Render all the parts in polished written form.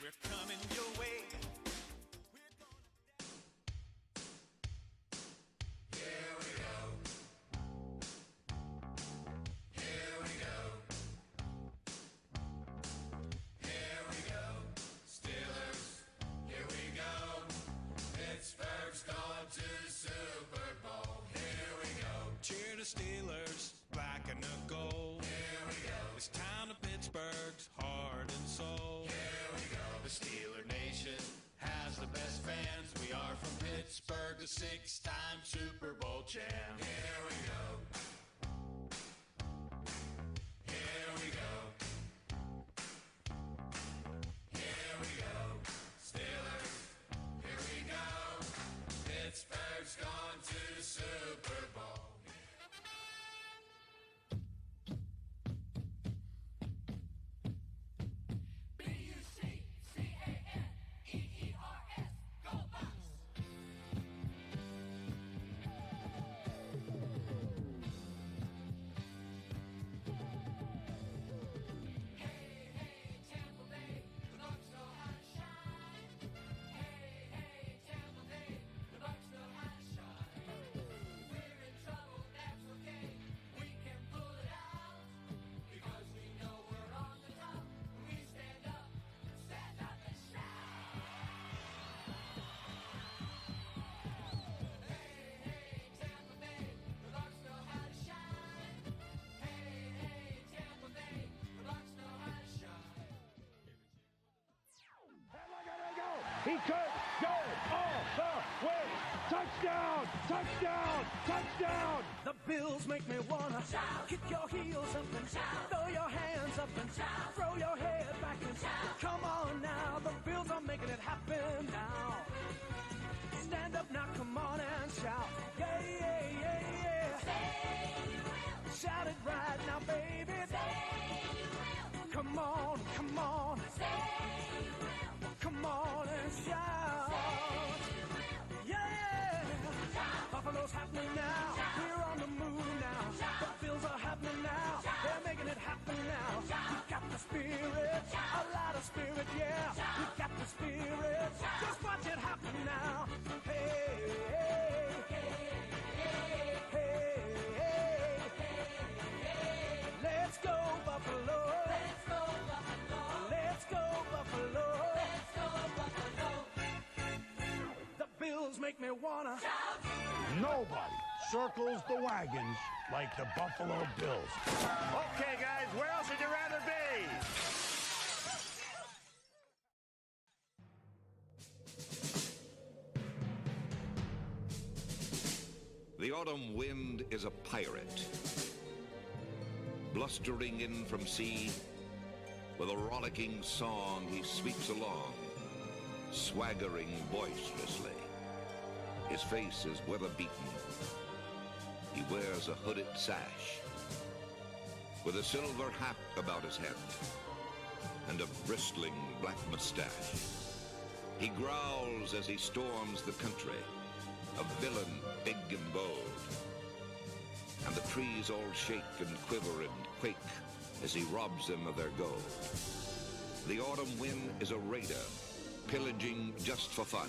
We're coming your way. Here we go. Here we go. Here we go. Steelers, here we go. Pittsburgh's going to the Super Bowl. Here we go. Cheer the Steelers, black and the gold. Here we go. It's time to Pittsburgh's heart and soul. Here we go. The Steeler Nation has the best fans. We are from Pittsburgh, the six-time Super Bowl champ. Here we go. Here we go. Here we go. Steelers, here we go. Pittsburgh's gone to the Super Bowl. B-U-C-C-A-N-E-E-R-S, go Bucks! Hey, hey, Tampa Bay, the Bucks know how to shine. Hey, hey, Tampa Bay, the Bucks know how to shine. We're in trouble, that's okay. We can pull it out because we know we're on the top. We stand up and shout. Hey, hey, Tampa Bay, the Bucks know how to shine. Hey, hey, Tampa Bay, the Bucks know how to shine. And look at it go! He could go all the way! Touchdown! Touchdown! Touchdown! The Bills make me wanna shout. Kick your heels up and shout. Throw your hands up and shout. Throw your head back and shout. Come on now, the Bills are making it happen now. Stand up now, come on and shout. Yeah, yeah, yeah, yeah. Say you will, Shout it right now, baby. say you will, Come on, come on. say you will, Come on and shout. you will. Yeah! Buffalo's happening now. We're on the move now. The Bills are happening now. They're making it happen now. We got the spirit, a lot of spirit, yeah. We got the spirit. Just watch it happen now. Hey, hey, hey, hey, hey. Let's go Buffalo. Let's go Buffalo, Let's go Buffalo. let's go Buffalo. The Bills make me wanna. Nobody circles the wagons like the Buffalo Bills. Okay, guys, where else would you rather be? The autumn wind is a pirate, blustering in from sea. With a rollicking song he sweeps along, swaggering boisterously. His face is weather-beaten. He wears a hooded sash, with a silver hat about his head, and a bristling black mustache. He growls as he storms the country, a villain big and bold. And the trees all shake and quiver and quake as he robs them of their gold. The autumn wind is a raider, pillaging just for fun.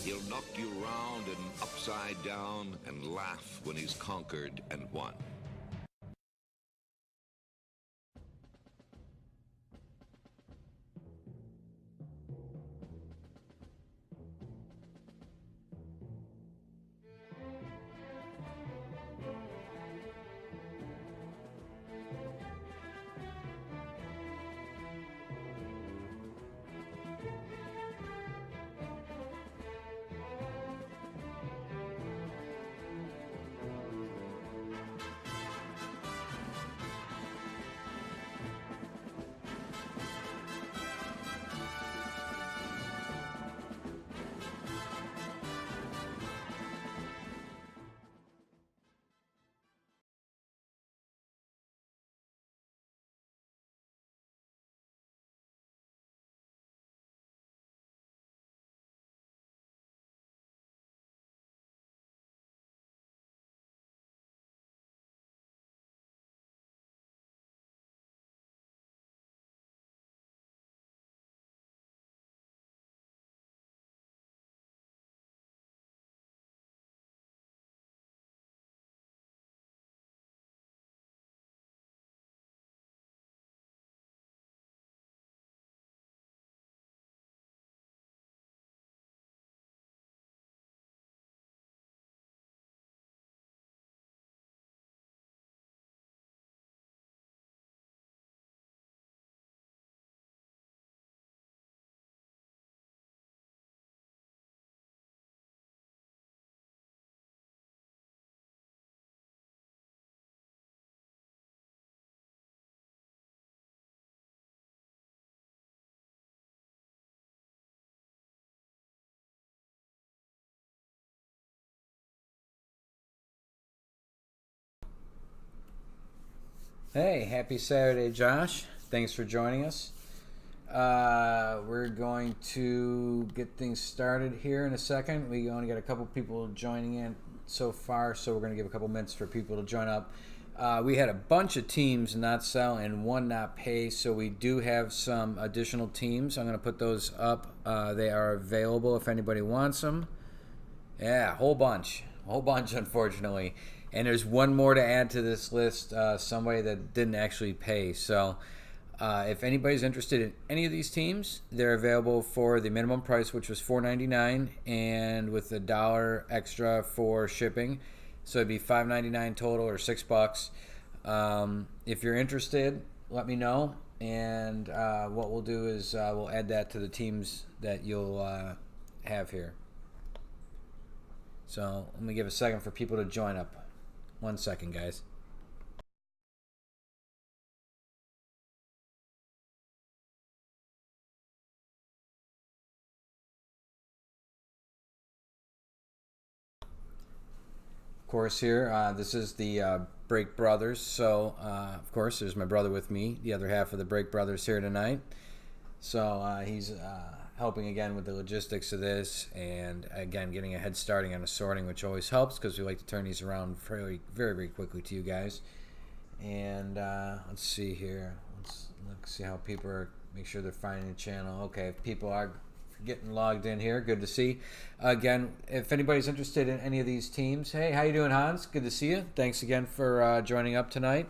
He'll knock you round and upside down and laugh when he's conquered and won. Hey, happy Saturday, Josh. Thanks for joining us. We're going to get things started here in a second. We only got a couple people joining in so far, so we're going to give a couple minutes for people to join up. We had a bunch of teams not sell and one not pay, so we do have some additional teams. I'm going to put those up. They are available if anybody wants them. Yeah, a whole bunch, unfortunately. And there's one more to add to this list, somebody that didn't actually pay. So if anybody's interested in any of these teams, they're available for the minimum price, which was $4.99, and with $1 extra for shipping. So it'd be $5.99 total, or $6. If you're interested, let me know. And what we'll do is we'll add that to the teams that you'll have here. So let me give a second for people to join up. 1 second, guys. Of course, here, this is the Break Brothers. So, of course, there's my brother with me, the other half of the Break Brothers here tonight. So he's helping again with the logistics of this, and again getting a head starting on the sorting, which always helps because we like to turn these around very, very quickly to you guys. And let's see here. Let's see how people are. Make sure they're finding the channel. Okay, if people are getting logged in here, good to see. Again, if anybody's interested in any of these teams, hey, how you doing, Hans? Good to see you. Thanks again for joining up tonight.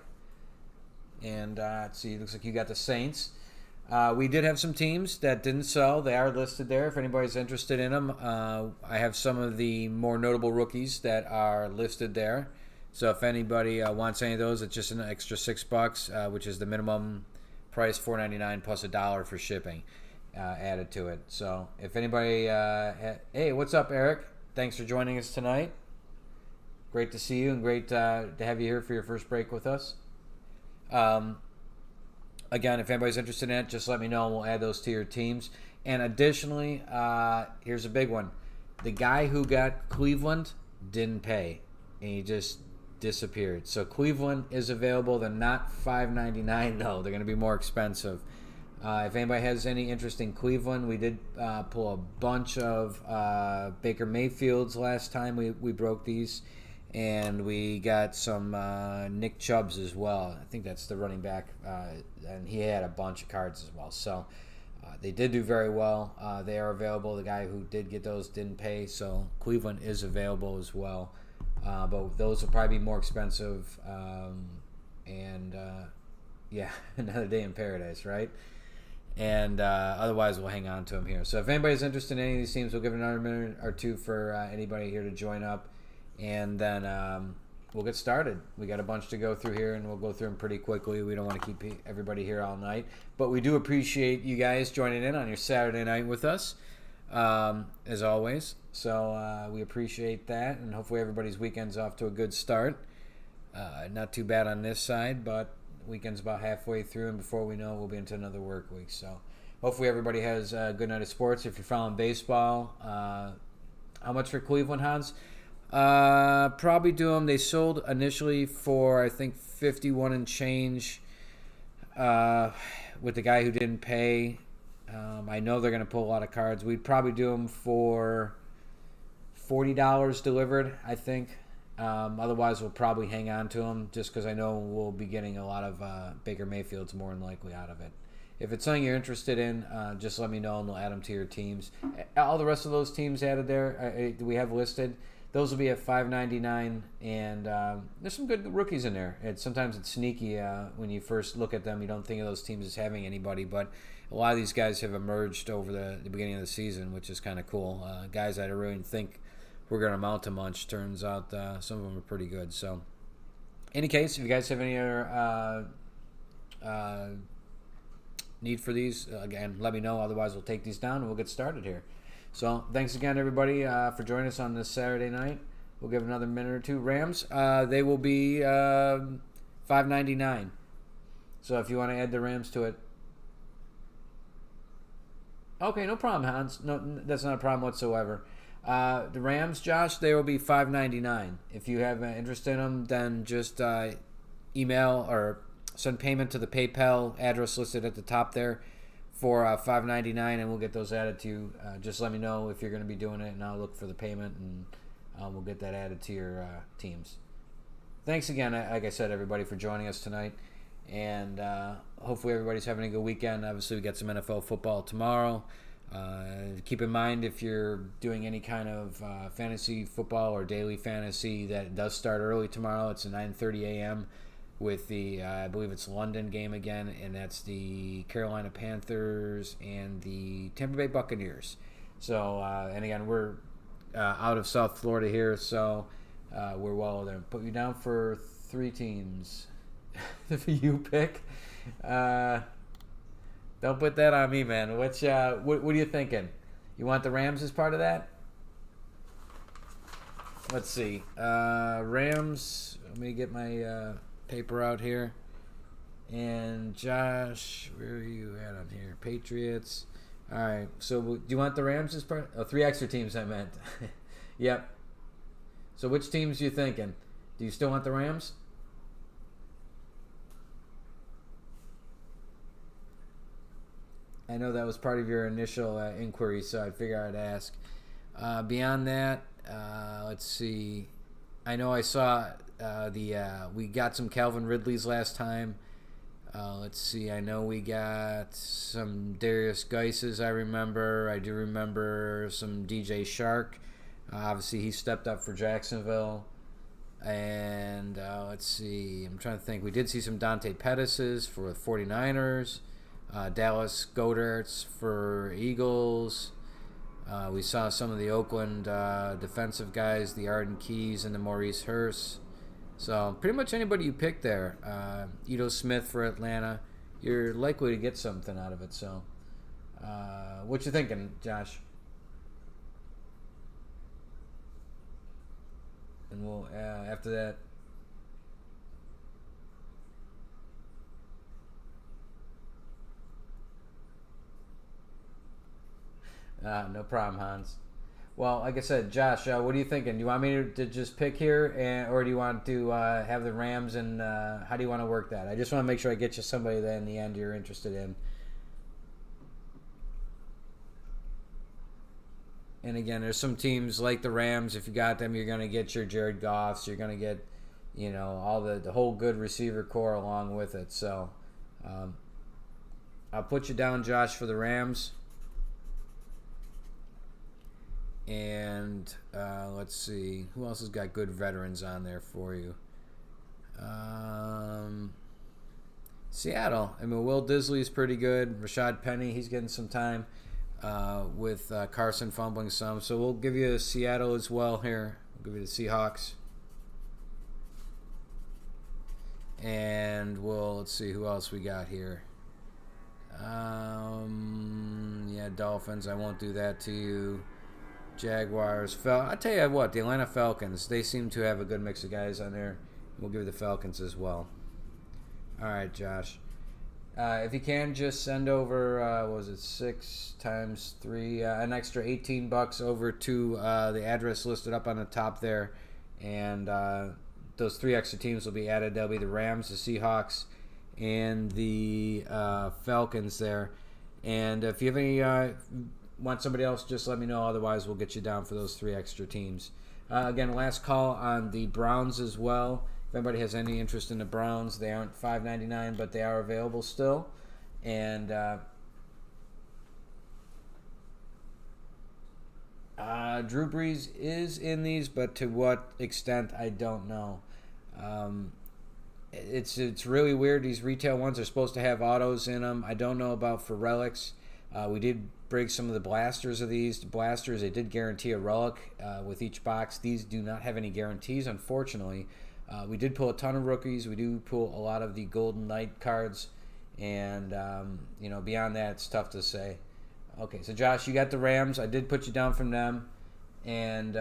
And let's see. Looks like you got the Saints. We did have some teams that didn't sell. They are listed there if anybody's interested in them. I have some of the more notable rookies that are listed there. So if anybody wants any of those, it's just an extra $6, which is the minimum price, $4.99 plus $1 for shipping added to it. So if anybody, hey, what's up, Eric? Thanks for joining us tonight. Great to see you, and great to have you here for your first break with us. Again, if anybody's interested in it, just let me know and we'll add those to your teams. And additionally, here's a big one. The guy who got Cleveland didn't pay, and he just disappeared. So Cleveland is available. They're not $5.99 though. They're going to be more expensive. If anybody has any interest in Cleveland, we did pull a bunch of Baker Mayfields last time we broke these. And we got some Nick Chubbs as well. I think that's the running back. And he had a bunch of cards as well. So they did do very well. They are available. The guy who did get those didn't pay. So Cleveland is available as well. But those will probably be more expensive. Yeah, another day in paradise, right? And otherwise, we'll hang on to them here. So if anybody's interested in any of these teams, we'll give another minute or two for anybody here to join up. And then we'll get started. We got a bunch to go through here, and we'll go through them pretty quickly. We don't want to keep everybody here all night. But we do appreciate you guys joining in on your Saturday night with us, as always. So we appreciate that, and hopefully everybody's weekend's off to a good start. Not too bad on this side, but weekend's about halfway through, and before we know it, we'll be into another work week. So hopefully everybody has a good night of sports. If you're following baseball, how much for Cleveland, Hans? Probably do them. They sold initially for, I think, 51 and change with the guy who didn't pay. I know they're going to pull a lot of cards. We'd probably do them for $40 delivered, I think. Otherwise, we'll probably hang on to them just because I know we'll be getting a lot of Baker Mayfields more than likely out of it. If it's something you're interested in, just let me know and we'll add them to your teams. All the rest of those teams added there, we have listed. Those will be at $5.99, and there's some good rookies in there. Sometimes it's sneaky when you first look at them. You don't think of those teams as having anybody, but a lot of these guys have emerged over the beginning of the season, which is kind of cool. Guys I really didn't think were going to amount to much. Turns out some of them are pretty good. So, in any case, if you guys have any other need for these, again, let me know. Otherwise, we'll take these down and we'll get started here. So thanks again, everybody, for joining us on this Saturday night. We'll give another minute or two. Rams, they will be $5.99. So if you want to add the Rams to it. Okay, no problem, Hans. No, that's not a problem whatsoever. The Rams, Josh, they will be $5.99. If you have interest in them, then just email or send payment to the PayPal address listed at the top there for $5.99, and we'll get those added to you. Just let me know if you're going to be doing it, and I'll look for the payment, and we'll get that added to your teams. Thanks again, like I said, everybody, for joining us tonight. And hopefully everybody's having a good weekend. Obviously, we got some NFL football tomorrow. Keep in mind, if you're doing any kind of fantasy football or daily fantasy, that it does start early tomorrow. It's at 9:30 a.m. with the, I believe it's London game again, and that's the Carolina Panthers and the Tampa Bay Buccaneers. So, and again, we're out of South Florida here, so we're well there. Put you down for 3 teams. If you pick, don't put that on me, man. What are you thinking? You want the Rams as part of that? Let's see. Rams. Let me get my paper out here. And Josh, where are you at on here? Patriots. All right. So do you want the Rams as part? Oh, 3 extra teams I meant. Yep. So which teams are you thinking? Do you still want the Rams? I know that was part of your initial inquiry, so I figured I'd ask. Beyond that, let's see. I know I saw we got some Calvin Ridleys last time. Let's see. I know we got some Darius Geises. I do remember some DJ Shark. Obviously, he stepped up for Jacksonville. And let's see. I'm trying to think. We did see some Dante Pettis's for the 49ers. Dallas Goedert's for Eagles. We saw some of the Oakland defensive guys, the Arden Keys and the Maurice Hurst. So pretty much anybody you pick there. Ito Smith for Atlanta. You're likely to get something out of it. So what you thinking, Josh? And we'll after that. No problem, Hans. Well, like I said, Josh, what are you thinking? Do you want me to just pick here, or do you want to have the Rams, and how do you want to work that? I just want to make sure I get you somebody that in the end you're interested in. And again, there's some teams like the Rams. If you got them, you're going to get your Jared Goffs. You're going to get, all the whole good receiver core along with it. So I'll put you down, Josh, for the Rams. And let's see. Who else has got good veterans on there for you? Seattle. I mean, Will Disley's pretty good. Rashad Penny, he's getting some time with Carson fumbling some. So we'll give you Seattle as well here. We'll give you the Seahawks. And let's see who else we got here. Dolphins. I won't do that to you. Jaguars. I tell you what, the Atlanta Falcons, they seem to have a good mix of guys on there. We'll give the Falcons as well. All right, Josh. If you can, just send over, 6 times 3, an extra $18 over to the address listed up on the top there. And those 3 extra teams will be added. They'll be the Rams, the Seahawks, and the Falcons there. And if you have any... want somebody else, just let me know. Otherwise, we'll get you down for those 3 extra teams. Again, last call on the Browns as well. If anybody has any interest in the Browns, they aren't $5.99, but they are available still. And Drew Brees is in these, but to what extent, I don't know. It's really weird. These retail ones are supposed to have autos in them. I don't know about for relics. We did break some of the blasters of these. The blasters, they did guarantee a relic with each box. These do not have any guarantees, unfortunately. We did pull a ton of rookies. We do pull a lot of the Golden Knight cards. And, beyond that, it's tough to say. Okay, so Josh, you got the Rams. I did put you down from them. And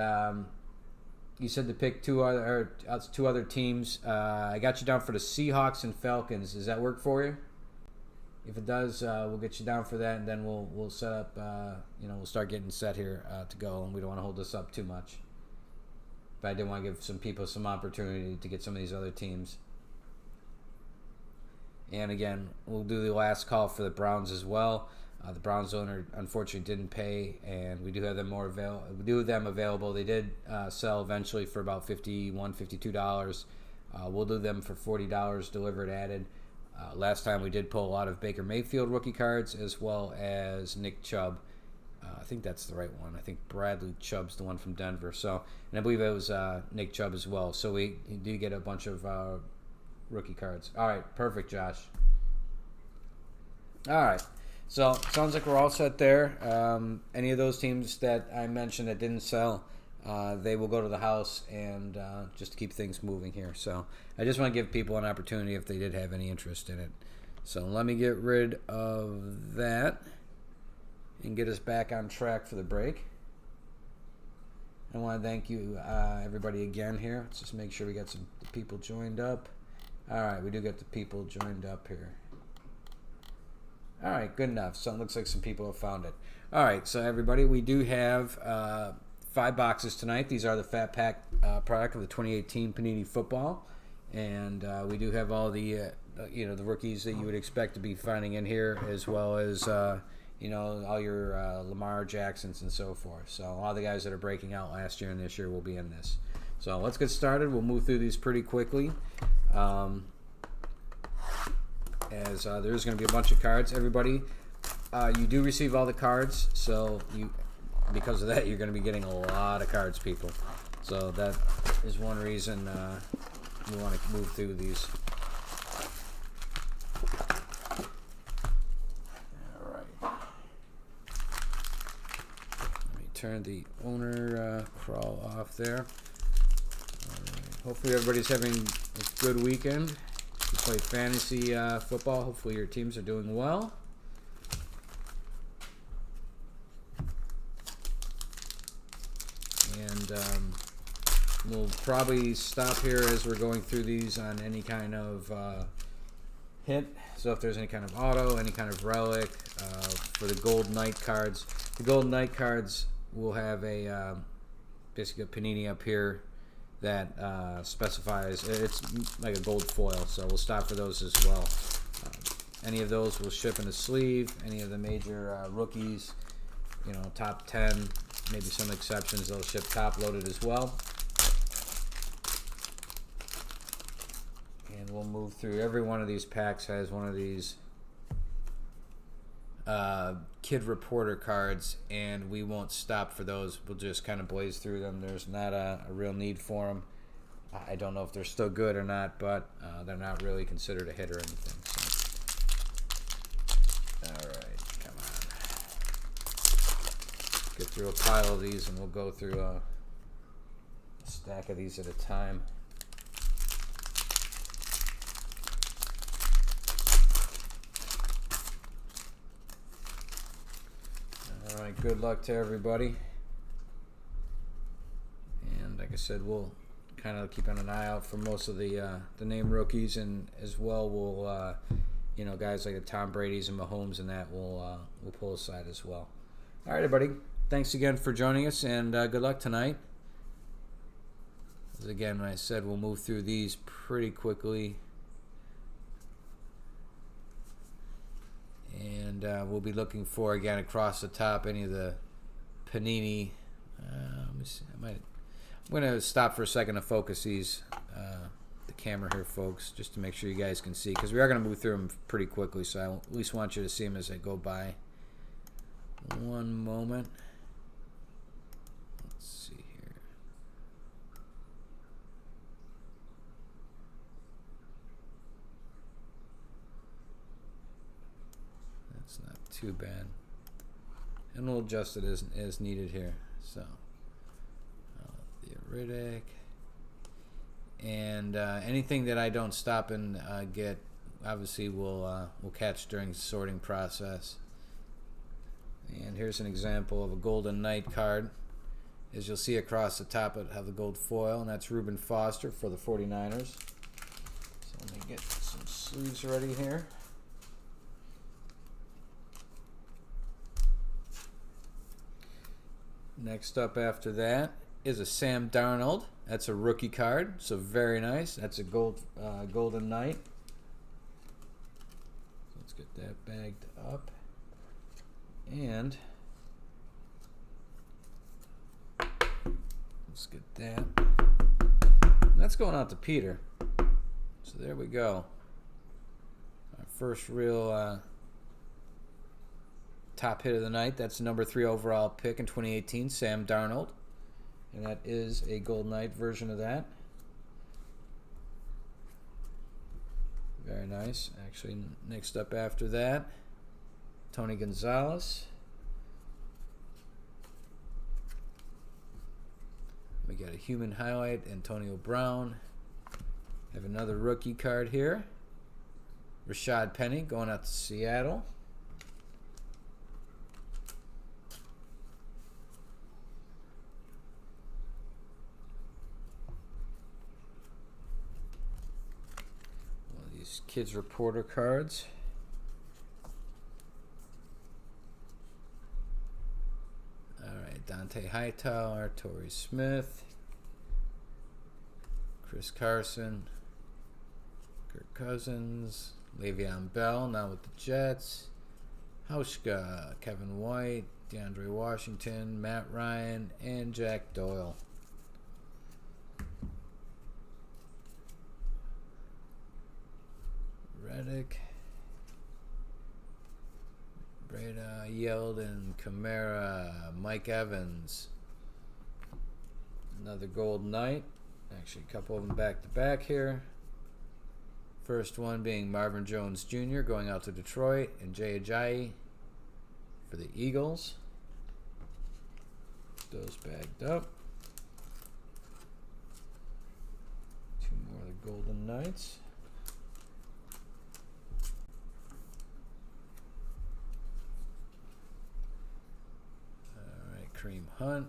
you said to pick two other teams. I got you down for the Seahawks and Falcons. Does that work for you? If it does, we'll get you down for that, and then we'll set up. We'll start getting set here to go, and we don't want to hold this up too much. But I did want to give some people some opportunity to get some of these other teams. And again, we'll do the last call for the Browns as well. The Browns owner unfortunately didn't pay, and we do have them available. They did sell eventually for about $51, $52. We'll do them for $40 delivered added. Last time we did pull a lot of Baker Mayfield rookie cards as well as Nick Chubb. I think that's the right one. I think Bradley Chubb's the one from Denver. So, and I believe it was Nick Chubb as well. So we do get a bunch of rookie cards. All right, perfect, Josh. All right. So, sounds like we're all set there. Any of those teams that I mentioned that didn't sell, they will go to the house and just to keep things moving here. So, I just want to give people an opportunity if they did have any interest in it. So, let me get rid of that and get us back on track for the break. I want to thank you, everybody, again here. Let's just make sure we got some people joined up. All right, we do get the people joined up here. All right, good enough. So it looks like some people have found it. All right, so everybody, we do have 5 boxes tonight. These are the Fat Pack product of the 2018 Panini Football. And we do have all the, the rookies that you would expect to be finding in here, as well as, all your Lamar Jacksons and so forth. So all the guys that are breaking out last year and this year will be in this. So let's get started. We'll move through these pretty quickly. As there's going to be a bunch of cards. Everybody, you do receive all the cards, so because of that, you're going to be getting a lot of cards, people. So that is one reason we want to move through these. All right. Let me turn the owner crawl off there. Hopefully everybody's having a good weekend. You play fantasy football. Hopefully your teams are doing well. And we'll probably stop here as we're going through these on any kind of hit. So if there's any kind of auto, any kind of relic, for the Gold Knight cards. The Gold Knight cards will have a basically a Panini up here that specifies it's like a gold foil, so we'll stop for those as well. Any of those will ship in a sleeve. Any of the major rookies, top 10, maybe some exceptions, they'll ship top loaded as well. And we'll move through. Every one of these packs has one of these Kid Reporter cards, and we won't stop for those. We'll just kind of blaze through them. There's not a real need for them. I don't know if they're still good or not, but they're not really considered a hit or anything. So. All right, come on. Get through a pile of these, and we'll go through a stack of these at a time. All right, good luck to everybody. And like I said, we'll kind of keep an eye out for most of the name rookies, and as well we'll guys like the Tom Brady's and Mahomes and that we'll pull aside as well. All right, everybody, thanks again for joining us, and good luck tonight. As again, when I said we'll move through these pretty quickly. And we'll be looking for, again, across the top, any of the Panini. Let me see. I'm going to stop for a second to focus these, the camera here, folks, just to make sure you guys can see, because we are going to move through them pretty quickly, so I at least want you to see them as they go by. One moment. Let's see here. That's not too bad. And we'll adjust it as needed here. So, theoretic. And anything that I don't stop and get, obviously we'll catch during the sorting process. And here's an example of a Golden Knight card. As you'll see across the top, it have the gold foil, and that's Reuben Foster for the 49ers. So let me get some sleeves ready here. Next up after that is a Sam Darnold. That's a rookie card, so very nice. That's a Golden Knight. that bagged up. And let's get that. And that's going out to Peter. So there we go. Our first real top hit of the night. That's number 3 overall pick in 2018, Sam Darnold. And that is a Gold Knight version of that. Very nice. Actually, next up after that, Tony Gonzalez. We got a human highlight, Antonio Brown. Have another rookie card here. Rashad Penny going out to Seattle. One of these Kids Reporter cards. Alright, Dante Hightower, Torrey Smith, Chris Carson, Kirk Cousins, Le'Veon Bell, now with the Jets, Hauschka, Kevin White, DeAndre Washington, Matt Ryan, and Jack Doyle. Reddick, Breda, Yeldon, Kamara, Mike Evans. Another Gold Knight. Actually, a couple of them back to back here. First one being Marvin Jones Jr. going out to Detroit, and Jay Ajayi for the Eagles. Those bagged up. Two more of the Golden Knights. Alright, Kareem Hunt.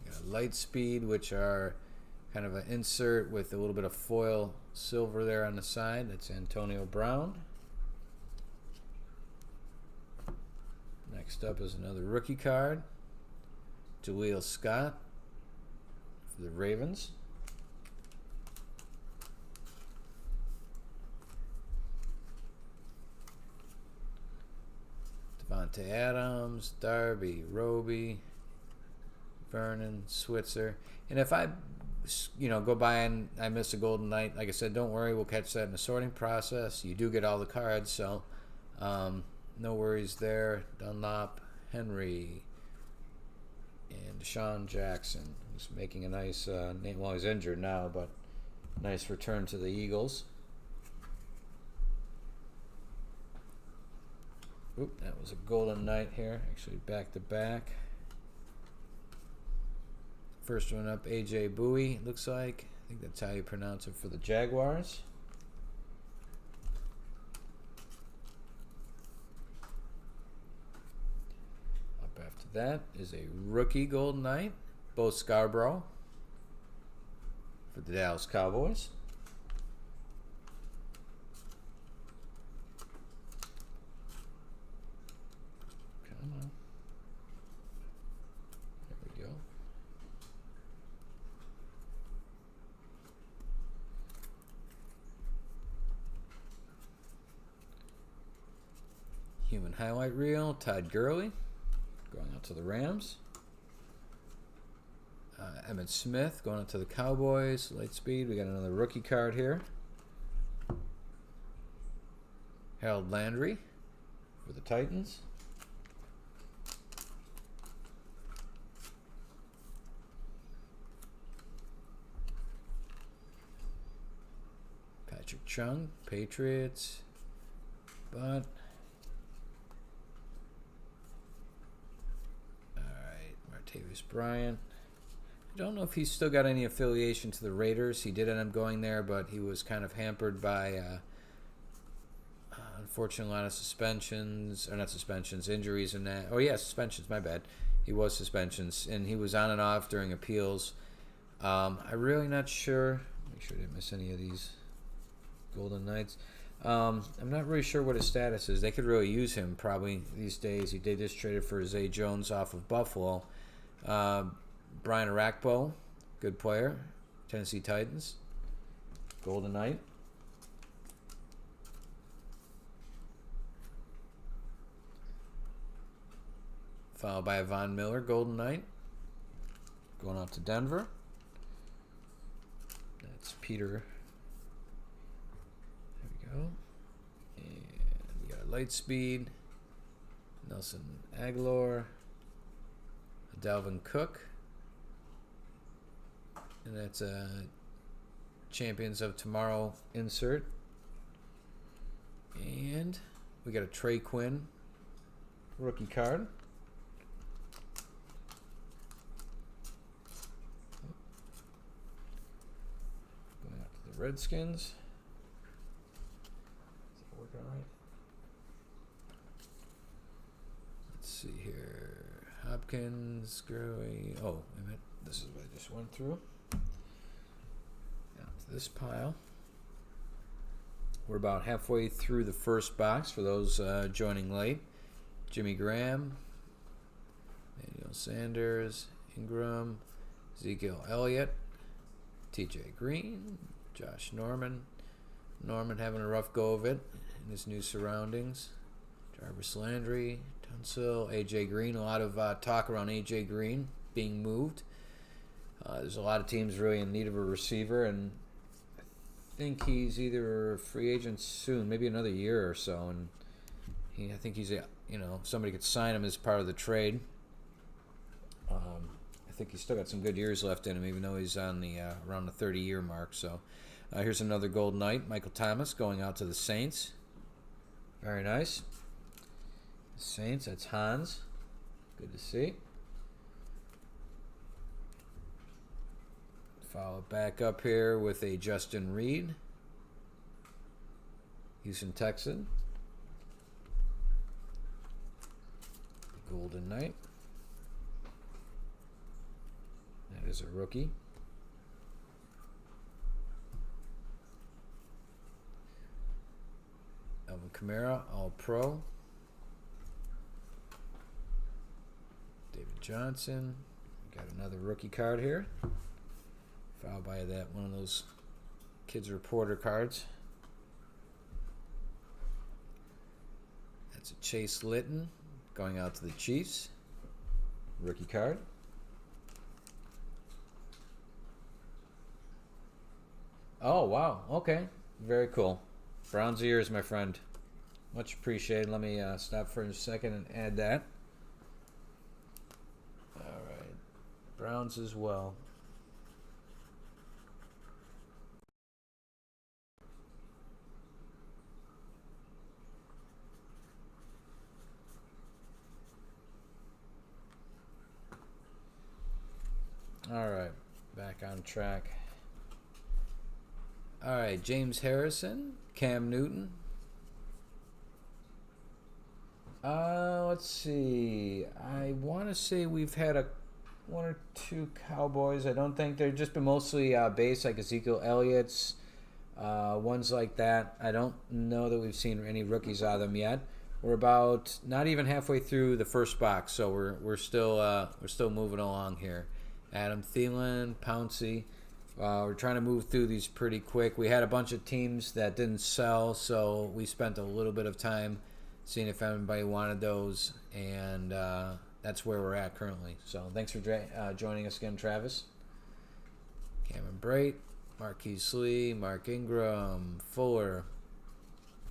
We got Lightspeed, which are kind of an insert with a little bit of foil silver there on the side. That's Antonio Brown. Next up is another rookie card. Jaleel Scott for the Ravens. Devontae Adams, Darby, Roby, Vernon, Switzer. And if I go by and I miss a Golden Knight, like I said, don't worry, we'll catch that in the sorting process. You do get all the cards, so no worries there. Dunlop, Henry, and Deshaun Jackson, who's making a nice name. Well, he's injured now, but nice return to the Eagles. Oop, that was a Golden Knight here, actually back to back. First one up, AJ Bowie, looks like. I think that's how you pronounce it for the Jaguars. Up after that is a rookie Golden Knight, Bo Scarborough for the Dallas Cowboys. Come on. There we go. Human highlight reel, Todd Gurley going out to the Rams. Emmitt Smith going out to the Cowboys. Lightspeed. We got another rookie card here. Harold Landry for the Titans. Patrick Chung, Patriots. But Martavis Bryant. I don't know if he's still got any affiliation to the Raiders. He did end up going there, but he was kind of hampered by, unfortunately, a lot of suspensions, or not suspensions, injuries and that. Oh, yeah, suspensions, my bad. He was suspensions, and he was on and off during appeals. I'm really not sure. Make sure I didn't miss any of these Golden Knights. I'm not really sure what his status is. They could really use him probably these days. They just traded for Zay Jones off of Buffalo. Brian Arakpo, good player. Tennessee Titans. Golden Knight. Followed by a Von Miller, Golden Knight. Going out to Denver. That's Peter. There we go. And we got Lightspeed. Nelson Aguilar. Dalvin Cook. And that's a Champions of Tomorrow insert. And we got a Trey Quinn rookie card. Going out to the Redskins. Is that working all right? Let's see here. Hopkins, Gurley. Oh, wait a minute. This is what I just went through. Now to this pile. We're about halfway through the first box for those joining late. Jimmy Graham, Emmanuel Sanders, Ingram, Ezekiel Elliott, TJ Green, Josh Norman. Norman having a rough go of it in his new surroundings. Jarvis Landry, Tunsil, AJ Green. A lot of talk around AJ Green being moved. There's a lot of teams really in need of a receiver, and I think he's either a free agent soon, maybe another year or so, and I think he's somebody could sign him as part of the trade. I think he's still got some good years left in him, even though he's on the around the 30-year mark. So here's another Golden Knight, Michael Thomas, going out to the Saints. Very nice. The Saints, that's Hans. Good to see. Follow back up here with a Justin Reed. Houston Texan. Golden Knight. That is a rookie. Alvin Kamara, All-Pro. David Johnson. Got another rookie card here. Followed by that one of those kids reporter cards. That's a Chase Litton going out to the Chiefs. Rookie card. Oh, wow. Okay. Very cool. Browns ears, my friend. Much appreciated. Let me stop for a second and add that. All right. Browns as well. All right, back on track. All right, James Harrison, Cam Newton. Let's see. I want to say we've had one or two Cowboys. I don't think they've just been mostly base, like Ezekiel Elliott's, ones like that. I don't know that we've seen any rookies out of them yet. We're about not even halfway through the first box, so we're still moving along here. Adam Thielen, Pouncey. We're trying to move through these pretty quick. We had a bunch of teams that didn't sell, so we spent a little bit of time seeing if anybody wanted those, and that's where we're at currently. So thanks for joining us again, Travis. Cameron Brate, Marquise Lee, Mark Ingram, Fuller.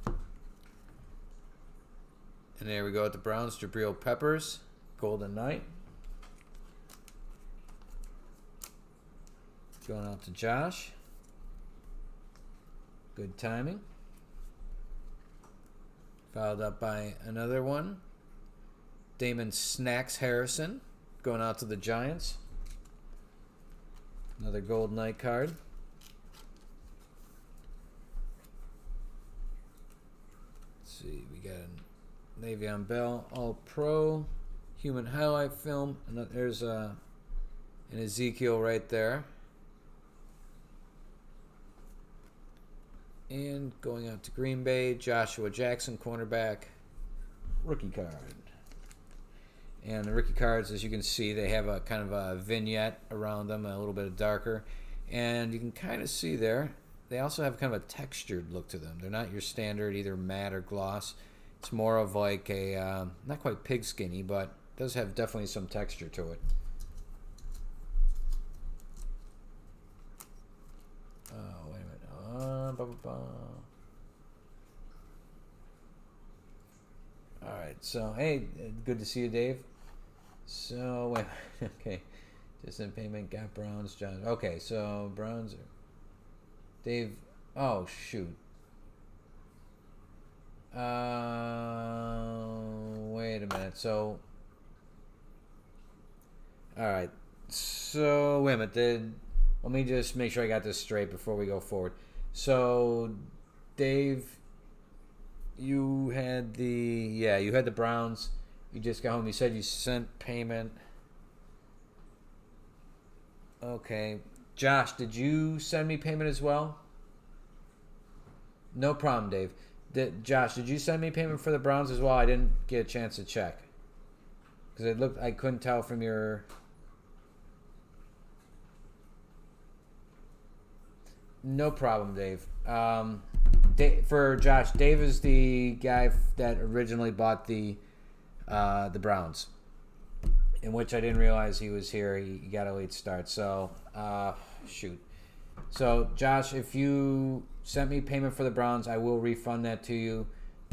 And there we go at the Browns, Jabril Peppers, Golden Knight. Going out to Josh. Good timing. Followed up by another one. Damon Snacks Harrison. Going out to the Giants. Another Golden Knight card. Let's see. We got a Le'Veon Bell All-Pro. Human highlight film. And there's an Ezekiel right there. And going out to Green Bay, Joshua Jackson, cornerback, rookie card. And the rookie cards, as you can see, they have a kind of a vignette around them, a little bit darker. And you can kind of see there, they also have kind of a textured look to them. They're not your standard either matte or gloss. It's more of like a, not quite pigskinny, but does have definitely some texture to it. Oh, wait a minute. All right. So, hey, good to see you, Dave. So, wait. Okay. Just in payment, got Browns, John. Okay, so Browns are Dave. Oh, shoot. Wait a minute. So, all right. So, wait a minute. Let me just make sure I got this straight before we go forward. So, Dave, you had the Browns. You just got home. You said you sent payment. Okay. Josh, did you send me payment as well? No problem, Dave. Josh, did you send me payment for the Browns as well? I didn't get a chance to check. Because I couldn't tell from your... No problem, Dave. For Josh, Dave is the guy that originally bought the Browns, in which I didn't realize he was here. He got a late start. So, shoot. So, Josh, if you sent me payment for the Browns, I will refund that to you.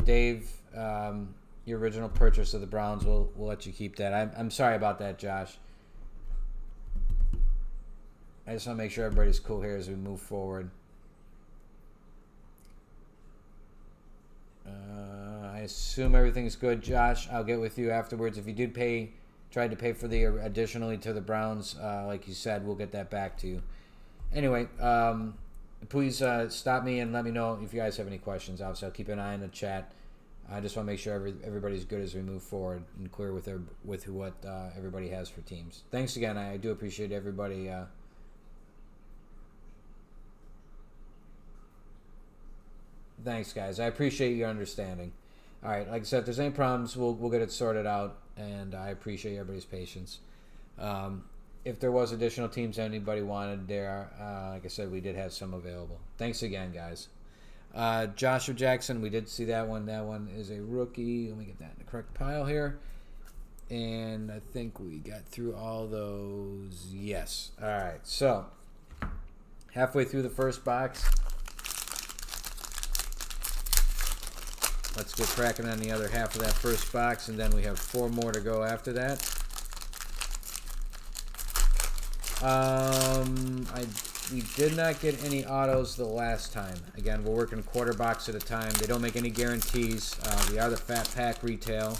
Dave, your original purchase of the Browns, we'll let you keep that. I'm sorry about that, Josh. I just want to make sure everybody's cool here as we move forward. I assume everything's good, Josh. I'll get with you afterwards. If you did tried to pay for the additionally to the Browns, like you said, we'll get that back to you. Anyway, please stop me and let me know if you guys have any questions. Obviously, I'll keep an eye on the chat. I just want to make sure everybody's good as we move forward and clear with what everybody has for teams. Thanks again. I do appreciate everybody. Thanks, guys. I appreciate your understanding. All right, like I said, if there's any problems, we'll get it sorted out, and I appreciate everybody's patience. If there was additional teams anybody wanted there, like I said, we did have some available. Thanks again, guys. Joshua Jackson, we did see that one. That one is a rookie. Let me get that in the correct pile here. And I think we got through all those. Yes. All right, so halfway through the first box. Let's get cracking on the other half of that first box, and then we have 4 more to go after that. We did not get any autos the last time. Again, we're working quarter box at a time. They don't make any guarantees. We are the Fat Pack retail.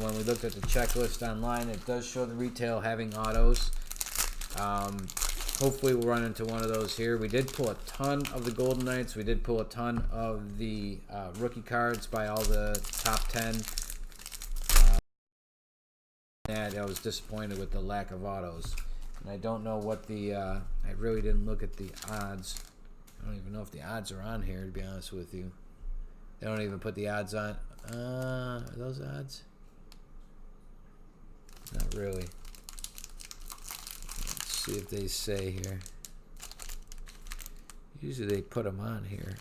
When we looked at the checklist online, it does show the retail having autos. Hopefully we'll run into one of those here. We did pull a ton of the Golden Knights. We did pull a ton of the rookie cards by all the top 10. And I was disappointed with the lack of autos. And I don't know what the... I really didn't look at the odds. I don't even know if the odds are on here, to be honest with you. They don't even put the odds on. Are those odds? Not really. See if they say here. Usually they put them on here.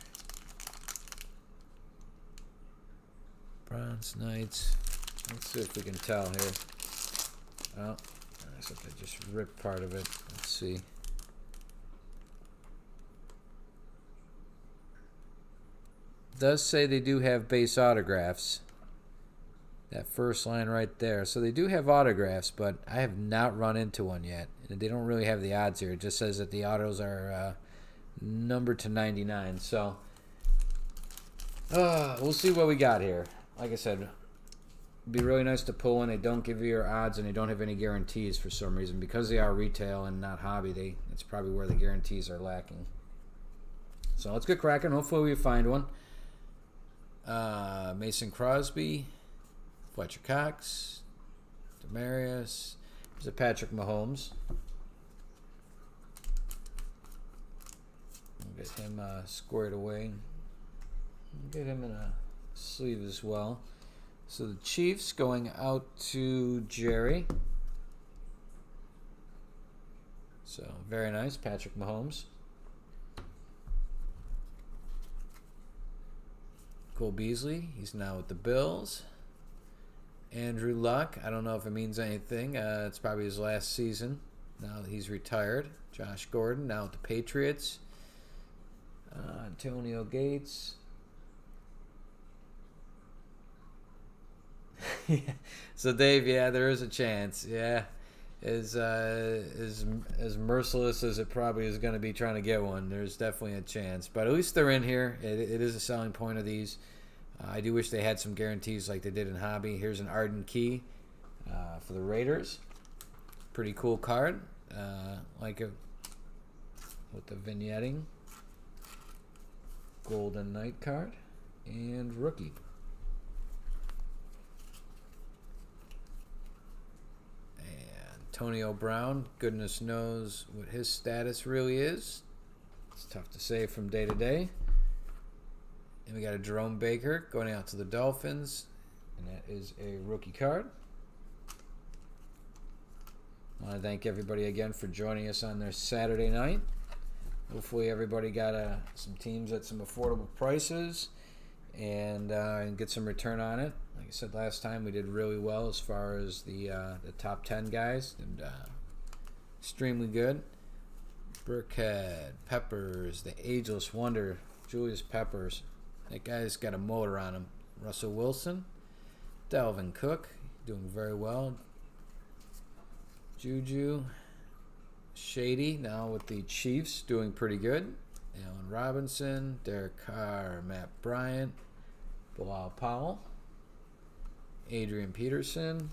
Bronze Knights. Let's see if we can tell here. Oh, except I just ripped part of it. Let's see. It does say they do have base autographs. That first line right there. So they do have autographs, but I have not run into one yet. And they don't really have the odds here. It just says that the autos are numbered to 99. So we'll see what we got here. Like I said, it'd be really nice to pull when they don't give you your odds and they don't have any guarantees for some reason. Because they are retail and not hobby, that's probably where the guarantees are lacking. So let's get cracking. Hopefully we find one. Mason Crosby. Fletcher Cox, Demarius, there's a Patrick Mahomes. We'll get him squared away. We'll get him in a sleeve as well. So the Chiefs going out to Jerry. So very nice, Patrick Mahomes. Cole Beasley, he's now with the Bills. Andrew Luck. I don't know if it means anything. It's probably his last season now that he's retired. Josh Gordon now with the Patriots. Antonio Gates. Yeah. So Dave, yeah, there is a chance. Yeah, as merciless as it probably is going to be trying to get one, there's definitely a chance. But at least they're in here. It is a selling point of these. I do wish they had some guarantees like they did in Hobby. Here's an Arden Key for the Raiders. Pretty cool card. Like it with the vignetting. Golden Knight card and rookie. Antonio Brown, goodness knows what his status really is. It's tough to say from day to day. And we got a Jerome Baker going out to the Dolphins, and that is a rookie card. I want to thank everybody again for joining us on their Saturday night. Hopefully everybody got some teams at some affordable prices and get some return on it. Like I said last time, we did really well as far as the top 10 guys. And extremely good. Burkhead, Peppers, the ageless wonder, Julius Peppers. That guy's got a motor on him. Russell Wilson, Dalvin Cook, doing very well. Juju, Shady, now with the Chiefs, doing pretty good. Allen Robinson, Derek Carr, Matt Bryant, Bilal Powell, Adrian Peterson,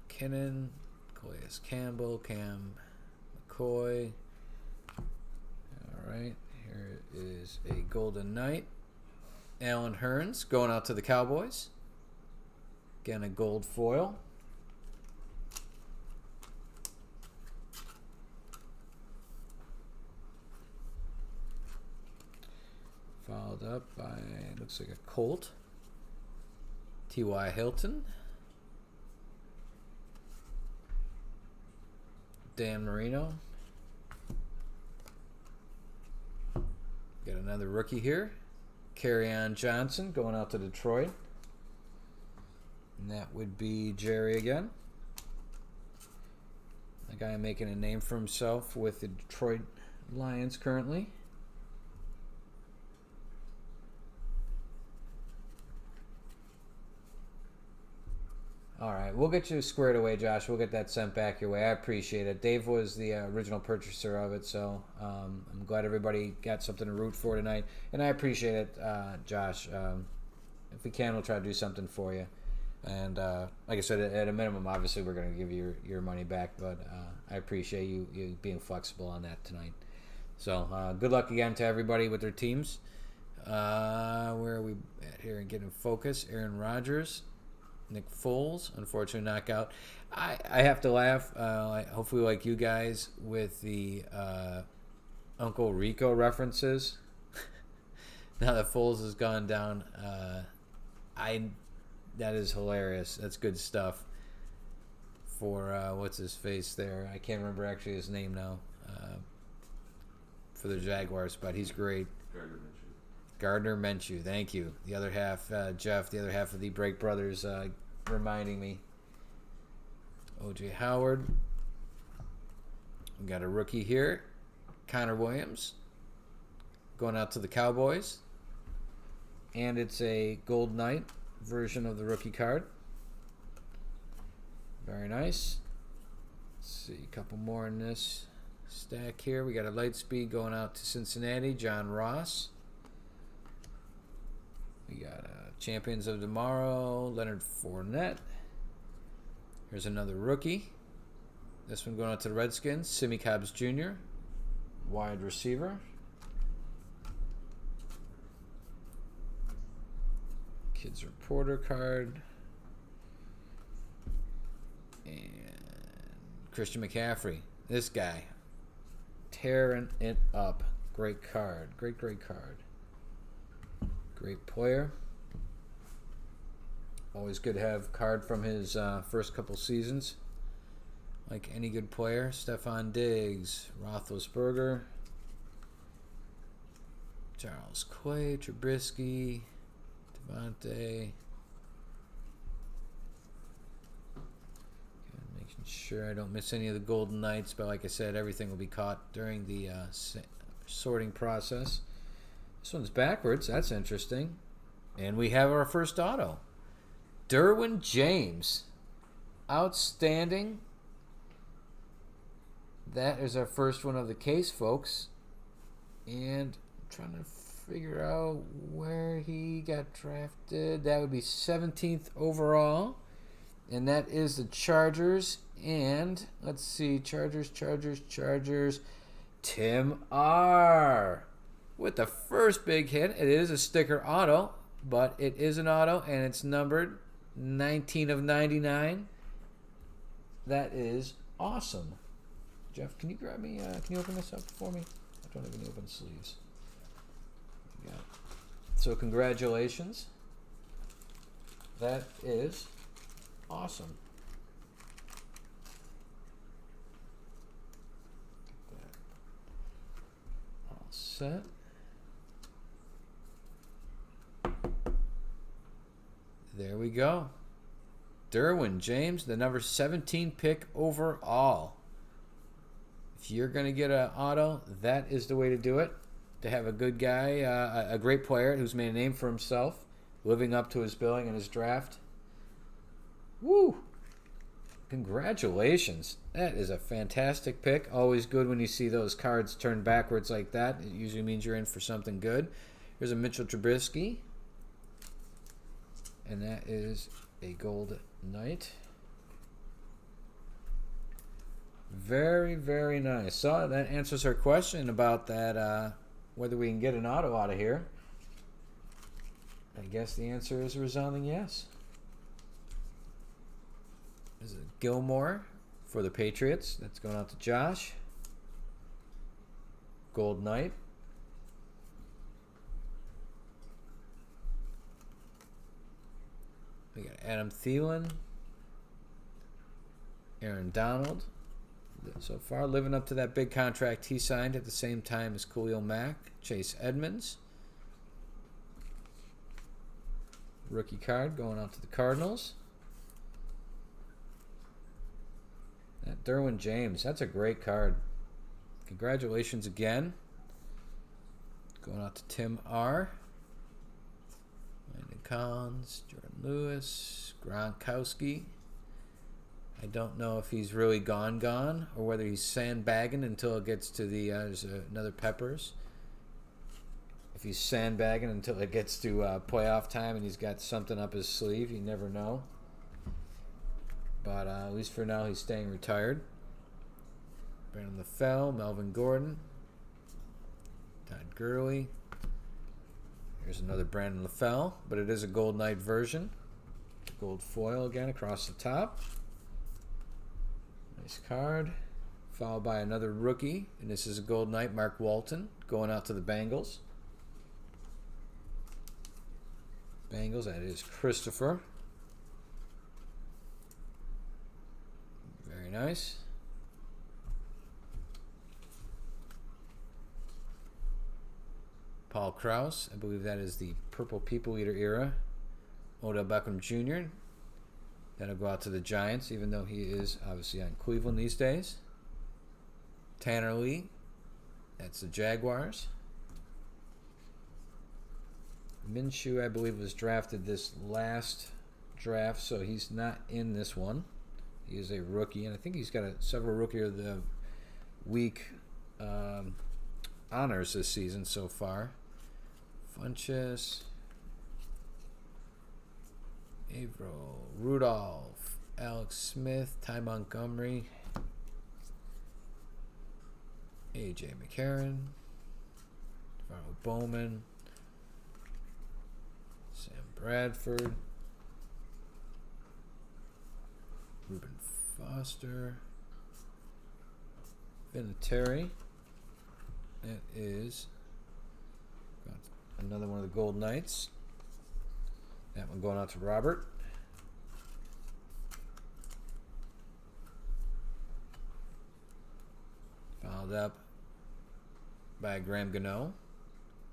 McKinnon, Calais Campbell, Cam McCoy. All right, here is a Golden Knight. Allen Hurns going out to the Cowboys. Again, a gold foil. Followed up by, looks like a Colt. T.Y. Hilton. Dan Marino. Got another rookie here. Kerryon Johnson going out to Detroit. And that would be Jerry again. A guy making a name for himself with the Detroit Lions currently. All right, we'll get you squared away, Josh. We'll get that sent back your way. I appreciate it. Dave was the original purchaser of it, so I'm glad everybody got something to root for tonight. And I appreciate it, Josh. If we can, we'll try to do something for you. And like I said, at a minimum, obviously, we're going to give you your money back. But I appreciate you being flexible on that tonight. So good luck again to everybody with their teams. Where are we at here and getting focus? Aaron Rodgers. Nick Foles, unfortunately knockout. I have to laugh, hopefully like you guys, with the Uncle Rico references. Now that Foles has gone down, that is hilarious. That's good stuff for, what's his face there? I can't remember actually his name now, for the Jaguars, but he's great. Gardner Minshew, thank you. The other half, Jeff, the other half of the Break Brothers, reminding me. O.J. Howard. We got a rookie here. Connor Williams. Going out to the Cowboys. And it's a Gold Knight version of the rookie card. Very nice. Let's see, a couple more in this stack here. We got a Lightspeed going out to Cincinnati. John Ross. We got Champions of Tomorrow, Leonard Fournette. Here's another rookie. This one going out to the Redskins, Simi Cobbs Jr., wide receiver. Kids Reporter card. And Christian McCaffrey. This guy. Tearing it up. Great card. Great card. Great player. Always good to have a card from his first couple seasons. Like any good player. Stephon Diggs, Roethlisberger, Charles Clay, Trubisky, Devontae. Making sure I don't miss any of the Golden Knights, but like I said, everything will be caught during the sorting process. This one's backwards. That's interesting. And we have our first auto. Derwin James. Outstanding. That is our first one of the case, folks. And I'm trying to figure out where he got drafted. That would be 17th overall. And that is the Chargers. And let's see, Chargers. Tim R. with the first big hit. It is a sticker auto, but it is an auto, and it's numbered 19 of 99. That is awesome. Jeff, can you grab me? Can you open this up for me? I don't have any open sleeves. Yeah. So congratulations. That is awesome. Get that all set. There we go. Derwin James, the number 17 pick overall. If you're going to get an auto, that is the way to do it. To have a good guy, a great player who's made a name for himself, living up to his billing and his draft. Woo! Congratulations. That is a fantastic pick. Always good when you see those cards turned backwards like that. It usually means you're in for something good. Here's a Mitchell Trubisky. And that is a Gold Knight. Very, very nice. So that answers our question about that, whether we can get an auto out of here. I guess the answer is a resounding yes. This is Gilmore for the Patriots. That's going out to Josh. Gold Knight. We got Adam Thielen. Aaron Donald. So far, living up to that big contract he signed at the same time as Khalil Mack. Chase Edmonds. Rookie card going out to the Cardinals. That Derwin James, that's a great card. Congratulations again. Going out to Tim R. Landon Collins, Jordan Lewis, Gronkowski. I don't know if he's really gone, or whether he's sandbagging until it gets to the, there's another Peppers. If he's sandbagging until it gets to playoff time and he's got something up his sleeve, you never know. But at least for now, he's staying retired. Brandon LaFell, Melvin Gordon, Todd Gurley. Here's another Brandon LaFell, but it is a Gold Knight version. Gold foil again across the top. Nice card. Followed by another rookie, and this is a Gold Knight, Mark Walton, going out to the Bengals. Bengals, that is Christopher. Very nice. Paul Krause, I believe that is the Purple People Eater era. Odell Beckham Jr. That'll go out to the Giants, even though he is obviously on Cleveland these days. Tanner Lee, that's the Jaguars. Minshew, I believe, was drafted this last draft, so he's not in this one. He is a rookie, and I think he's got several Rookie of the Week honors this season so far. Funchess, Averill, Rudolph, Alex Smith, Ty Montgomery, A.J. McCarron, Farrell Bowman, Sam Bradford, Reuben Foster, Vinatieri. That is another one of the Gold Knights. That one going out to Robert. Followed up by Graham Gano.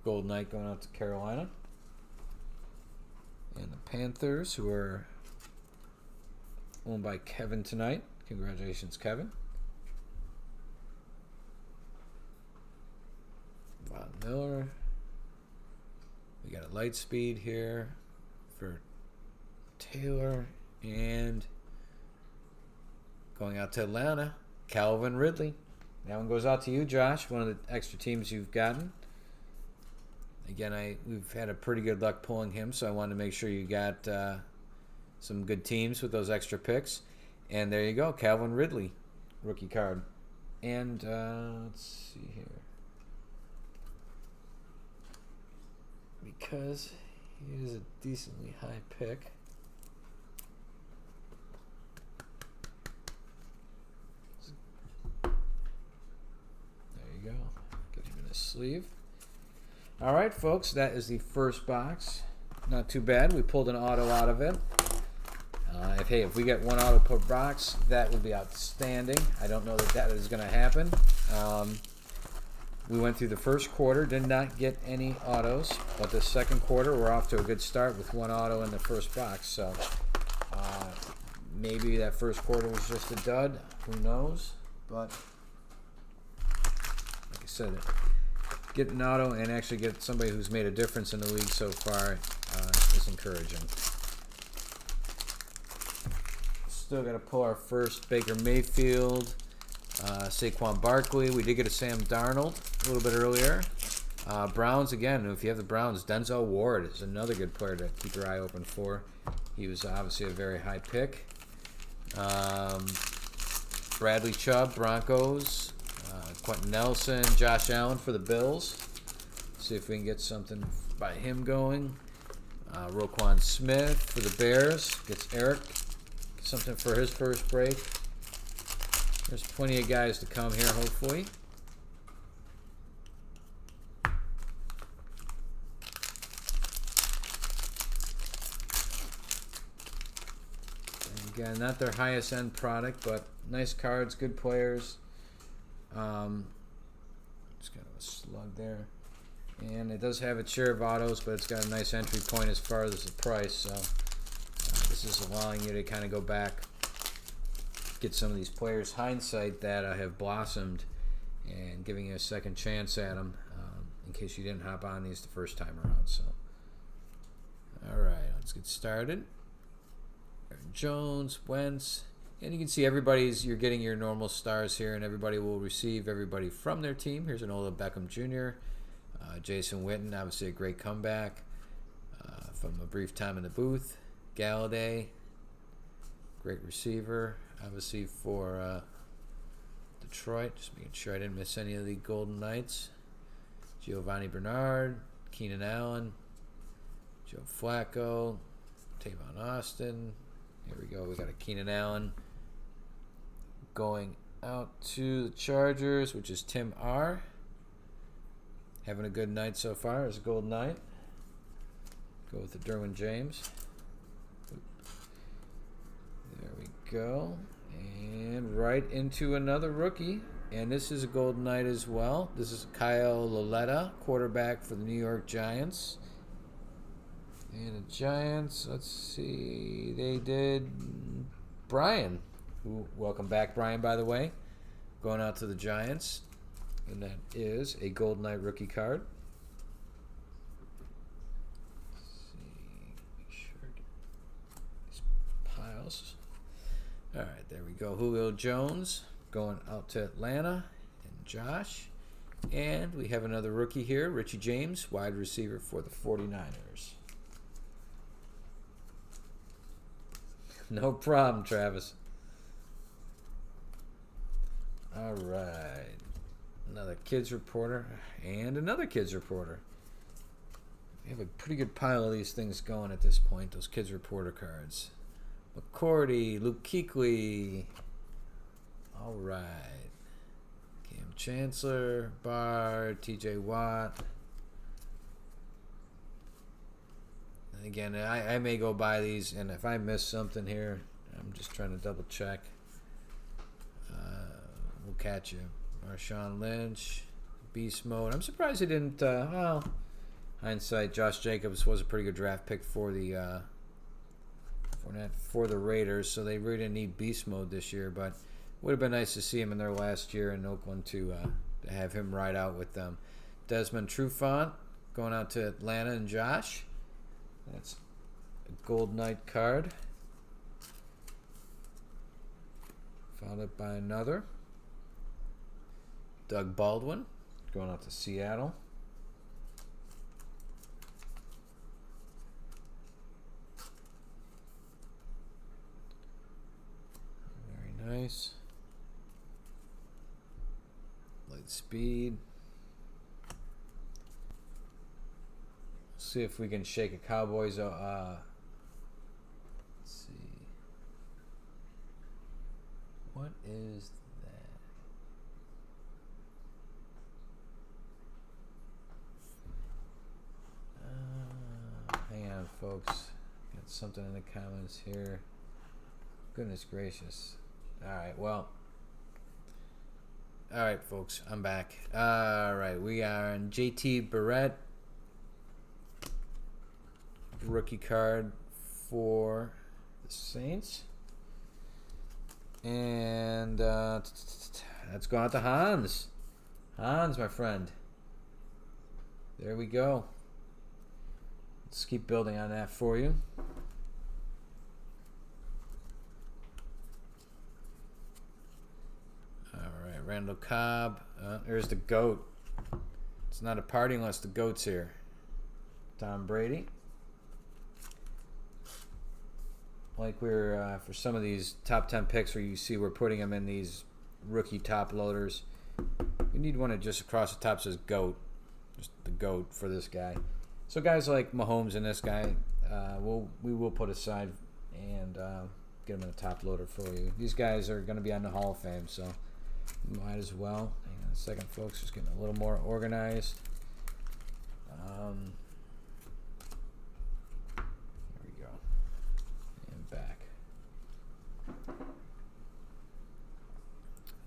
Gold Knight going out to Carolina. Panthers, who are owned by Kevin tonight. Congratulations, Kevin. Von Miller. We got a light speed here for Taylor. And going out to Atlanta, Calvin Ridley. That one goes out to you, Josh, one of the extra teams you've gotten. Again, we've had a pretty good luck pulling him, so I wanted to make sure you got some good teams with those extra picks. And there you go, Calvin Ridley, rookie card. And let's see here. Because he is a decently high pick. There you go. Get him in his sleeve. All right, folks, that is the first box. Not too bad. We pulled an auto out of it. If we get one auto per box, that would be outstanding. I don't know that is going to happen. We went through the first quarter, did not get any autos, but the second quarter, we're off to a good start with one auto in the first box. So maybe that first quarter was just a dud. Who knows? But like I said, get an auto and actually get somebody who's made a difference in the league so far is encouraging. Still got to pull our first Baker Mayfield, Saquon Barkley. We did get a Sam Darnold a little bit earlier. Browns, again, if you have the Browns, Denzel Ward is another good player to keep your eye open for. He was obviously a very high pick. Bradley Chubb, Broncos. Quentin Nelson, Josh Allen for the Bills. See if we can get something by him going. Roquan Smith for the Bears. Gets Eric something for his first break. There's plenty of guys to come here, hopefully. And again, not their highest end product, but nice cards, good players. It's kind of a slug there. And it does have its share of autos, but it's got a nice entry point as far as the price. So this is allowing you to kind of go back, get some of these players' hindsight that have blossomed, and giving you a second chance at them in case you didn't hop on these the first time around. So, all right, let's get started. Aaron Jones, Wentz. And you can see you're getting your normal stars here, and everybody will receive everybody from their team. Here's an Odell Beckham Jr., Jason Witten, obviously a great comeback from a brief time in the booth. Galladay, great receiver, obviously for Detroit. Just making sure I didn't miss any of the Golden Knights. Giovanni Bernard, Keenan Allen, Joe Flacco, Tavon Austin. Here we go. We got a Keenan Allen going out to the Chargers, which is Tim R. Having a good night so far as a Golden Knight. Go with the Derwin James. There we go. And right into another rookie. And this is a Golden Knight as well. This is Kyle Lauletta, quarterback for the New York Giants. And the Giants, let's see, they did Brian. Welcome back, Brian, by the way. Going out to the Giants. And that is a Golden Knight rookie card. Let's see, make sure these piles. All right, there we go. Julio Jones going out to Atlanta, and Josh. And we have another rookie here, Richie James, wide receiver for the 49ers. No problem, Travis. All right. Another kids reporter and another kids reporter. We have a pretty good pile of these things going at this point, those kids reporter cards. McCourty, Luke Kuechly. All right. Cam Chancellor, Bard, TJ Watt. And again, I may go by these, and if I miss something here, I'm just trying to double check. We'll catch you. Marshawn Lynch, Beast Mode. I'm surprised he didn't, hindsight, Josh Jacobs was a pretty good draft pick for the Fournette for the Raiders, so they really didn't need beast mode this year, but would have been nice to see him in their last year in Oakland to have him ride out with them. Desmond Trufant going out to Atlanta and Josh. That's a Gold Knight card. Followed by another. Doug Baldwin going out to Seattle. Very nice. Light speed. See if we can shake a Cowboys. Let's see. What is that? Hang on, folks. Got something in the comments here. Goodness gracious. Alright, well. Alright, folks. I'm back. Alright, we are on JT Barrett. Rookie card for the Saints. And let's go out to Hans. Hans, my friend. There we go. Let's keep building on that for you. Alright, Randall Cobb. There's the GOAT. It's not a party unless the GOAT's here. Tom Brady. Like we're for some of these top 10 picks where you see we're putting them in these rookie top loaders. We need one that just across the top says GOAT. Just the GOAT for this guy. So guys like Mahomes and this guy, we will put aside and get them in a top loader for you. These guys are going to be on the Hall of Fame, so might as well. Hang on a second, folks. Just getting a little more organized. Back.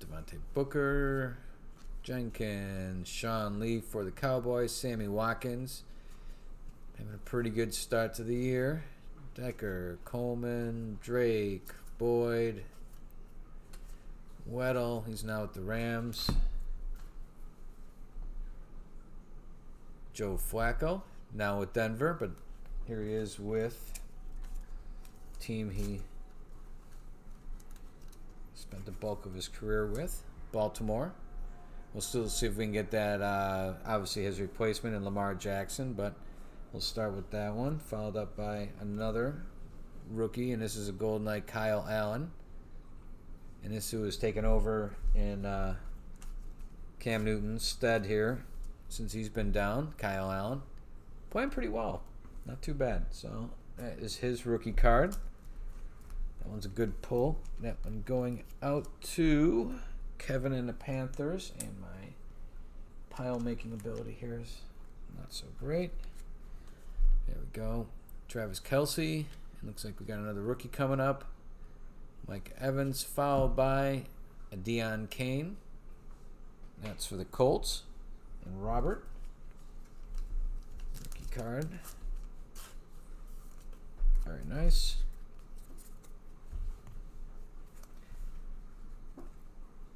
Devontae Booker, Jenkins, Sean Lee for the Cowboys, Sammy Watkins having a pretty good start to the year. Decker, Coleman, Drake, Boyd, Weddle, he's now with the Rams. Joe Flacco, now with Denver, but here he is with team he spent the bulk of his career with, Baltimore. We'll still see if we can get that, obviously his replacement in Lamar Jackson, but we'll start with that one, followed up by another rookie, and this is a Gold Knight, Kyle Allen. And this who has taken over in Cam Newton's stead here since he's been down, Kyle Allen. Playing pretty well. Not too bad. So that is his rookie card. That one's a good pull. That one going out to Kevin and the Panthers. And my pile making ability here is not so great. There we go. Travis Kelce. It looks like we got another rookie coming up. Mike Evans, followed by a Deion Kane. That's for the Colts. And Robert. Rookie card. Very nice.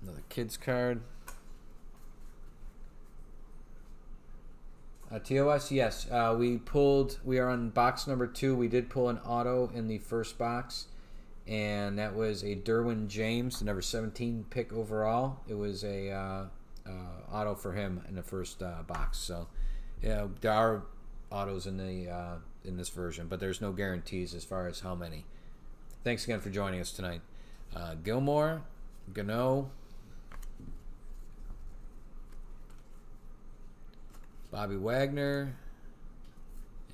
Another kids card. TOS, yes. We are on box number 2. We did pull an auto in the first box. And that was a Derwin James, the number 17 pick overall. It was a auto for him in the first box. So, yeah, there are autos in the in this version, but there's no guarantees as far as how many. Thanks again for joining us tonight. Gilmore, Gano, Bobby Wagner,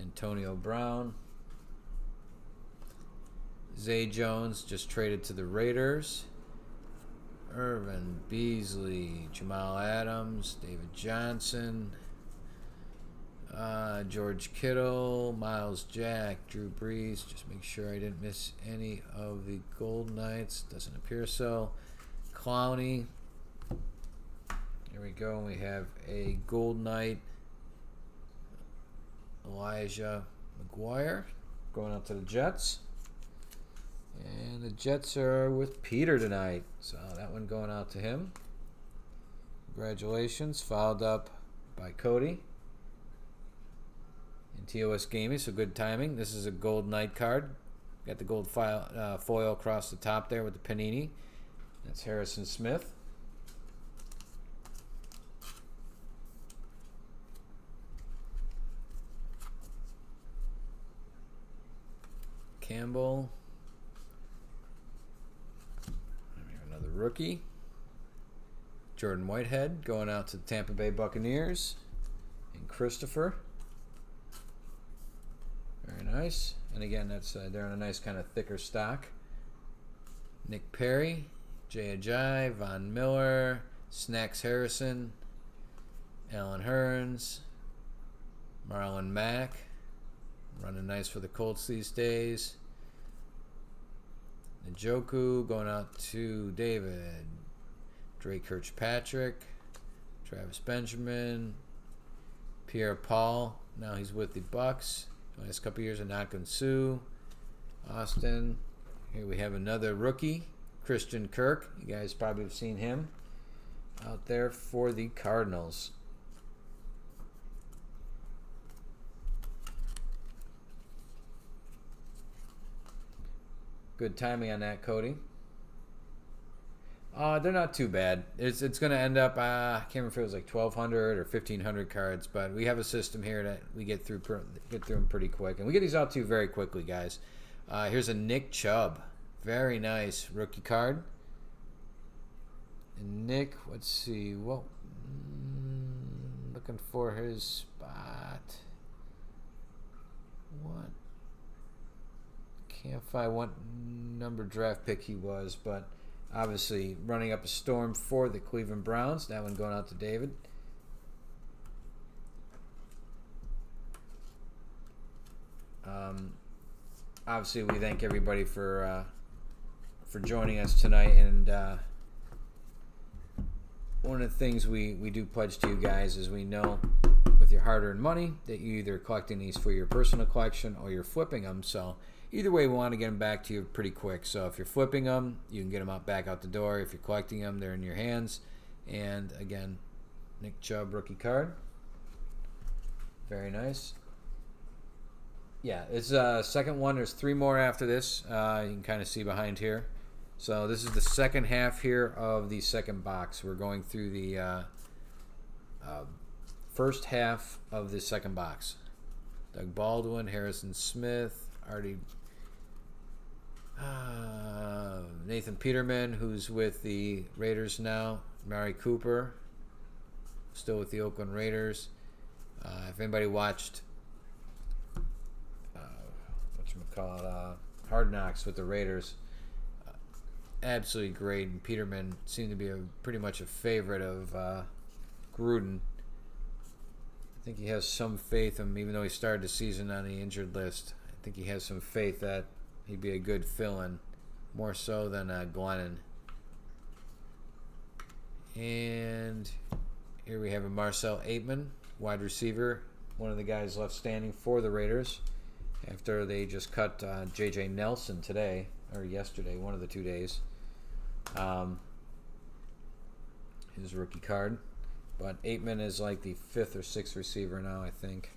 Antonio Brown, Zay Jones just traded to the Raiders, Irvin Beasley, Jamal Adams, David Johnson, George Kittle, Miles Jack, Drew Brees. Just make sure I didn't miss any of the Gold Knights. Doesn't appear so. Clowney. Here we go. We have a Gold Knight, Elijah McGuire, going out to the Jets. And the Jets are with Peter tonight. So that one going out to him. Congratulations. Followed up by Cody. And TOS Gaming, so good timing. This is a gold night card. Got the gold foil across the top there with the Panini. That's Harrison Smith. Campbell. Another rookie. Jordan Whitehead going out to the Tampa Bay Buccaneers. And Christopher. Very nice. And again, that's they're in a nice kind of thicker stock. Nick Perry, Jay Ajayi, Von Miller, Snacks Harrison, Alan Hearns, Marlon Mack, running nice for the Colts these days. Njoku going out to David, Drake Kirkpatrick, Travis Benjamin, Pierre Paul. Now he's with the Bucks. The last couple years of Nakun Sue, Austin. Here we have another rookie, Christian Kirk. You guys probably have seen him out there for the Cardinals. Good timing on that, Cody. They're not too bad. It's going to end up, I can't remember if it was like 1,200 or 1,500 cards, but we have a system here that we get through them pretty quick. And we get these out to you very quickly, guys. Here's a Nick Chubb. Very nice rookie card. And Nick, let's see. Well, looking for his spot. What? Can't find what number draft pick he was, but obviously running up a storm for the Cleveland Browns. That one going out to David. Obviously, we thank everybody for joining us tonight. And one of the things we do pledge to you guys is we know with your hard-earned money that you're either collecting these for your personal collection or you're flipping them. So either way, we want to get them back to you pretty quick. So if you're flipping them, you can get them back out the door. If you're collecting them, they're in your hands. And again, Nick Chubb rookie card. Very nice. Yeah, it's second one. There's 3 more after this. You can kind of see behind here. So this is the second half here of the second box. We're going through the first half of the second box. Doug Baldwin, Harrison Smith, Nathan Peterman, who's with the Raiders now. Mari Cooper, still with the Oakland Raiders. If anybody watched Hard Knocks with the Raiders, absolutely great. And Peterman seemed to be pretty much a favorite of Gruden. I think he has some faith in him, even though he started the season on the injured list. I think he has some faith that he'd be a good fill-in, more so than Glennon. And here we have a Marcel Aitman, wide receiver, one of the guys left standing for the Raiders after they just cut J.J. Nelson today, or yesterday, one of the 2 days. His rookie card. But Aitman is like the 5th or 6th receiver now, I think,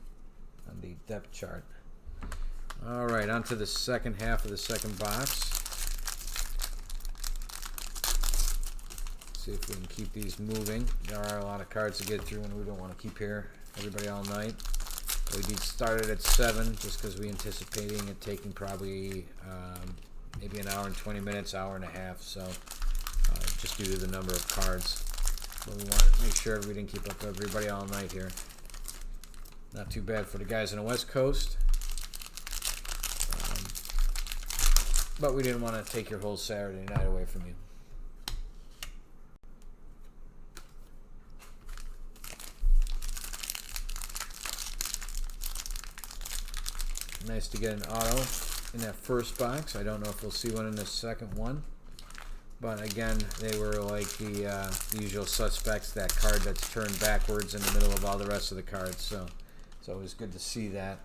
on the depth chart. All right, on to the second half of the second box. See if we can keep these moving. There are a lot of cards to get through, and we don't want to keep everybody all night. We did start it at 7, just because we're anticipating it taking probably maybe an hour and 20 minutes, hour and a half. So just due to the number of cards. But we want to make sure we didn't keep up everybody all night here. Not too bad for the guys on the West Coast. But we didn't want to take your whole Saturday night away from you. Nice to get an auto in that first box. I don't know if we'll see one in the second one. But again, they were like the usual suspects, that card that's turned backwards in the middle of all the rest of the cards. So it's always good to see that.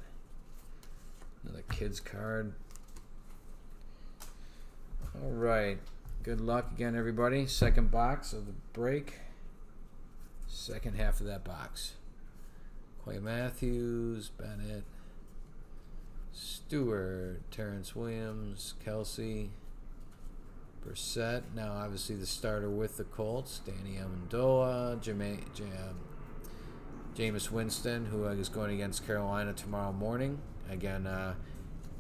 Another kid's card. All right. Good luck again, everybody. Second box of the break. Second half of that box. Clay Matthews, Bennett, Stewart, Terrence Williams, Kelsey, Brissett. Now, obviously, the starter with the Colts. Danny Amendola, Jameis Winston, who is going against Carolina tomorrow morning. Again,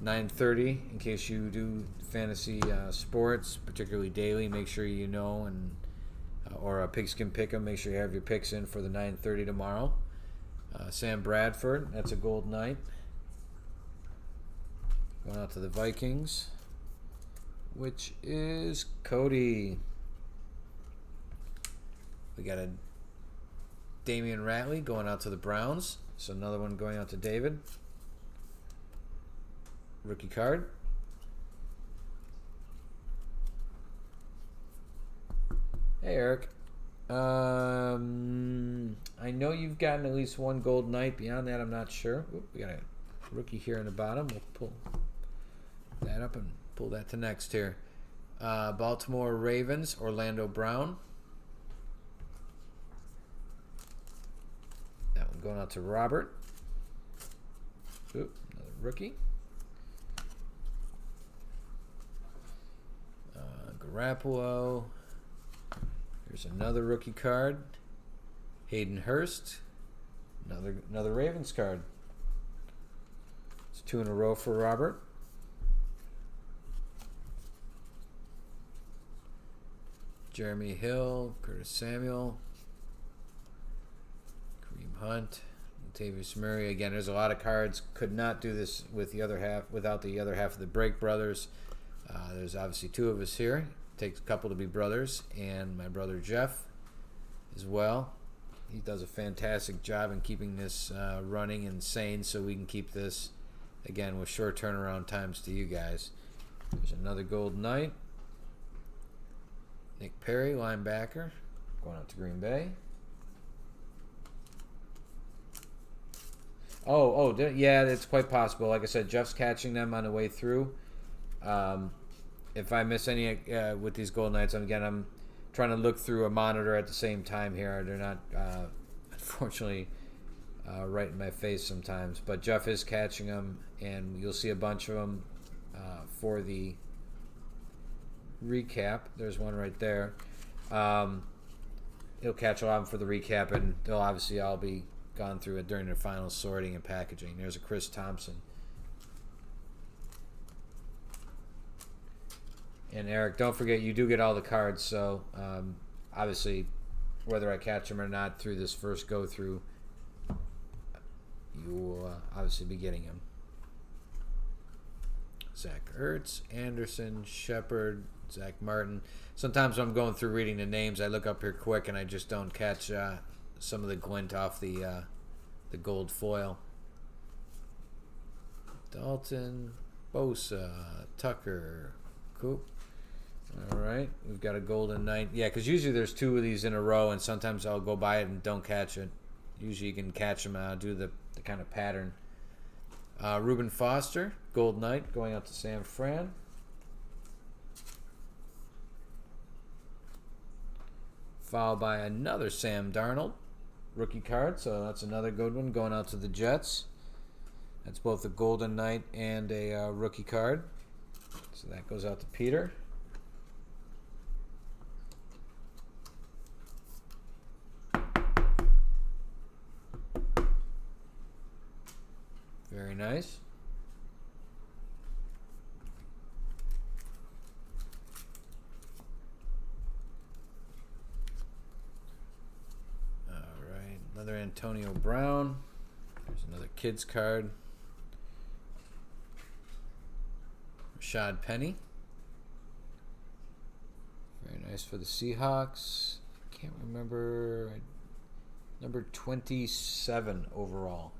9:30. In case you do fantasy sports, particularly daily, make sure you know, and or a pigskin pick'em. Make sure you have your picks in for the 9:30 tomorrow. Sam Bradford, that's a gold knight. Going out to the Vikings, which is Cody. We got a Damian Ratley going out to the Browns. So another one going out to David. Rookie card. Hey, Eric. I know you've gotten at least one gold knight. Beyond that, I'm not sure. Oop, we got a rookie here in the bottom. We'll pull that up and pull that to next here. Baltimore Ravens, Orlando Brown. That one going out to Robert. Oop, another rookie. Garoppolo. Here's another rookie card. Hayden Hurst. Another Ravens card. It's 2 in a row for Robert. Jeremy Hill, Curtis Samuel, Kareem Hunt, Latavius Murray. Again, there's a lot of cards. Could not do this with the other half without the other half of the Break Brothers. There's obviously 2 of us here. Takes a couple to be brothers, and my brother Jeff as well. He does a fantastic job in keeping this running and sane, so we can keep this, again, with short turnaround times to you guys. There's another gold knight. Nick Perry, linebacker, going out to Green Bay. Yeah, it's quite possible. Like I said, Jeff's catching them on the way through. If I miss any with these gold knights, I'm trying to look through a monitor at the same time here. They're not, unfortunately, right in my face sometimes. But Jeff is catching them, and you'll see a bunch of them for the recap. There's one right there. He'll catch a lot of them for the recap, and they'll obviously all be gone through it during the final sorting and packaging. There's a Chris Thompson. And Eric, don't forget, you do get all the cards, so obviously, whether I catch them or not through this first go-through, you will obviously be getting them. Zach Ertz, Anderson, Shepard, Zach Martin. Sometimes when I'm going through reading the names, I look up here quick and I just don't catch some of the glint off the gold foil. Dalton, Bosa, Tucker, Coop. All right, we've got a golden knight. Yeah, because usually there's 2 of these in a row, and sometimes I'll go by it and don't catch it. Usually you can catch them and do the kind of pattern. Reuben Foster, gold knight, going out to San Fran. Followed by another Sam Darnold, rookie card, so that's another good one going out to the Jets. That's both a golden knight and a rookie card. So that goes out to Peter. Very nice. All right, another Antonio Brown. There's another kids card. Rashad Penny. Very nice for the Seahawks. Can't remember. Number 27 overall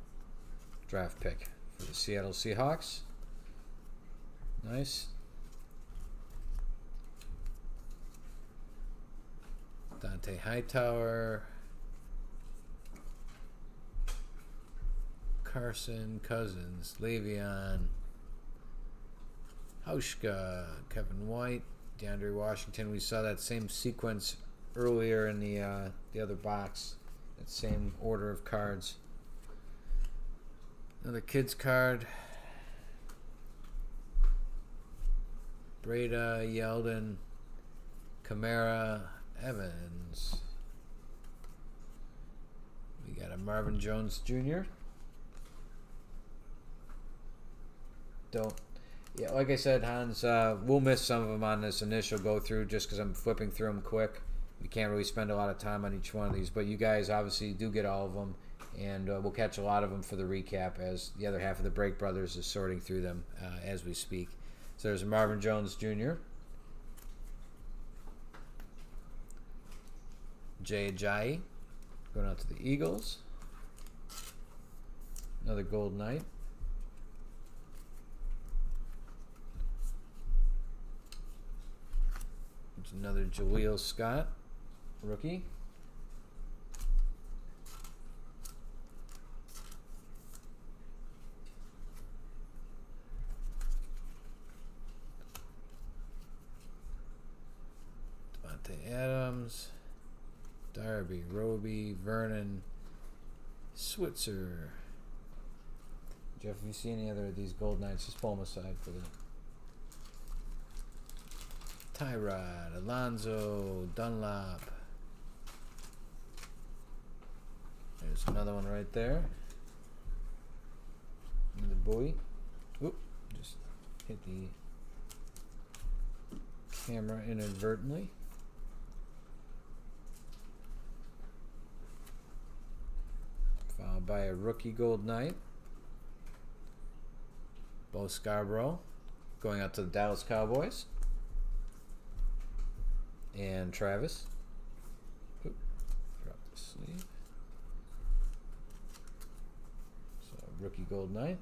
draft pick for the Seattle Seahawks. Nice. Dante Hightower. Carson, Cousins, Le'Veon, Hauschka, Kevin White, DeAndre Washington. We saw that same sequence earlier in the other box. That same order of cards. Another kids card. Breda, Yeldon, Kamara, Evans. We got a Marvin Jones Jr. Yeah, like I said, Hans, we'll miss some of them on this initial go through just because I'm flipping through them quick. We can't really spend a lot of time on each one of these, but you guys obviously do get all of them, and we'll catch a lot of them for the recap as the other half of the Break Brothers is sorting through them as we speak. So there's Marvin Jones Jr., Jay Ajayi going out to the Eagles, another Gold Knight. Another Jaleel Scott, rookie. Devontae Adams, Darby, Roby, Vernon, Switzer. Jeff, if you see any other of these Gold Knights, just pull them aside for the Tyrod, Alonzo, Dunlop. There's another one right there. Another buoy. Oop, just hit the camera inadvertently. Followed by a rookie Gold Knight. Bo Scarborough going out to the Dallas Cowboys. And Travis. Oop, drop the sleeve. So, rookie Gold Knight.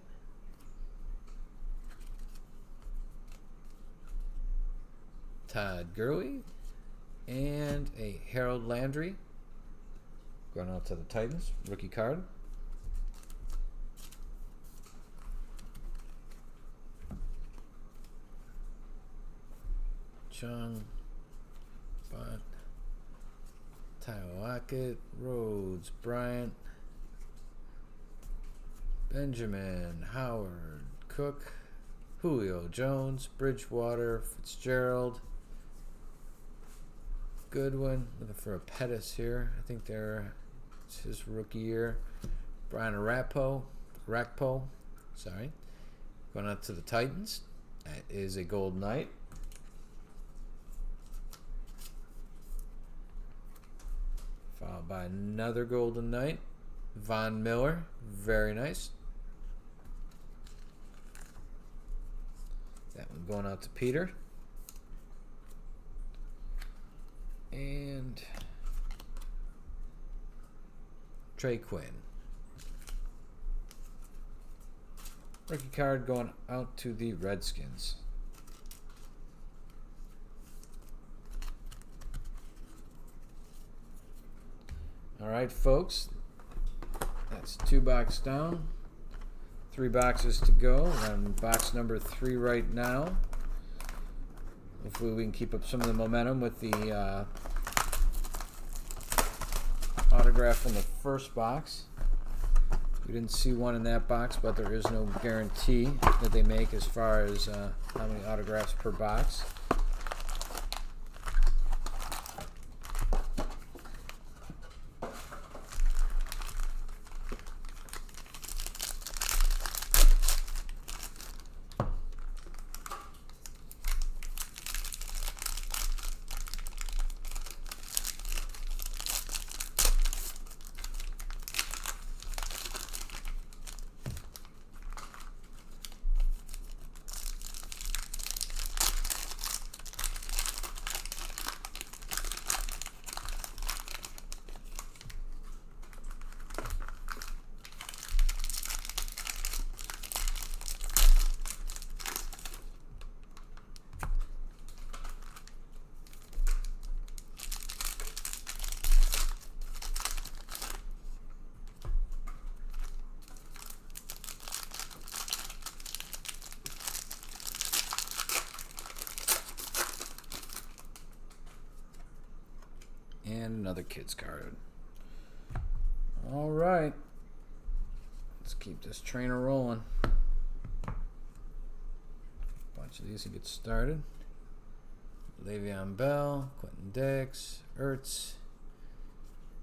Todd Gurley. And a Harold Landry. Going out to the Titans. Rookie card. Chung. But Tyler Lockett, Rhodes, Bryant, Benjamin, Howard, Cook, Julio Jones, Bridgewater, Fitzgerald, Goodwin, looking for a Pettis here. I think it's his rookie year. Brian Rakpo, sorry. Going out to the Titans. That is a Gold Knight. Followed by another Golden Knight. Von Miller. Very nice. That one going out to Peter. And Trey Quinn. Rookie card going out to the Redskins. All right, folks. That's 2 boxes down. 3 boxes to go. We're on box number 3 right now. Hopefully we can keep up some of the momentum with the autograph from the first box. We didn't see one in that box, but there is no guarantee that they make as far as how many autographs per box. And another kids card. All right. Let's keep this trainer rolling. Bunch of these to get started. Le'Veon Bell, Quentin Dix, Ertz,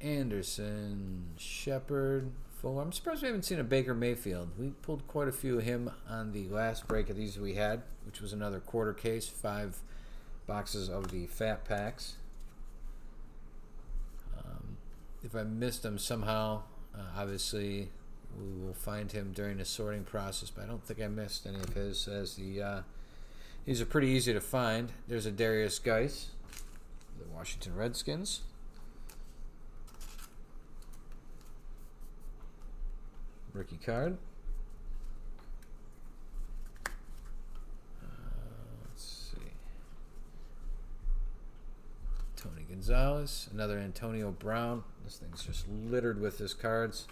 Anderson, Shepard, Fuller. I'm surprised we haven't seen a Baker Mayfield. We pulled quite a few of him on the last break of these we had, which was another quarter case, 5 boxes of the fat packs. If I missed him somehow, obviously we will find him during the sorting process, but I don't think I missed any of his, as these are pretty easy to find. There's a Darius Geis, the Washington Redskins. Rookie card. Let's see. Tony Gonzalez, another Antonio Brown. This thing's just littered with his cards.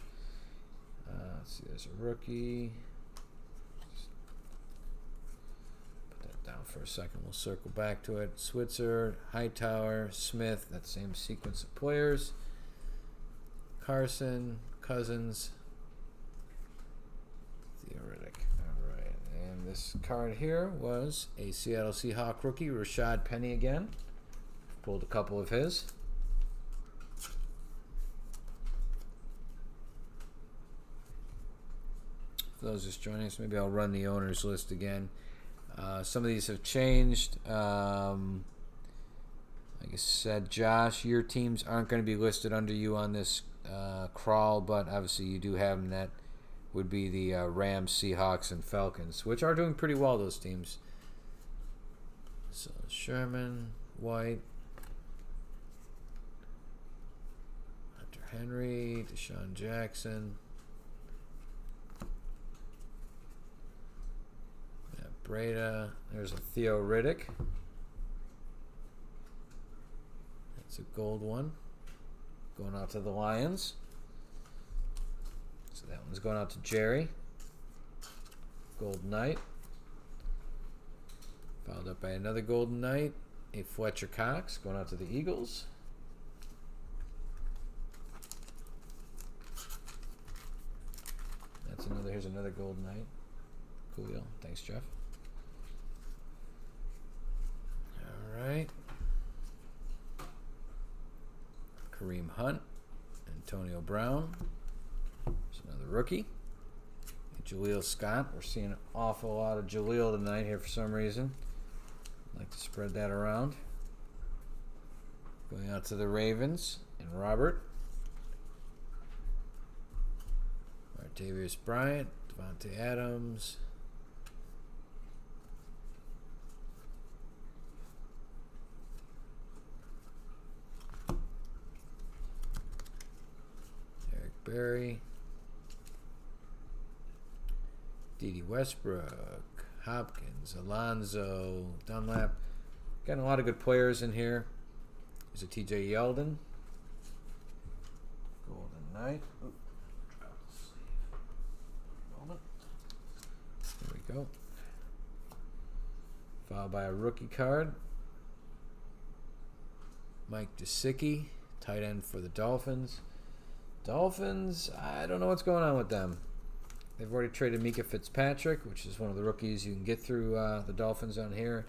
Let's see, there's a rookie. Just put that down for a second. We'll circle back to it. Switzer, Hightower, Smith, that same sequence of players. Carson, Cousins, Theoretic. All right, and this card here was a Seattle Seahawk rookie, Rashad Penny again. Pulled a couple of his. For those just joining us, maybe I'll run the owners list again. Some of these have changed. Like I said, Josh, your teams aren't going to be listed under you on this crawl, but obviously you do have them. That would be the Rams, Seahawks, and Falcons, which are doing pretty well, those teams. So Sherman, White, Hunter Henry, Deshaun Jackson, Matt Breida. There's a Theo Riddick. That's a gold one. Going out to the Lions. So that one's going out to Jerry. Gold Knight. Followed up by another Golden Knight. A Fletcher Cox going out to the Eagles. That's another. Here's another Golden Knight. Cool. Thanks, Jeff. All right. Kareem Hunt. Antonio Brown. There's another rookie. Jaleel Scott. We're seeing an awful lot of Jaleel tonight here for some reason. I'd like to spread that around. Going out to the Ravens and Robert. Martavius Bryant. Devontae Adams. Eric Berry. Dede Westbrook, Hopkins, Alonzo, Dunlap. Got a lot of good players in here. There's a TJ Yeldon. Golden Knight. Oop, dropped the sleeve. Moment. There we go. Followed by a rookie card. Mike Gesicki, tight end for the Dolphins. Dolphins, I don't know what's going on with them. They've already traded Mika Fitzpatrick, which is one of the rookies you can get through the Dolphins on here.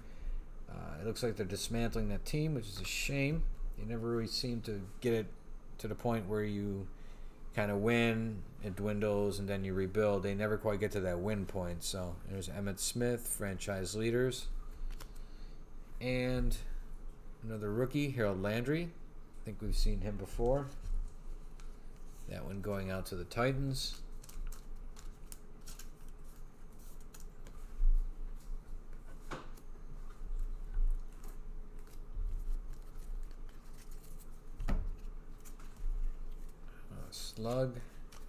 It looks like they're dismantling that team, which is a shame. They never really seem to get it to the point where you kind of win, it dwindles, and then you rebuild. They never quite get to that win point. So there's Emmitt Smith, franchise leaders. And another rookie, Harold Landry. I think we've seen him before. That one going out to the Titans. Slug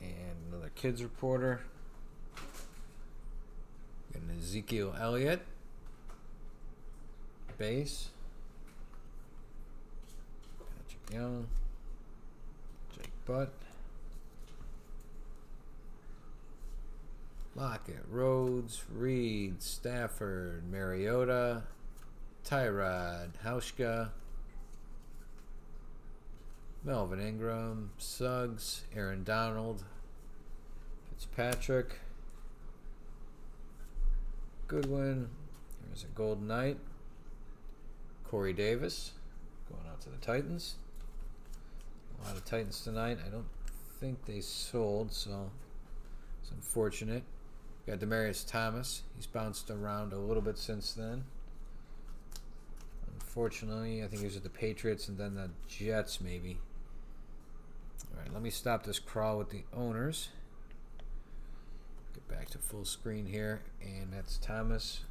and another kids reporter. Got an Ezekiel Elliott base. Patrick Young, Jake Butt, Lockett, Rhodes, Reed, Stafford, Mariota, Tyrod, Hauschka, Melvin Ingram, Suggs, Aaron Donald, Fitzpatrick, Goodwin. There's a Golden Knight. Corey Davis going out to the Titans. A lot of Titans tonight. I don't think they sold, so it's unfortunate. Got Demaryius Thomas. He's bounced around a little bit since then. Unfortunately, I think he was at the Patriots and then the Jets, maybe. All right, let me stop this crawl with the owners. Get back to full screen here, and that's Thomas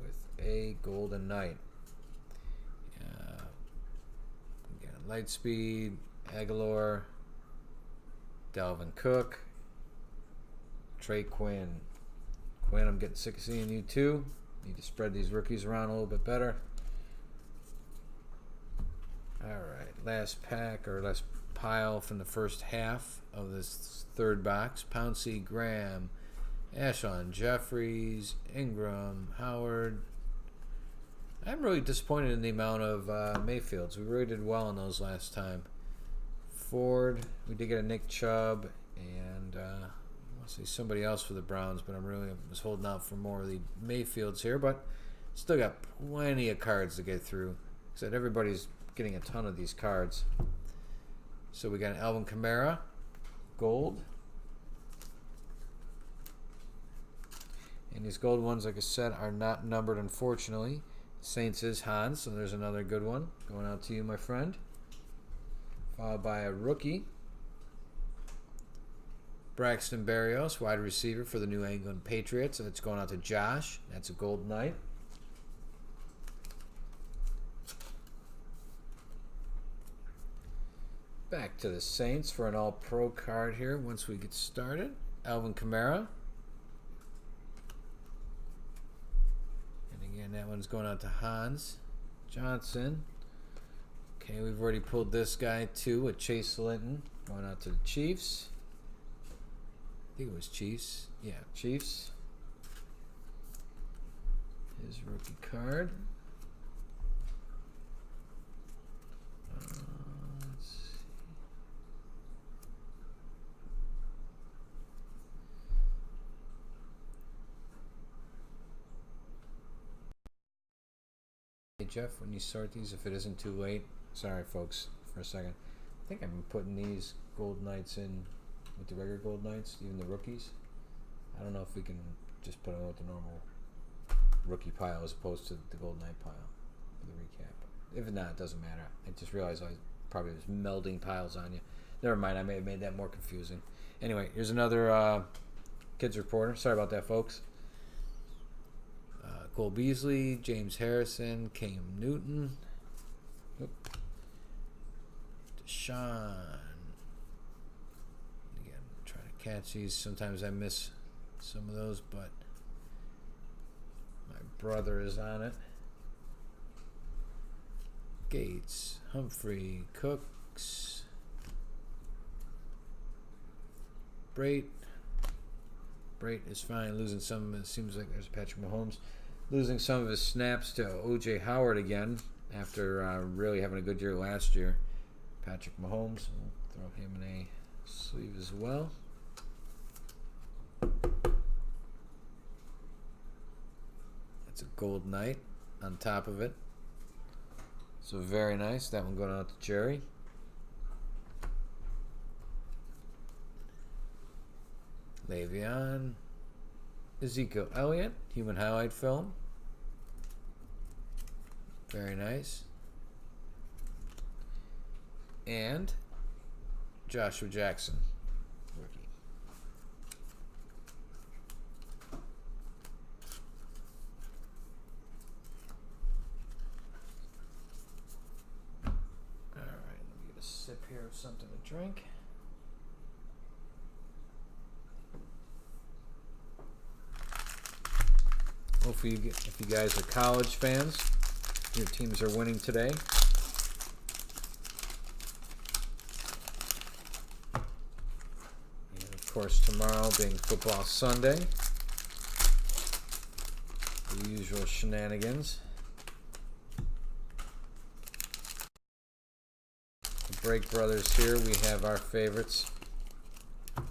with a Golden Knight. Lightspeed, Aguilar, Dalvin Cook, Trey Quinn. Quinn, I'm getting sick of seeing you too. Need to spread these rookies around a little bit better. Alright, last pack or last pile from the first half of this third box. Pouncey, Graham, Ashon, Jeffries, Ingram, Howard. I'm really disappointed in the amount of Mayfields. We really did well on those last time. Ford, we did get a Nick Chubb, and I see somebody else for the Browns, but I was holding out for more of the Mayfields here, but still got plenty of cards to get through. Except everybody's getting a ton of these cards. So we got an Alvin Kamara, gold. And these gold ones, like I said, are not numbered, unfortunately. Saints is Hans, so there's another good one going out to you, my friend. Followed by a rookie. Braxton Berrios, wide receiver for the New England Patriots. That's going out to Josh. That's a Gold Knight. Back to the Saints for an all-pro card here once we get started. Alvin Kamara. And again, that one's going out to Hans Johnson. Okay, we've already pulled this guy too with Chase Linton. Going out to the Chiefs. I think it was Chiefs. Yeah, Chiefs. His rookie card. Let's see. Hey Jeff, when you sort these, if it isn't too late, sorry folks for a second. I think I've been putting these Gold Knights in with the regular Gold Knights, even the rookies. I don't know if we can just put them with the normal rookie pile as opposed to the Gold Knight pile for the recap. If not, it doesn't matter. I just realized I probably was melding piles on you. Never mind, I may have made that more confusing. Anyway, here's another Kids Reporter. Sorry about that, folks. Cole Beasley, James Harrison, Cam Newton. Oop. Deshaun. Again, trying to catch these. Sometimes I miss some of those, but my brother is on it. Gates, Humphrey, Cooks, Brait. Brait is fine. Losing some. It seems like there's Patrick Mahomes. Losing some of his snaps to O.J. Howard again after really having a good year last year. Patrick Mahomes. We'll throw him in a sleeve as well. That's a Gold Knight on top of it. So very nice. That one going out to Jerry. Le'Veon. Ezekiel Elliott. Human highlight film. Very nice. And Joshua Jackson. Rookie. Alright, let me get a sip here of something to drink. Hopefully, if you guys are college fans, your teams are winning today. And of course, tomorrow being football Sunday, the usual shenanigans. Break Brothers here, we have our favorites.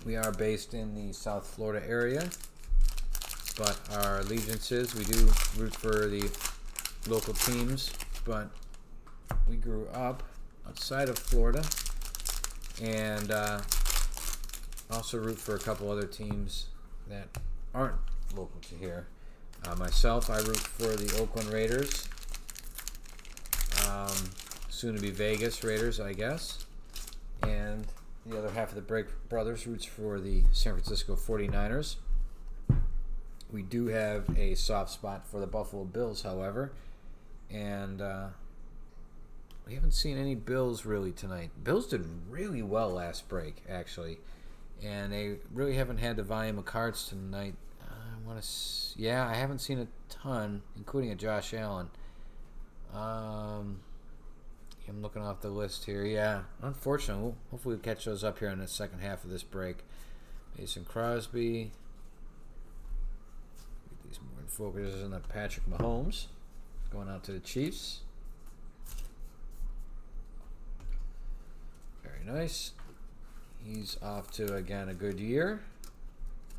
We are based in the South Florida area, but our allegiances, we do root for the local teams, but we grew up outside of Florida, and also root for a couple other teams that aren't local to here. Myself, I root for the Oakland Raiders, soon to be Vegas Raiders, I guess, and the other half of the Break Brothers roots for the San Francisco 49ers. We do have a soft spot for the Buffalo Bills, however, and we haven't seen any Bills really tonight. Bills did really well last break, actually, and they really haven't had the volume of cards tonight. I haven't seen a ton, including a Josh Allen. I'm looking off the list here. Yeah, unfortunately, hopefully we'll catch those up here in the second half of this break. Mason Crosby. Get these more focuses on Patrick Mahomes. Going out to the Chiefs. Very nice. He's off to, again, a good year.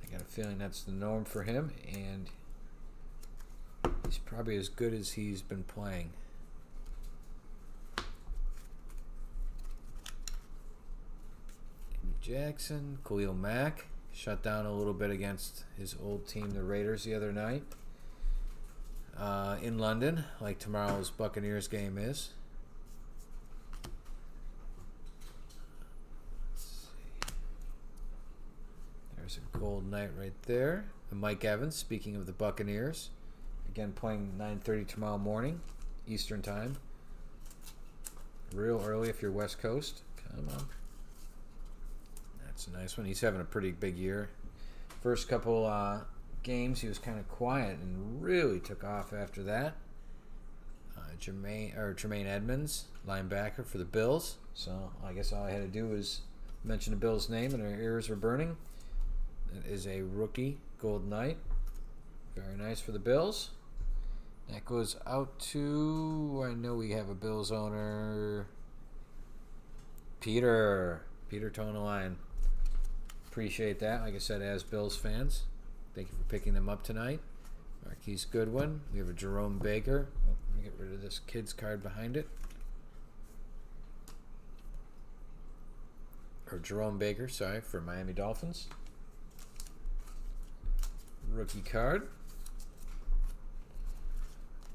I got a feeling that's the norm for him, and he's probably as good as he's been playing. Jackson, Khalil Mack, shut down a little bit against his old team, the Raiders, the other night in London, like tomorrow's Buccaneers game is. There's a gold knight right there. And Mike Evans, speaking of the Buccaneers, again playing 9:30 tomorrow morning, Eastern Time. Real early if you're West Coast. Come on. That's a nice one. He's having a pretty big year. First couple games, he was kind of quiet and really took off after that. Jermaine Edmonds, linebacker for the Bills. So I guess all I had to do was mention the Bills' name and our ears were burning. It is a rookie gold knight. Very nice for the Bills. That goes out to, I know we have a Bills owner, Peter Tonaline. Appreciate that. Like I said, as Bills fans, thank you for picking them up tonight. Marquise Goodwin. We have a Jerome Baker. Oh, let me get rid of this kid's card behind it. Or Jerome Baker, sorry, for Miami Dolphins. Rookie card.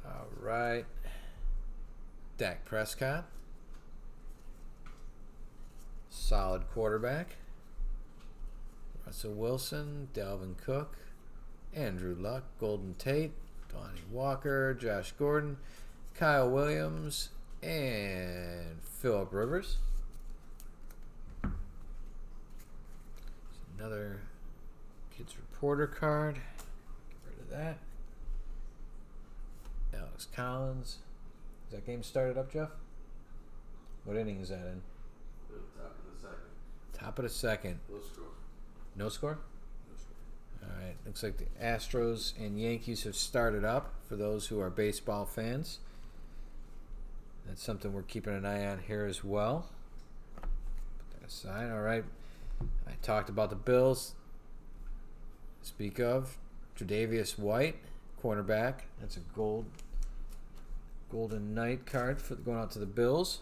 All right. Dak Prescott. Solid quarterback. Russell Wilson, Dalvin Cook, Andrew Luck, Golden Tate, Donnie Walker, Josh Gordon, Kyle Williams, and Phillip Rivers. Another Kids Reporter card. Get rid of that. Alex Collins. Is that game started up, Jeff? What inning is that in? Top of the second. Top of the second. No score. No score? No score. All right. Looks like the Astros and Yankees have started up for those who are baseball fans. That's something we're keeping an eye on here as well. Put that aside. All right. I talked about the Bills. Speak of Tre'Davious White, cornerback. That's a golden knight card for going out to the Bills.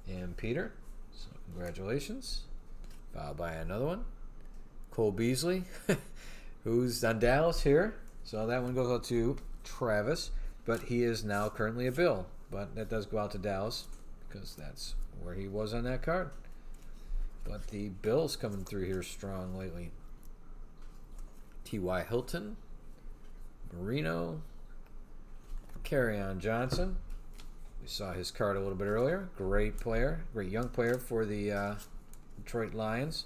And Peter. So congratulations. Followed by another one. Cole Beasley, who's on Dallas here. So that one goes out to Travis. But he is now currently a Bill. But that does go out to Dallas because that's where he was on that card. But the Bills coming through here strong lately. T.Y. Hilton, Marino, Kerryon Johnson. We saw his card a little bit earlier. Great player, great young player for the Detroit Lions.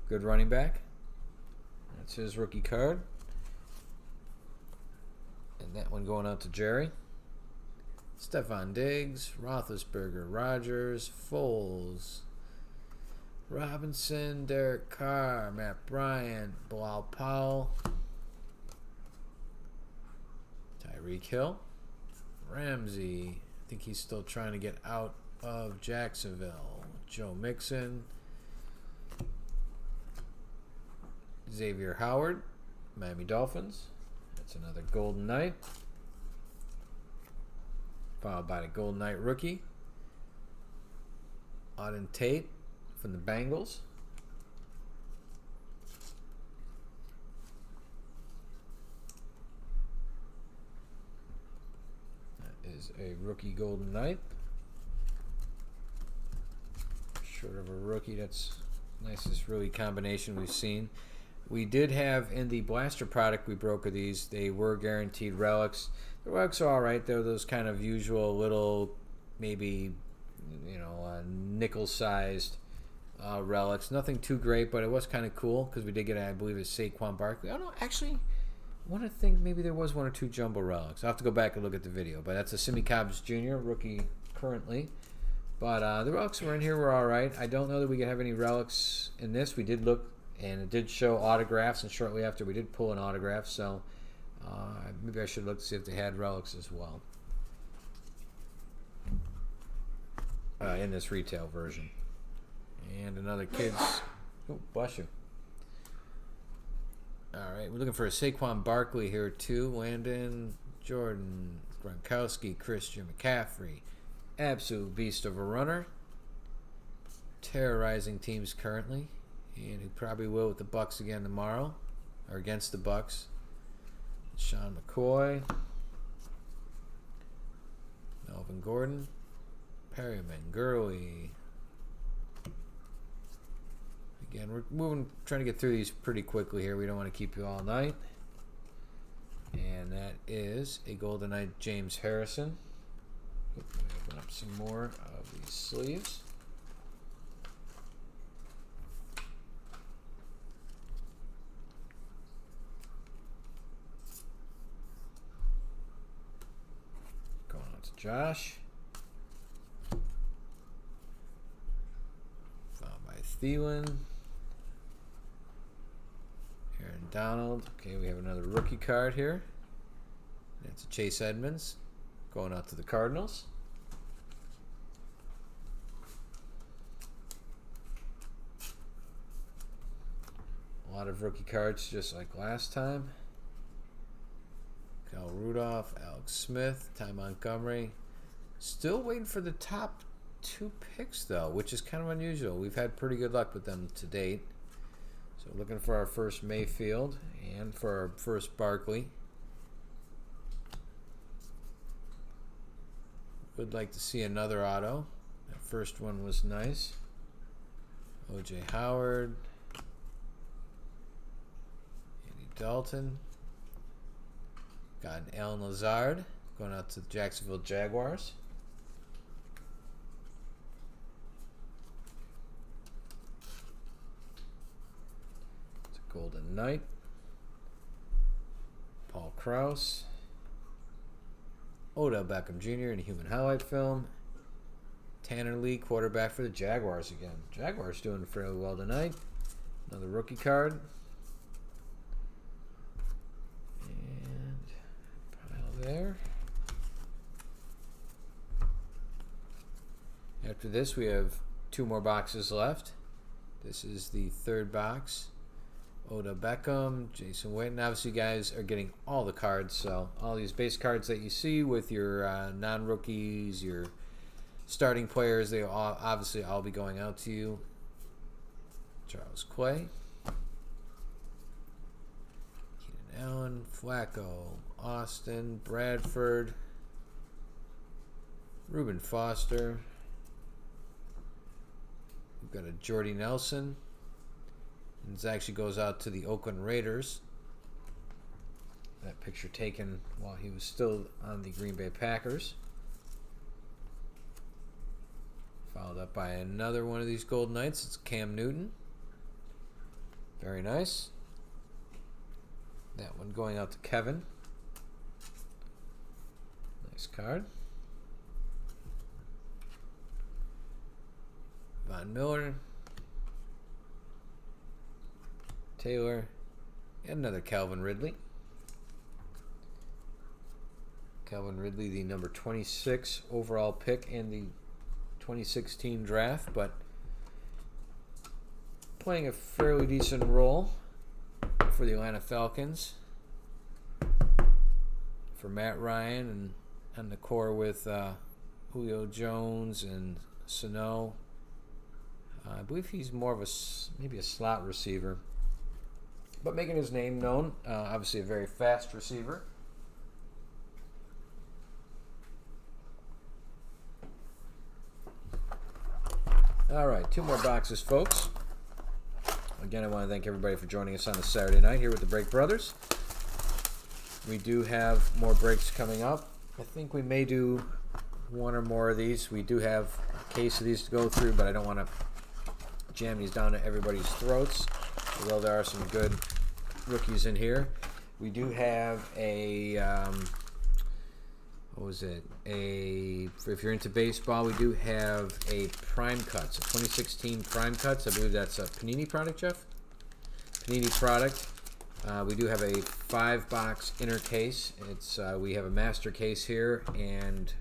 Good running back. That's his rookie card. And that one going out to Jerry. Stephon Diggs, Roethlisberger, Rodgers, Foles, Robinson, Derek Carr, Matt Bryant, Bilal Powell, Tyreek Hill, Ramsey. I think he's still trying to get out of Jacksonville. Joe Mixon. Xavier Howard, Miami Dolphins. That's another Golden Knight. Followed by the Golden Knight rookie. Auden Tate from the Bengals. That is a rookie Golden Knight. Short of a rookie, that's nicest really combination we've seen. We did have in the blaster product we broke of these, they were guaranteed relics. The relics are alright. They're those kind of usual little, maybe, nickel-sized relics. Nothing too great, but it was kind of cool because we did get, I believe, it's Saquon Barkley. I don't know, actually, I want to think maybe there was one or two jumbo relics. I'll have to go back and look at the video, but that's a Simi Cobbs Jr., rookie currently. But the relics were in here were alright. I don't know that we could have any relics in this. We did look, and it did show autographs, and shortly after we did pull an autograph, so maybe I should look to see if they had relics as well in this retail version. And another kid's... Oh, bless you. Alright, we're looking for a Saquon Barkley here too. Landon, Jordan, Gronkowski, Christian McCaffrey. Absolute beast of a runner. Terrorizing teams currently. And who probably will with the Bucks again tomorrow. Or against the Bucks. Sean McCoy. Melvin Gordon. Perryman Gurley. Again, we're trying to get through these pretty quickly here. We don't want to keep you all night. And that is a Golden Knight James Harrison. Let me open up some more of these sleeves. Going on to Josh. Followed by Thielen. Aaron Donald. Okay, we have another rookie card here. That's a Chase Edmonds. Going out to the Cardinals. A lot of rookie cards just like last time. Kyle Rudolph, Alex Smith, Ty Montgomery. Still waiting for the top 2 picks though, which is kind of unusual. We've had pretty good luck with them to date. So looking for our first Mayfield and for our first Barkley. Would like to see another auto. That first one was nice. O.J. Howard. Andy Dalton. Got an Alan Lazard going out to the Jacksonville Jaguars. It's a Golden Knight. Paul Krause. Odell Beckham Jr. in a human highlight film. Tanner Lee, quarterback for the Jaguars again. Jaguars doing fairly well tonight. Another rookie card. And pile there. After this, we have 2 more boxes left. This is the 3rd box. Odell Beckham, Jason Witten. Obviously, you guys are getting all the cards, so all these base cards that you see with your non-rookies, your starting players, they all obviously all be going out to you. Charles Clay, Keenan Allen, Flacco, Austin, Bradford, Reuben Foster. We've got a Jordy Nelson. This actually goes out to the Oakland Raiders. That picture taken while he was still on the Green Bay Packers. Followed up by another one of these Golden Knights. It's Cam Newton. Very nice. That one going out to Kevin. Nice card. Von Miller. Taylor, and another Calvin Ridley. Calvin Ridley, the number 26 overall pick in the 2016 draft, but playing a fairly decent role for the Atlanta Falcons. For Matt Ryan and the core with Julio Jones and Sano. I believe he's more of maybe a slot receiver, but making his name known. Obviously a very fast receiver. All right, 2 more boxes, folks. Again, I want to thank everybody for joining us on this Saturday night here with the Break Brothers. We do have more breaks coming up. I think we may do 1 or more of these. We do have a case of these to go through, but I don't want to jam these down to everybody's throats, although there are some good rookies in here. We do have a, if you're into baseball, we do have a Prime Cuts, a 2016 Prime Cuts. I believe that's a Panini product, Jeff? Panini product. We do have a 5-box inner case. We have a master case here, and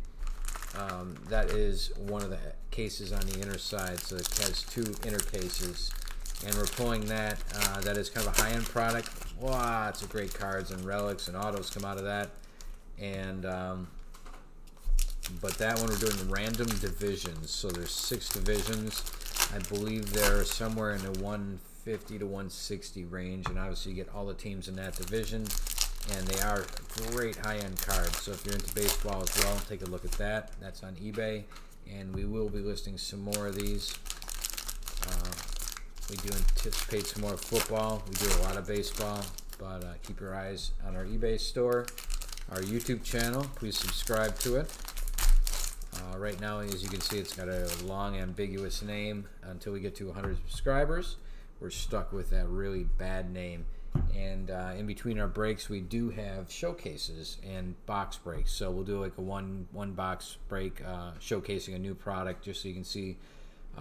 that is one of the cases on the inner side, so it has 2 inner cases. And we're pulling that. That is kind of a high-end product. Lots of great cards and relics and autos come out of that. And but that one we're doing random divisions. So there's 6 divisions. I believe they're somewhere in the 150 to 160 range, and obviously you get all the teams in that division, and they are great high-end cards. So if you're into baseball as well, take a look at that. That's on eBay, and we will be listing some more of these. We do anticipate some more football. We do a lot of baseball, but keep your eyes on our eBay store, our YouTube channel. Please subscribe to it. Right now, as you can see, it's got a long, ambiguous name. Until we get to 100 subscribers, we're stuck with that really bad name. And in between our breaks, we do have showcases and box breaks. So we'll do like a one box break showcasing a new product, just so you can see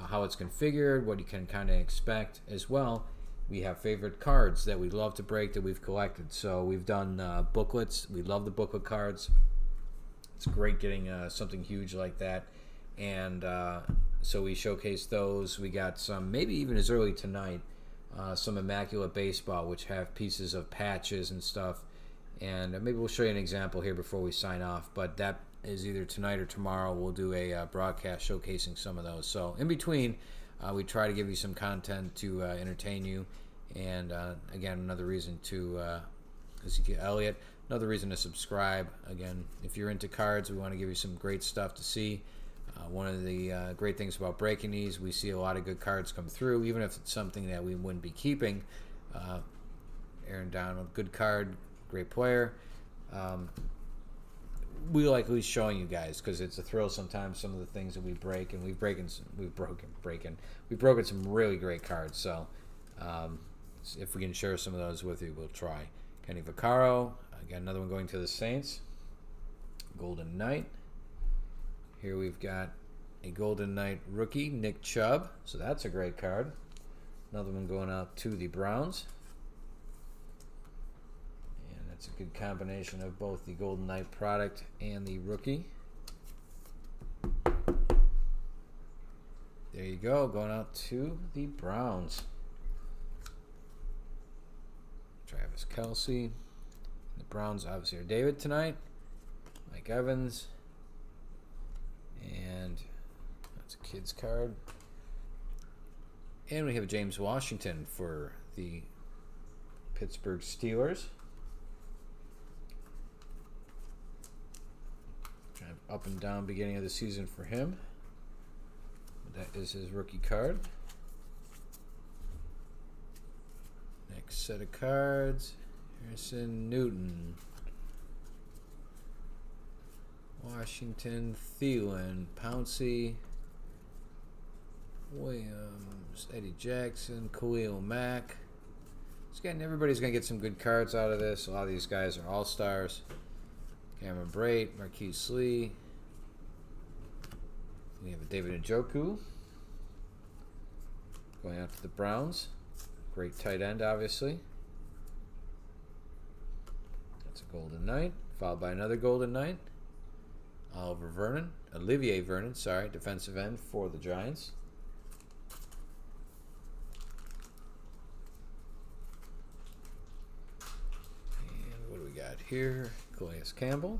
how it's configured, what you can kind of expect as well. We have favorite cards that we love to break that we've collected. So we've done booklets. We love the booklet cards. It's great getting something huge like that. And so we showcase those. We got some, maybe even as early tonight, some Immaculate Baseball, which have pieces of patches and stuff. And maybe we'll show you an example here before we sign off. But that is either tonight or tomorrow. We'll do a broadcast showcasing some of those. So in between, we try to give you some content to entertain you. And again, another reason to, Ezekiel Elliott, another reason to subscribe. Again, if you're into cards, we want to give you some great stuff to see. One of the great things about breaking these, we see a lot of good cards come through, even if it's something that we wouldn't be keeping. Aaron Donald, good card, great player. We like at least showing you guys, because it's a thrill sometimes, some of the things that we break, and we've broken some really great cards. So if we can share some of those with you, we'll try. Kenny Vaccaro, got another one going to the Saints. Golden Knight. Here we've got a Golden Knight rookie, Nick Chubb. So that's a great card. Another one going out to the Browns. And that's a good combination of both the Golden Knight product and the rookie. There you go, going out to the Browns. Travis Kelce. The Browns obviously are David tonight. Mike Evans. And that's a kid's card. And we have James Washington for the Pittsburgh Steelers. Kind of up and down beginning of the season for him. That is his rookie card. Next set of cards. Harrison Newton. Washington, Thielen, Pouncey, Williams, Eddie Jackson, Khalil Mack. Everybody's going to get some good cards out of this. A lot of these guys are all-stars. Cameron Brate, Marquise Lee. We have a David Njoku going out to the Browns. Great tight end, obviously. That's a Golden Knight, followed by another Golden Knight. Olivier Vernon, sorry, defensive end for the Giants. And what do we got here? Calais Campbell.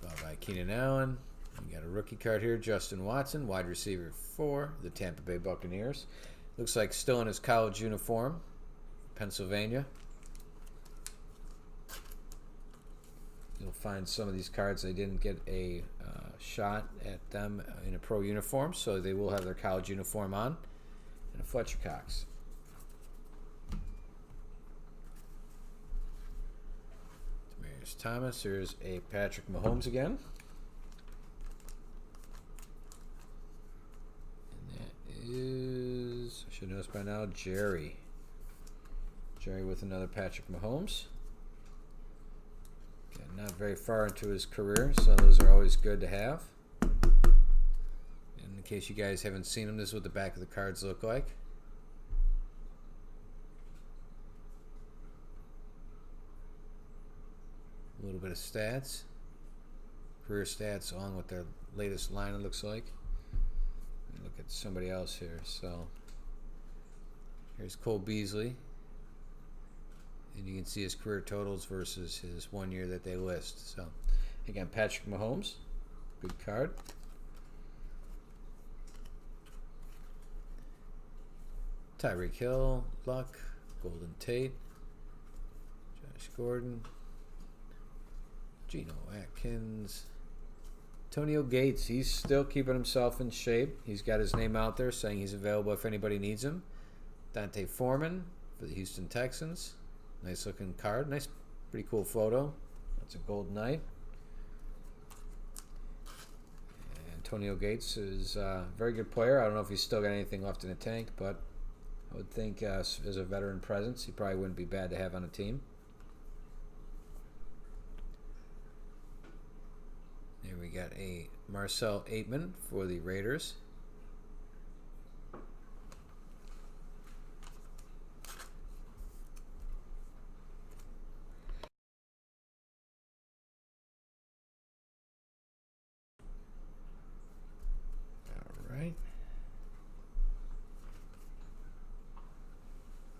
Followed by Keenan Allen. We got a rookie card here, Justin Watson, wide receiver for the Tampa Bay Buccaneers. Looks like still in his college uniform, Pennsylvania. You'll find some of these cards, they didn't get a shot at them in a pro uniform, so they will have their college uniform on. And a Fletcher Cox. Demaryius Thomas. Here's a Patrick Mahomes again. And that is, I should know this by now, Jerry. Jerry with another Patrick Mahomes. Not very far into his career, so those are always good to have. And in case you guys haven't seen them, this is what the back of the cards look like. A little bit of stats. Career stats along with their latest line, it looks like. Let me look at somebody else here. So here's Cole Beasley. And you can see his career totals versus his 1 year that they list. So, again, Patrick Mahomes, good card. Tyreek Hill, Luck, Golden Tate, Josh Gordon, Geno Atkins, Antonio Gates. He's still keeping himself in shape. He's got his name out there saying he's available if anybody needs him. Dante Foreman for the Houston Texans. Nice looking card. Nice, pretty cool photo. That's a Gold Knight. Antonio Gates is a very good player. I don't know if he's still got anything left in the tank, but I would think as a veteran presence, he probably wouldn't be bad to have on a team. Here we got a Marcel Aitman for the Raiders.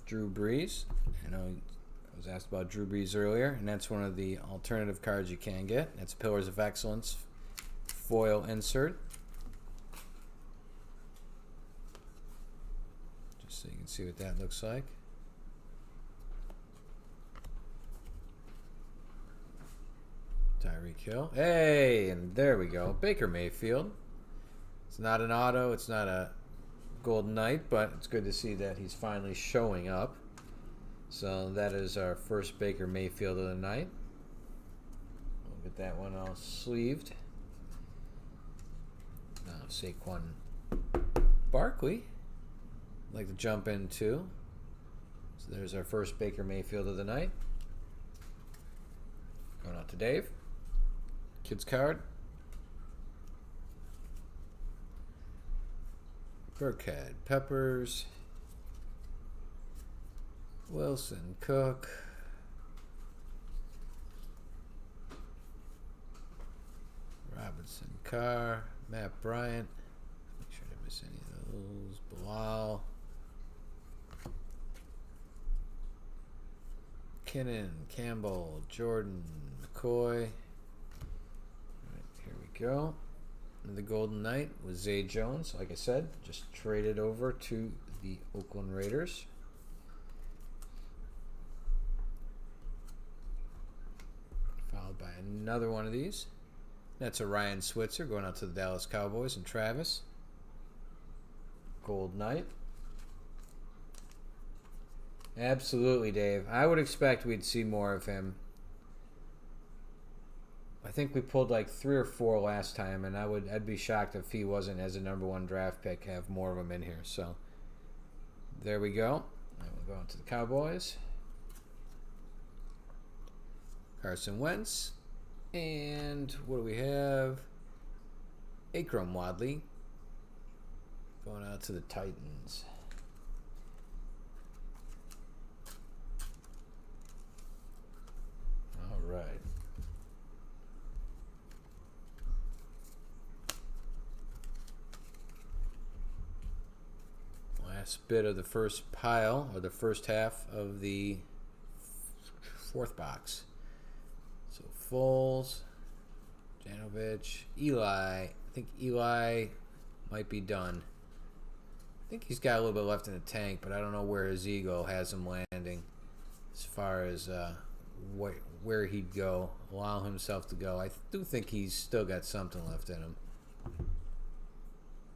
Drew Brees. I know I was asked about Drew Brees earlier, and that's one of the alternative cards you can get. That's Pillars of Excellence foil insert. Just so you can see what that looks like. Tyreek Hill. Hey, and there we go. Baker Mayfield. It's not an auto. It's not a Golden Knight, but it's good to see that he's finally showing up. So that is our first Baker Mayfield of the night. We'll get that one all sleeved. Now Saquon Barkley. I'd like to jump in too. So there's our first Baker Mayfield of the night. Going out to Dave. Kids card. Burkhead, Peppers, Wilson, Cook, Robinson, Carr, Matt Bryant. Make sure I didn't miss any of those. Bilal, Kinnan, Campbell, Jordan, McCoy. All right, here we go. The Golden Knight was Zay Jones, like I said, just traded over to the Oakland Raiders. Followed by another one of these. That's a Ryan Switzer going out to the Dallas Cowboys and Travis. Gold Knight. Absolutely, Dave. I would expect we'd see more of him. I think we pulled like 3 or 4 last time, and I'd be shocked if he wasn't, as a #1 draft pick, have more of them in here. So there we go. And we'll go on to the Cowboys. Carson Wentz. And what do we have? Akram Wadley going out to the Titans. All right. last bit of the first pile, or the first half of the fourth box. So Foles, Janovich, Eli. I think Eli might be done. I think he's got a little bit left in the tank, but I don't know where his ego has him landing as far as where he'd go, allow himself to go. I do think he's still got something left in him.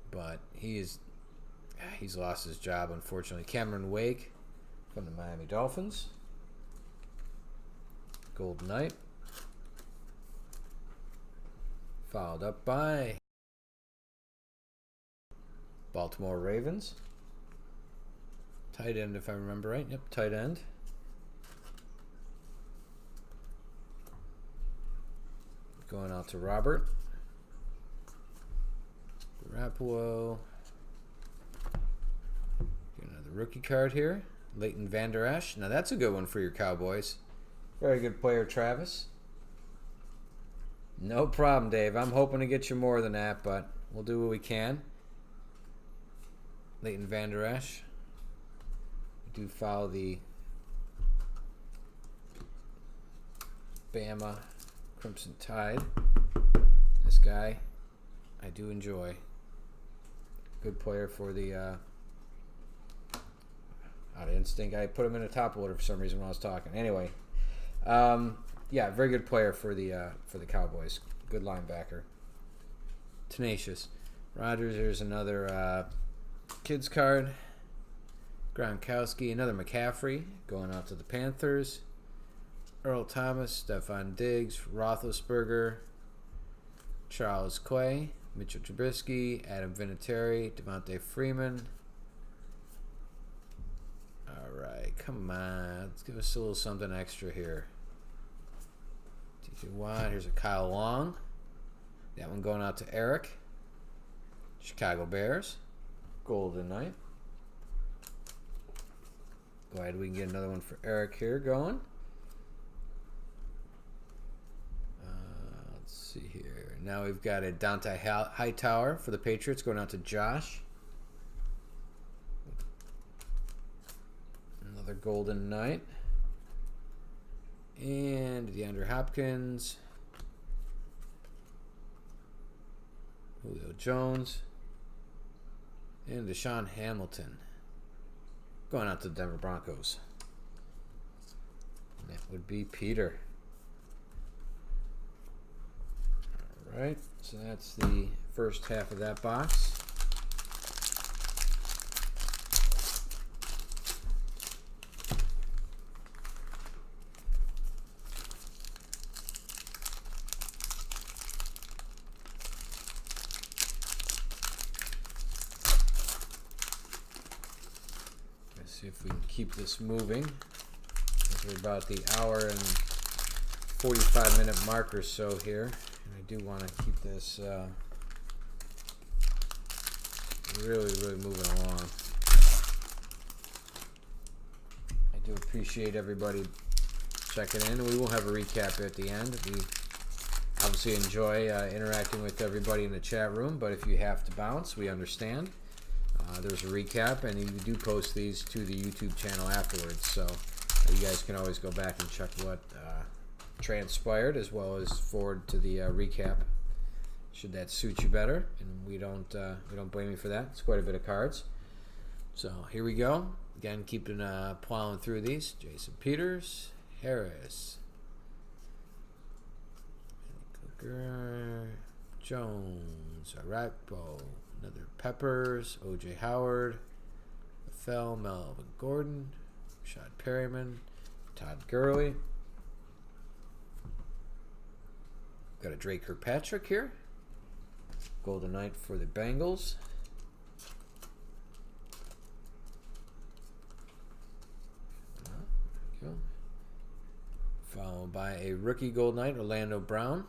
But he's lost his job, unfortunately. Cameron Wake from the Miami Dolphins. Golden Knight. Followed up by Baltimore Ravens. Tight end, if I remember right. Yep, tight end. Going out to Robert. Garoppolo. Get another rookie card here. Leighton Vander Esch. Now that's a good one for your Cowboys. Very good player, Travis. No problem, Dave. I'm hoping to get you more than that, but we'll do what we can. Leighton Vander Esch. We do follow the Bama Crimson Tide. This guy, I do enjoy. Good player for the out of instinct. I put him in a top order for some reason when I was talking. Anyway, yeah, very good player for the Cowboys. Good linebacker. Tenacious. Rodgers. Here's another kids card. Gronkowski. Another McCaffrey going out to the Panthers. Earl Thomas, Stephon Diggs, Roethlisberger, Charles Clay, Mitchell Trubisky, Adam Vinatieri, Devontae Freeman. All right, come on. Let's give us a little something extra here. TJ Watt. Here's a Kyle Long. That one going out to Eric. Chicago Bears. Golden Knight. Glad we can get another one for Eric here going. Let's see here. Now we've got a Dante Hightower for the Patriots going out to Josh. Another Golden Knight. And DeAndre Hopkins. Julio Jones. And Deshaun Hamilton. Going out to the Denver Broncos. And that would be Peter. Alright, so that's the first half of that box. Let's see if we can keep this moving. We're about the hour and 45-minute mark or so here. I do want to keep this really moving along. I do appreciate everybody checking in. We will have a recap at the end. We obviously enjoy interacting with everybody in the chat room, but if you have to bounce, we understand. There's a recap, and you do post these to the YouTube channel afterwards, so you guys can always go back and check what transpired, as well as forward to the recap, should that suit you better. And we don't blame you for that. It's quite a bit of cards. So here we go. Again, keeping plowing through these. Jason Peters, Harris, Cooker, Jones, Arakpo, another Peppers, O.J. Howard, Fell, Melvin Gordon, Rashad Perryman, Todd Gurley. Got a Drake Kirkpatrick here. Golden Knight for the Bengals. There we go. Followed by a rookie Gold Knight, Orlando Brown.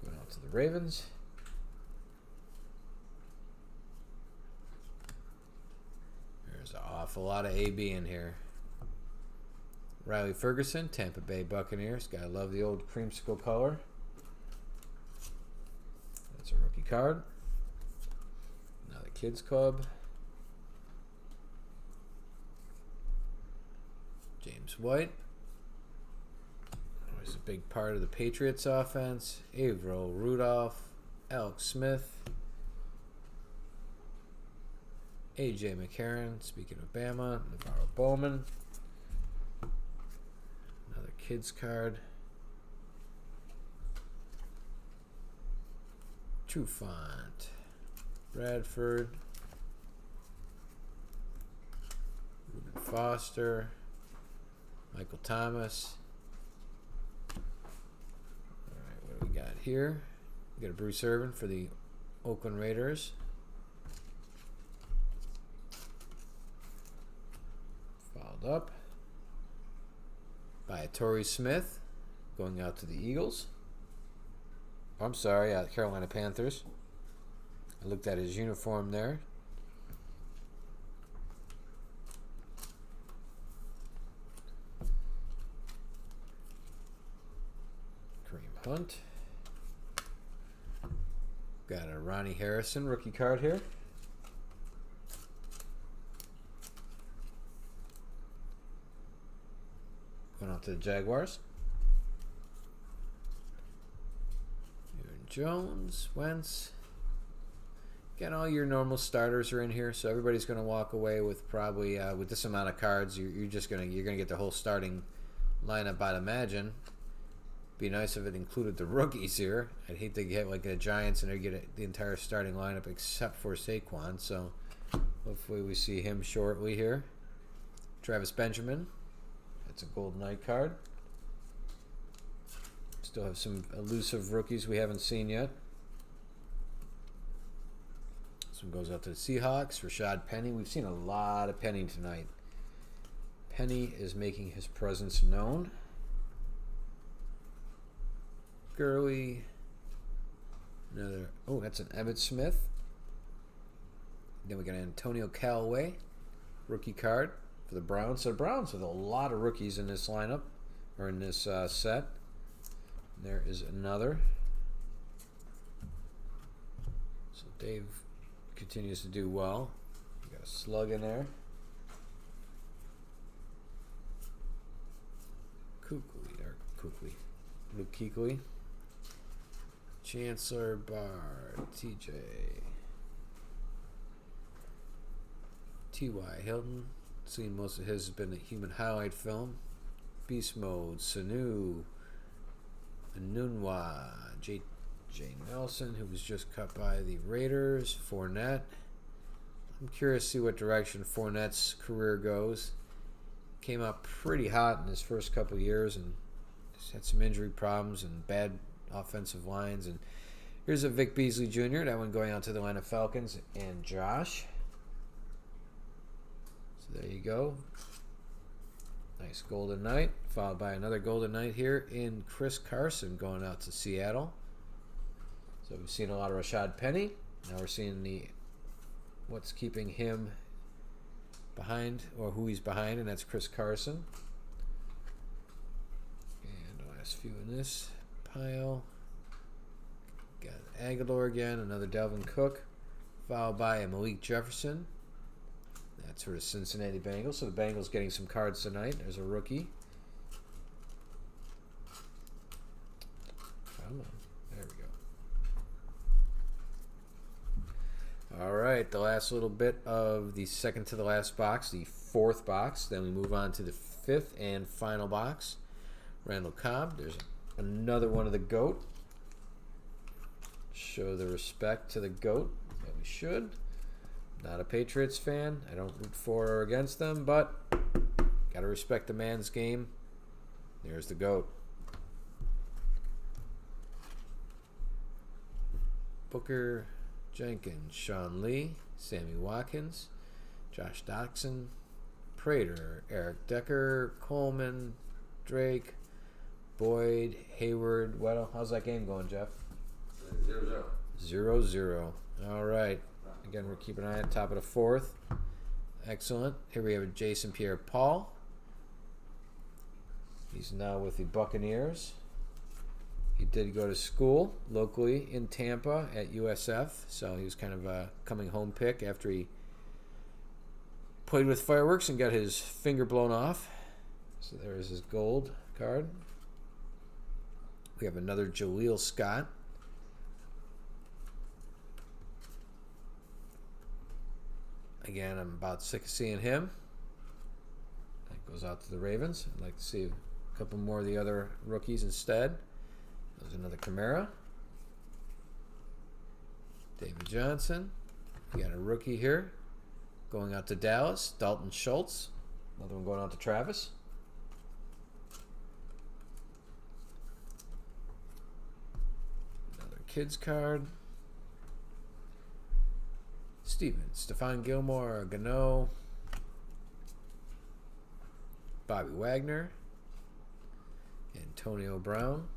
Going out to the Ravens. There's an awful lot of AB in here. Riley Ferguson, Tampa Bay Buccaneers. Gotta love the old creamsicle color. That's a rookie card. Another Kids Club. James White. Always a big part of the Patriots offense. Averill Rudolph. Alex Smith. A.J. McCarron. Speaking of Bama. Navarro Bowman. Another Kids card. Trufant. Bradford. Reuben Foster. Michael Thomas. Alright, what do we got here? We got a Bruce Irvin for the Oakland Raiders. Followed up by Torrey Smith going out to the Eagles. I'm sorry, Carolina Panthers. I looked at his uniform there. Kareem Hunt. Got a Ronnie Harrison rookie card here. Going out to the Jaguars. Aaron Jones, Wentz. Again, all your normal starters are in here, so everybody's going to walk away with probably with this amount of cards. You're gonna get the whole starting lineup, I'd imagine. Be nice if it included the rookies here. I'd hate to get like the Giants and they get the entire starting lineup except for Saquon. So hopefully we see him shortly here. Travis Benjamin. That's a Golden Knight card. Still have some elusive rookies we haven't seen yet. This one goes out to the Seahawks. Rashad Penny. We've seen a lot of Penny tonight. Penny is making his presence known. Gurley. Another. Oh, that's an Emmitt Smith. Then we got Antonio Callaway. Rookie card for the Browns. So the Browns have a lot of rookies in this lineup. Or in this set. There is another. So Dave continues to do well. We got a slug in there. Luke Kuechly. Chancellor Bard. TJ. T.Y. Hilton. Seen most of his has been a human highlight film. Beast Mode. Sanu. Anunwa. J. Nelson, who was just cut by the Raiders. Fournette. I'm curious to see what direction Fournette's career goes. Came out pretty hot in his first couple of years and just had some injury problems and bad offensive lines. And here's a Vic Beasley Jr. That one going out to the Atlanta Falcons and Josh. So there you go. Nice Golden Knight, followed by another Golden Knight here in Chris Carson going out to Seattle. So we've seen a lot of Rashad Penny. Now we're seeing what's keeping him behind, or who he's behind, and that's Chris Carson. And the last few in this pile. Got Aguilar again, another Dalvin Cook, followed by a Malik Jefferson. That's for the Cincinnati Bengals. So the Bengals getting some cards tonight. There's a rookie. Come on. There we go. All right. The last little bit of the second to the last box, the fourth box. Then we move on to the fifth and final box. Randall Cobb. There's another one of the GOAT. Show the respect to the GOAT that we should. Not a Patriots fan. I don't root for or against them, but got to respect the man's game. There's the GOAT. Booker, Jenkins, Sean Lee, Sammy Watkins, Josh Doxson, Prater, Eric Decker, Coleman, Drake, Boyd, Hayward, Weddle. How's that game going, Jeff? 0-0. 0-0. All right. Again, we're keeping an eye on top of the fourth. Excellent. Here we have a Jason Pierre-Paul. He's now with the Buccaneers. He did go to school locally in Tampa at USF, so he was kind of a coming home pick after he played with fireworks and got his finger blown off. So there's his gold card. We have another Jaleel Scott. Again, I'm about sick of seeing him. That goes out to the Ravens. I'd like to see a couple more of the other rookies instead. There's another Kamara. David Johnson. We got a rookie here going out to Dallas. Dalton Schultz. Another one going out to Travis. Another kids card. Stephon Gilmore, Gano, Bobby Wagner, Antonio Brown,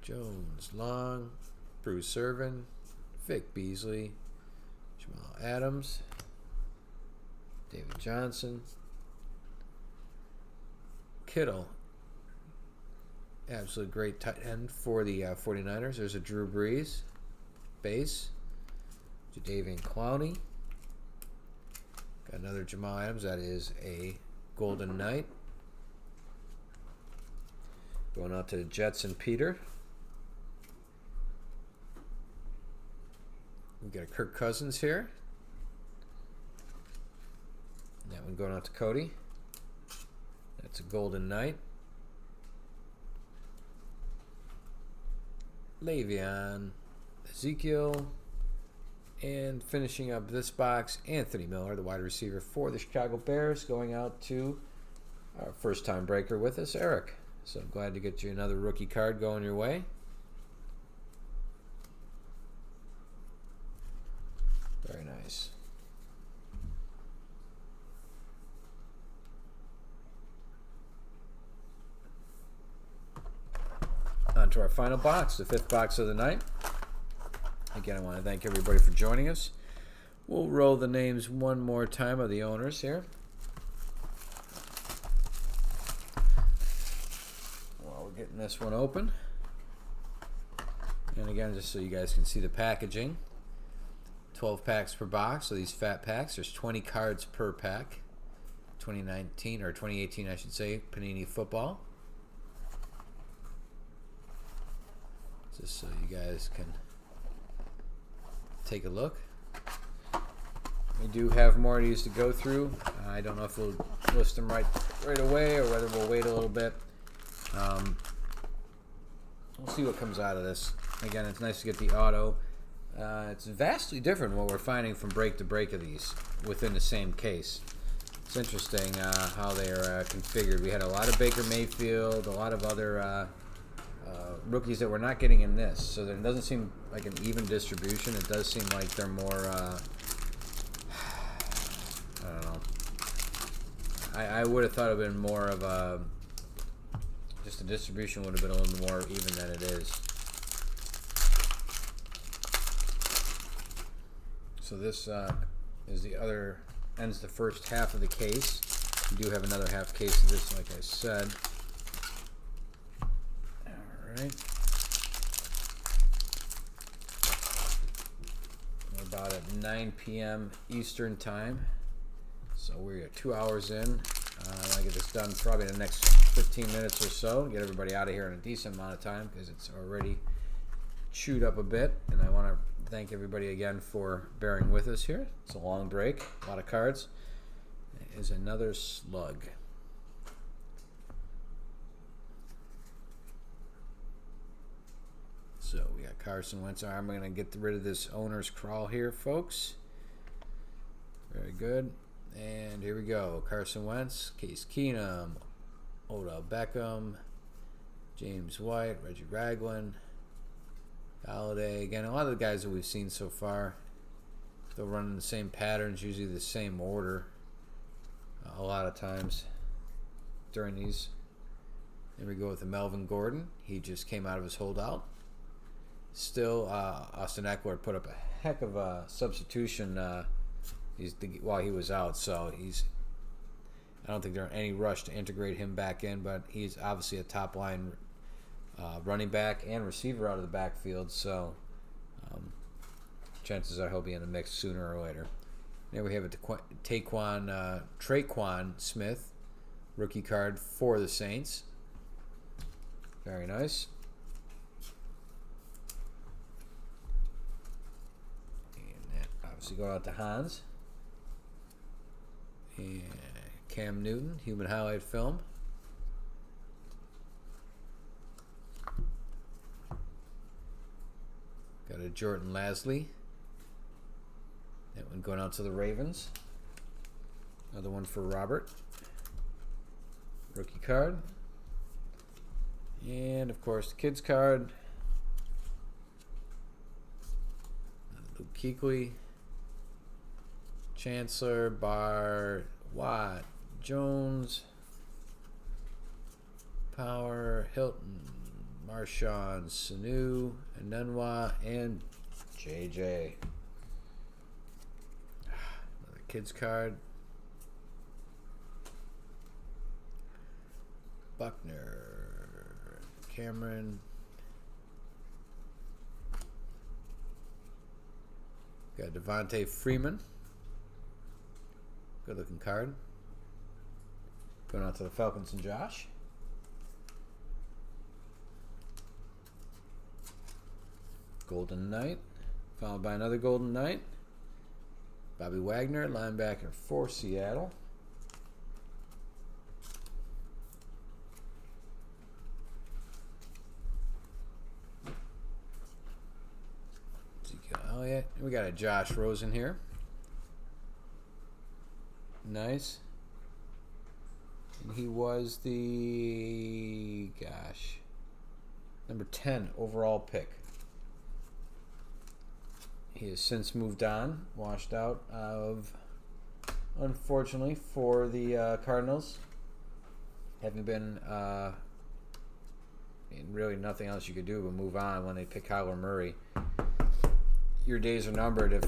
Jones, Long, Bruce Irvin, Vic Beasley, Jamal Adams, David Johnson, Kittle. Absolute great tight end for the 49ers. There's a Drew Brees. Base. Jadeveon Clowney. Got another Jamal Adams. That is a Golden Knight. Going out to the Jets and Peter. We got a Kirk Cousins here. That one going out to Cody. That's a Golden Knight. Le'Veon, Ezekiel, and finishing up this box, Anthony Miller, the wide receiver for the Chicago Bears, going out to our first-time breaker with us, Eric. So I'm glad to get you another rookie card going your way. Very nice. On to our final box, the fifth box of the night. Again, I want to thank everybody for joining us. We'll roll the names one more time of the owners here. While we're getting this one open. And again, just so you guys can see the packaging. 12 packs per box, so these fat packs. There's 20 cards per pack. 2019, or 2018, I should say, Panini Football. Just so you guys can take a look. We do have more of these to go through. I don't know if we'll list them right away or whether we'll wait a little bit. We'll see what comes out of this. Again, it's nice to get the auto. It's vastly different what we're finding from break to break of these within the same case. It's interesting how they are configured. We had a lot of Baker Mayfield, a lot of other rookies that we're not getting in this, so there doesn't seem like an even distribution. It does seem like they're more I don't know. I would have thought it would have been more of a just the distribution would have been a little more even than it is. So this is the other ends the first half of the case. We do have another half case of this, like I said. Right. We're about at 9 p.m. Eastern time, so we're 2 hours in. I want to get this done probably in the next 15 minutes or so, get everybody out of here in a decent amount of time because it's already chewed up a bit. And I want to thank everybody again for bearing with us here. It's a long break, a lot of cards. It is another slug. So we got Carson Wentz. I'm going to get rid of this owner's crawl here, folks. Very good. And here we go. Carson Wentz, Case Keenum, Odell Beckham, James White, Reggie Ragland, Galladay. Again, a lot of the guys that we've seen so far, they'll run in the same patterns, usually the same order a lot of times during these. Here we go with the Melvin Gordon. He just came out of his holdout. Still, Austin Eckler put up a heck of a substitution while he was out. So I don't think they're in any rush to integrate him back in, but he's obviously a top line running back and receiver out of the backfield, so chances are he'll be in the mix sooner or later. There we have a Traquan Smith, rookie card for the Saints. Very nice. And that obviously go out to Hans. And Cam Newton, human highlight film. Got a Jordan Lasley. That one going out to the Ravens. Another one for Robert. Rookie card. And, of course, the kids card. Luke Kuechly. Chancellor, Barr, Watt, Jones, Power, Hilton, Marshawn, Sanu, Anunwa, and JJ. Another kids card. Buckner, Cameron. Got Devontae Freeman. Good looking card. Going out to the Falcons and Josh. Golden Knight. Followed by another Golden Knight. Bobby Wagner, linebacker for Seattle. Elliott. We got a Josh Rosen here. Nice. And he was the, number 10 overall pick. He has since moved on, washed out of, unfortunately, for the Cardinals. Having been, really nothing else you could do but move on when they pick Kyler Murray. Your days are numbered if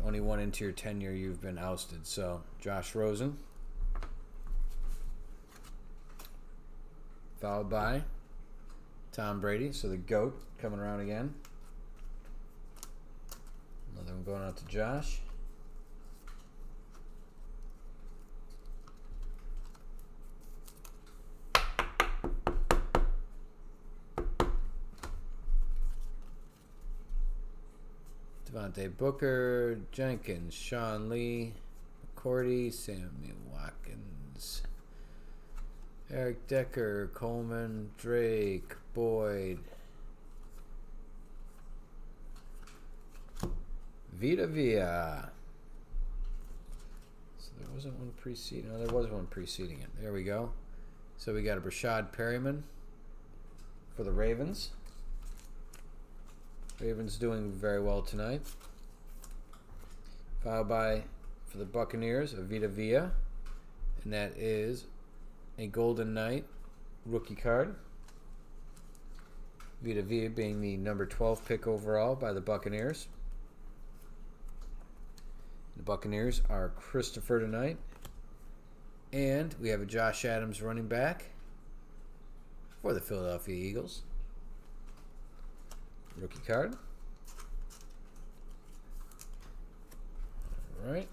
only one into your tenure you've been ousted. So, Josh Rosen. Followed by Tom Brady. So, the GOAT coming around again. Another one going out to Josh. Devontae Booker, Jenkins, Sean Lee, McCourty, Samuel Watkins, Eric Decker, Coleman, Drake, Boyd, Vita Vea. So there wasn't one preceding. No, there was one preceding it. There we go. So we got a Brashad Perryman for the Ravens. Ravens doing very well tonight. Followed by, for the Buccaneers, a Vita Vea. And that is a Golden Knight rookie card. Vita Vea being the number 12 pick overall by the Buccaneers. The Buccaneers are Christopher tonight. And we have a Josh Adams running back for the Philadelphia Eagles. Rookie card. All right.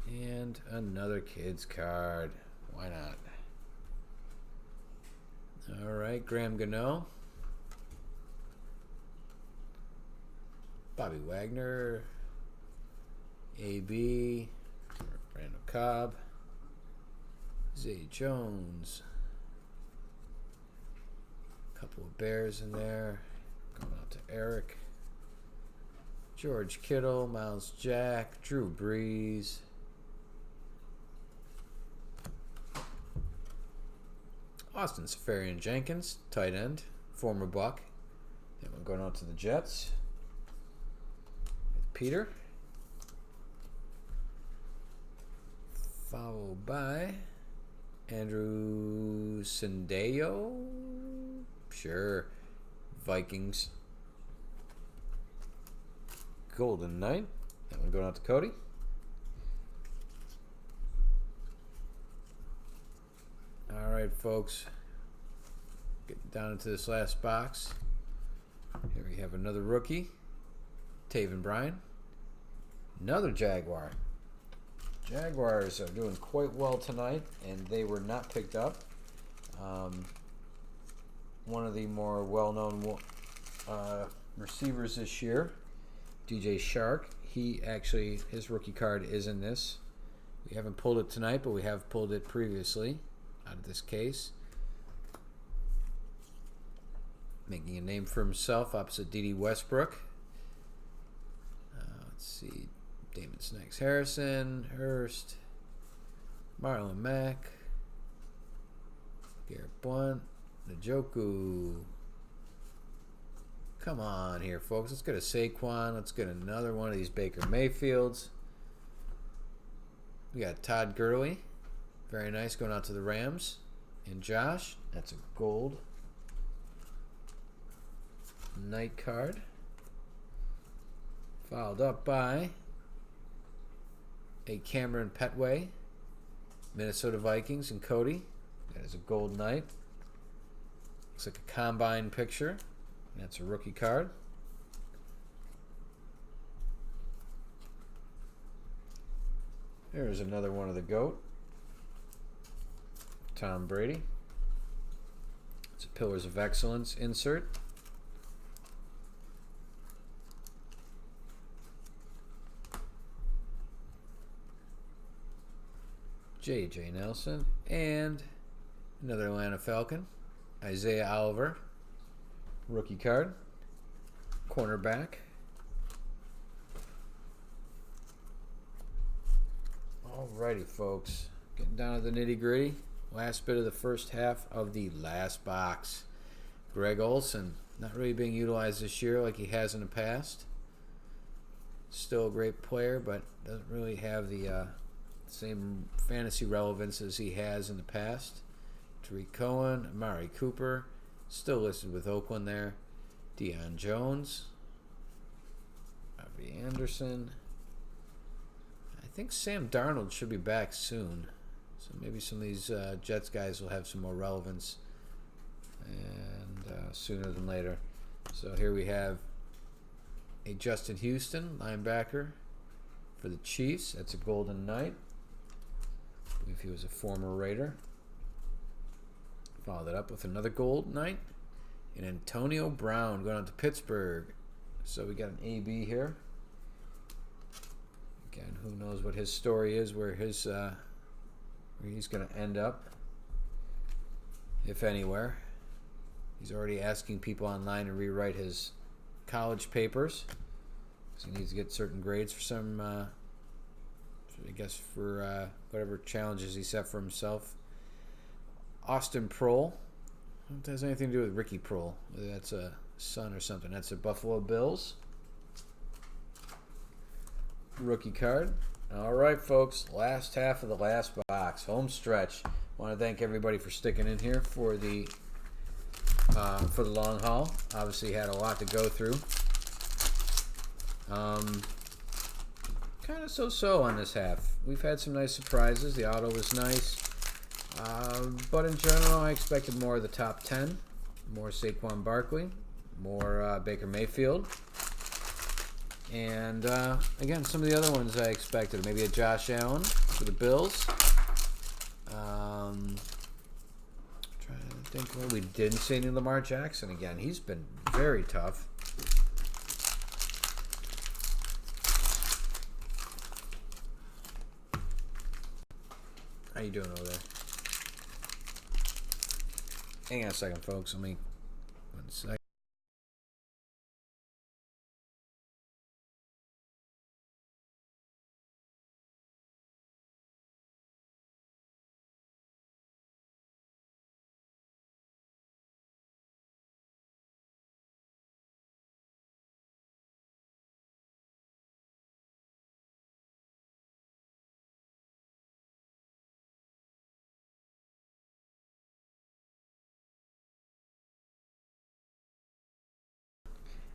And another kids card. Why not? All right, Graham Gano. Bobby Wagner. AB. Randall Cobb. Zay Jones. Couple of Bears in there. Going out to Eric. George Kittle, Miles Jack, Drew Brees. Austin Safarian Jenkins, tight end, former Buck. Then we're going out to the Jets. With Peter. Followed by Andrew Sendejo. Sure. Vikings. Golden Knight. That one going out to Cody. right, folks. Getting down into this last box. Here we have another rookie. Taven Bryan. Another Jaguar. Jaguars are doing quite well tonight, and they were not picked up. One of the more well-known receivers this year, DJ Shark. His rookie card is in this. We haven't pulled it tonight, but we have pulled it previously out of this case. Making a name for himself opposite D.D. Westbrook. Let's see. Damon Snacks Harrison, Hurst, Marlon Mack, Garrett Blunt, Njoku. Come on here, folks. Let's get a Saquon. Let's get another one of these Baker Mayfields. We got Todd Gurley. Very nice, going out to the Rams. And Josh. That's a gold night card. Followed up by a Cameron Petway, Minnesota Vikings, and Cody. That is a gold night. Looks like a combine picture. That's a rookie card. There's another one of the GOAT. Tom Brady. It's a Pillars of Excellence insert. J.J. Nelson, and another Atlanta Falcon, Isaiah Oliver, rookie card, cornerback. Alrighty, folks, getting down to the nitty-gritty. Last bit of the first half of the last box. Greg Olsen, not really being utilized this year like he has in the past. Still a great player, but doesn't really have the same fantasy relevance as he has in the past. Tariq Cohen, Amari Cooper, still listed with Oakland there. Deion Jones, Robbie Anderson. I think Sam Darnold should be back soon. So maybe some of these Jets guys will have some more relevance and sooner than later. So here we have a Justin Houston, linebacker for the Chiefs. That's a Golden Knight. I believe he was a former Raider. Follow that up with another Gold Knight. And Antonio Brown going on to Pittsburgh. So we got an AB here. Again, who knows what his story is, where he's going to end up, if anywhere. He's already asking people online to rewrite his college papers, because he needs to get certain grades for some, I guess for whatever challenges he set for himself. Austin Prohl. I don't know if it has anything to do with Ricky Prohl. Whether that's a son or something. That's the Buffalo Bills. Rookie card. All right, folks. Last half of the last box. Home stretch. Want to thank everybody for sticking in here for the long haul. Obviously had a lot to go through. Kind of so-so on this half. We've had some nice surprises. The auto was nice. But in general, I expected more of the top 10. More Saquon Barkley. More Baker Mayfield. And, again, some of the other ones I expected. Maybe a Josh Allen for the Bills. Trying to think what we didn't see any Lamar Jackson again. He's been very tough. How you doing over there? Hang on a second, folks. Let me... One second.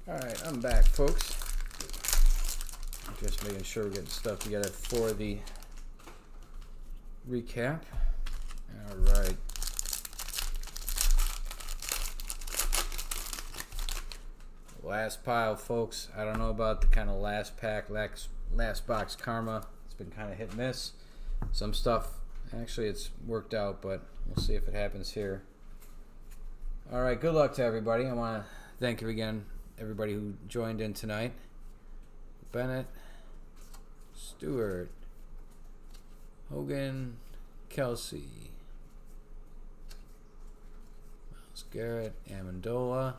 Alright, I'm back, folks. Just making sure we're getting stuff together for the recap. Alright. Last pile, folks. I don't know about the kind of last pack, last box karma. It's been kind of hit and miss. Some stuff, actually, it's worked out, but we'll see if it happens here. All right, good luck to everybody. I want to thank you again, everybody who joined in tonight. Bennett, Stewart, Hogan, Kelsey, Miles Garrett, Amendola,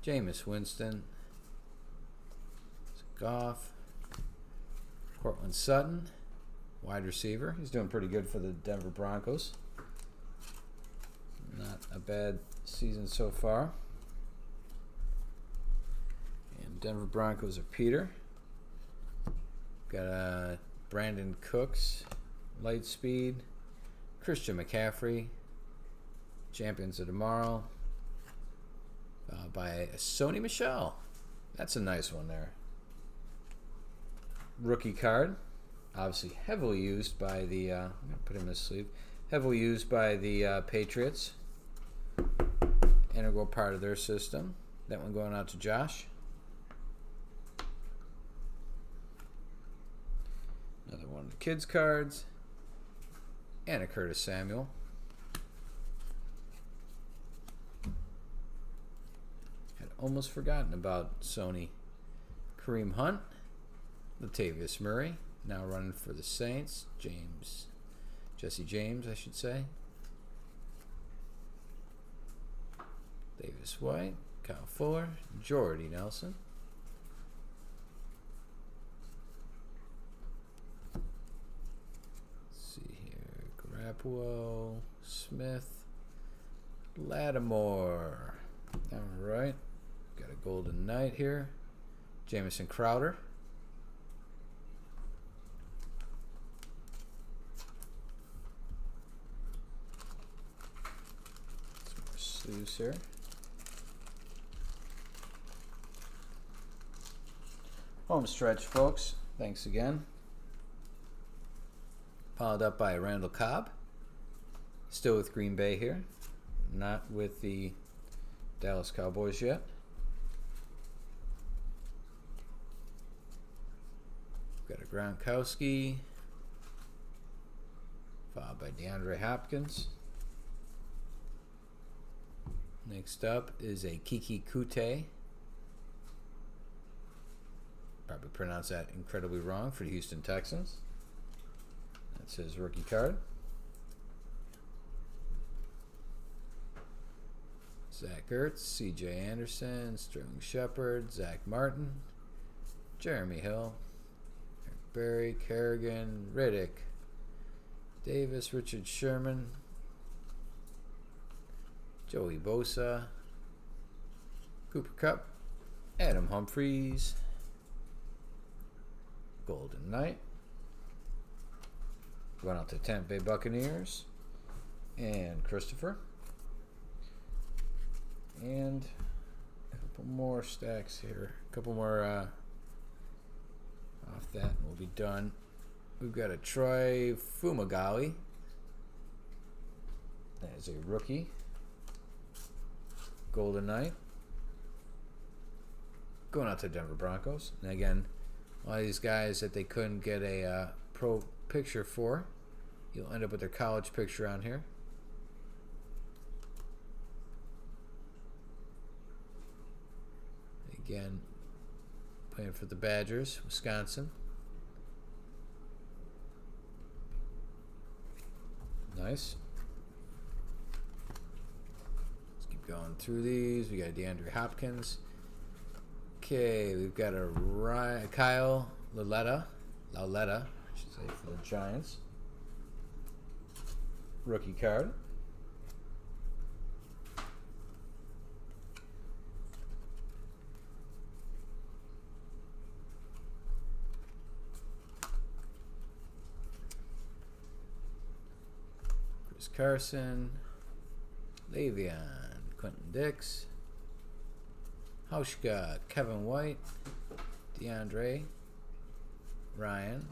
Jameis Winston, Goff, Cortland Sutton, wide receiver. He's doing pretty good for the Denver Broncos. Not a bad season so far. And Denver Broncos are Peter. Got Brandon Cooks, Lightspeed, Christian McCaffrey, Champions of Tomorrow, by Sony Michel. That's a nice one there. Rookie card, obviously heavily used by the, I'm going to put him in his sleeve, heavily used by the Patriots. Integral part of their system. That one going out to Josh. Another one of the kids' cards. And a Curtis Samuel. Had almost forgotten about Sony. Kareem Hunt. Latavius Murray. Now running for the Saints. Jesse James, I should say. Davis White. Kyle Fuller. Jordy Nelson. Garoppolo, Smith, Lattimore. All right, got a Golden Knight here. Jamison Crowder. Some more sleeves here. Home stretch, folks. Thanks again. Followed up by Randall Cobb. Still with Green Bay here. Not with the Dallas Cowboys yet. Got a Gronkowski. Followed by DeAndre Hopkins. Next up is a Kiki Kute. Probably pronounced that incredibly wrong for the Houston Texans. That's his rookie card. Zach Ertz, C.J. Anderson, Sterling Shepard, Zach Martin, Jeremy Hill, Eric Berry, Kerrigan, Riddick, Davis, Richard Sherman, Joey Bosa, Cooper Kupp, Adam Humphries, Golden Knight. Going out to Tampa Bay Buccaneers and Christopher. And a couple more stacks here. A couple more off that and we'll be done. We've got a Troy Fumagalli. That is a rookie. Golden Knight. Going out to Denver Broncos. And again, all these guys that they couldn't get a pro picture for, you'll end up with their college picture on here. Again, playing for the Badgers, Wisconsin. Nice. Let's keep going through these. We got DeAndre Hopkins. Okay, we've got a Kyle Lauletta, I should say, for the Giants. Rookie card. Chris Carson, Le'Veon, Quentin Dix, Hauschka, Kevin White, DeAndre, Ryan,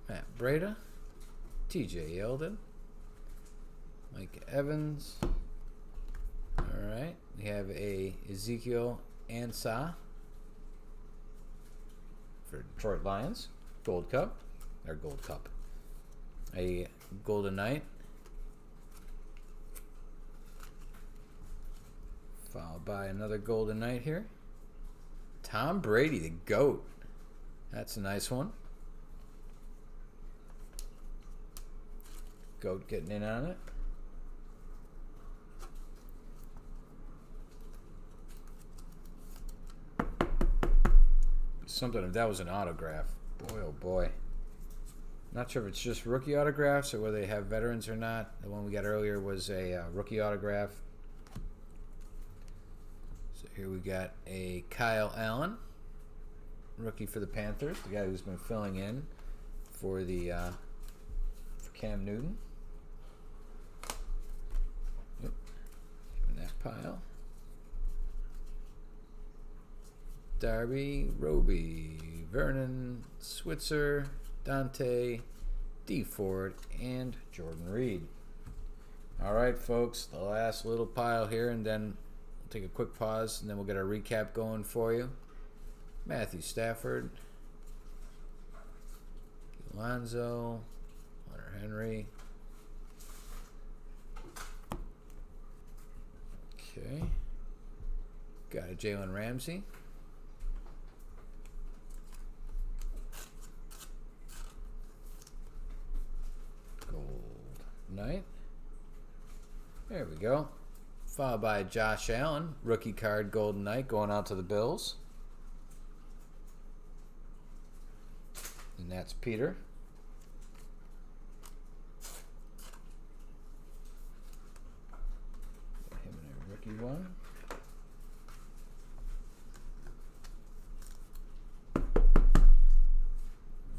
Matt Breida, TJ Yeldon, Mike Evans. Alright, We have a Ezekiel Ansah for Detroit Lions. Gold Cup. Or Gold Cup. A Golden Knight. Followed by another Golden Knight here. Tom Brady, the GOAT. That's a nice one. GOAT getting in on it. Something if that was an autograph. Boy, oh boy. Not sure if it's just rookie autographs or whether they have veterans or not. The one we got earlier was a rookie autograph. So here we got a Kyle Allen, rookie for the Panthers, the guy who's been filling in for the for Cam Newton. Yep. In that pile. Darby, Roby, Vernon, Switzer, Dante, D. Ford, and Jordan Reed. All right, folks, the last little pile here, and then we'll take a quick pause, and then we'll get our recap going for you. Matthew Stafford, Alonzo, Hunter Henry. Okay. Got a Jalen Ramsey. Knight. There we go. Followed by Josh Allen, rookie card Golden Knight going out to the Bills. And that's Peter. Got him in a rookie one.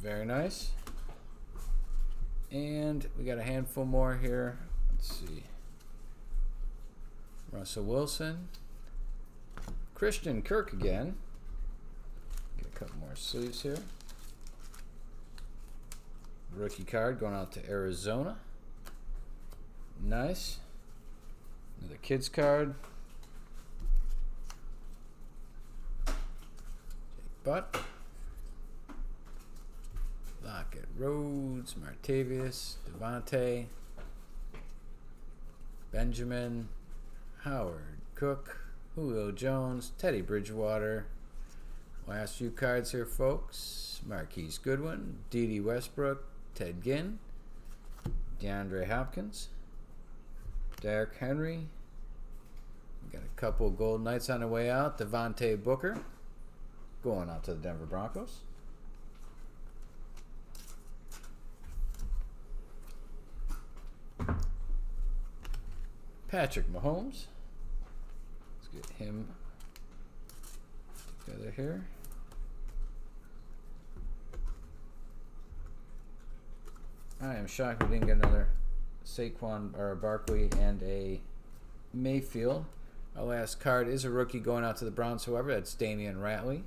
Very nice. And we got a handful more here. Let's see. Russell Wilson. Christian Kirk again. Get a couple more sleeves here. Rookie card going out to Arizona. Nice. Another kids card. Jake Butt. Lockett, Rhodes, Martavius, Devontae, Benjamin, Howard, Cook, Julio Jones, Teddy Bridgewater. Last few cards here, folks. Marquise Goodwin, Dede Westbrook, Ted Ginn, DeAndre Hopkins, Derrick Henry. We got a couple Golden Knights on the way out. Devontae Booker going out to the Denver Broncos. Patrick Mahomes. Let's get him together here. I am shocked we didn't get another Saquon or a Barkley and a Mayfield. Our last card is a rookie going out to the Browns, however. That's Damian Ratley.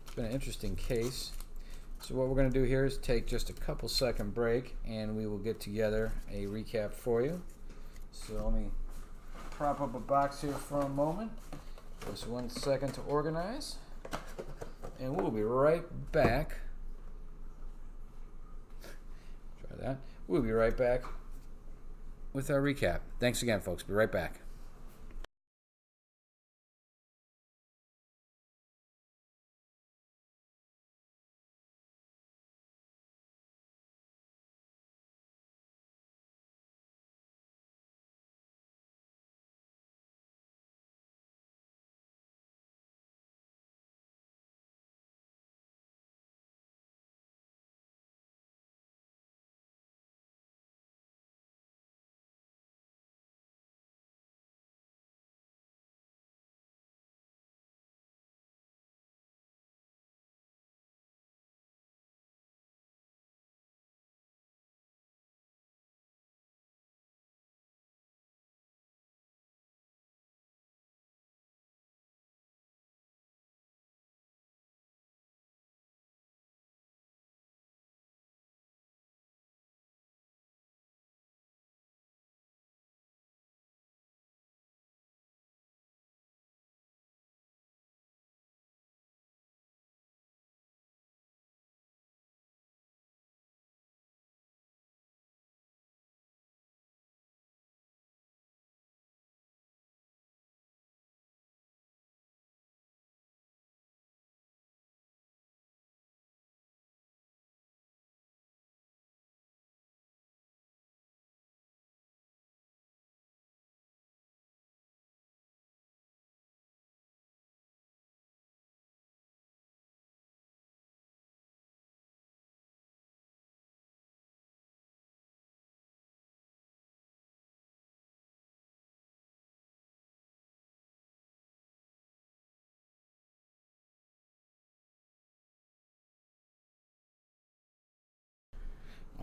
It's been an interesting case. So what we're going to do here is take just a couple second break and we will get together a recap for you. So let me prop up a box here for a moment. Just 1 second to organize. And we'll be right back. Try that. We'll be right back with our recap. Thanks again, folks. Be right back.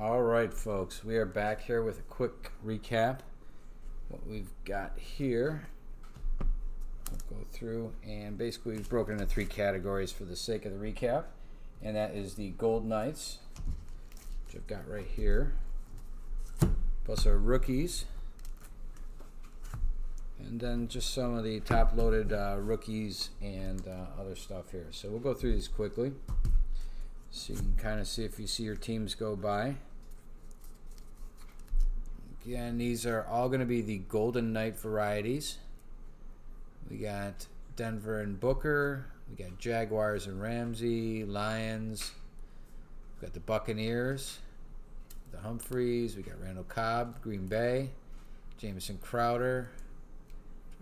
All right, folks, we are back here with a quick recap. What we've got here, we'll go through, and basically we've broken into 3 categories for the sake of the recap, and that is the Gold Knights, which I've got right here, plus our rookies, and then just some of the top-loaded rookies and other stuff here. So we'll go through these quickly, so you can kind of see if you see your teams go by. Again, these are all going to be the Golden Knight varieties. We got Denver and Booker. We got Jaguars and Ramsey, Lions. We got the Buccaneers, the Humphreys. We got Randall Cobb, Green Bay, Jamison Crowder,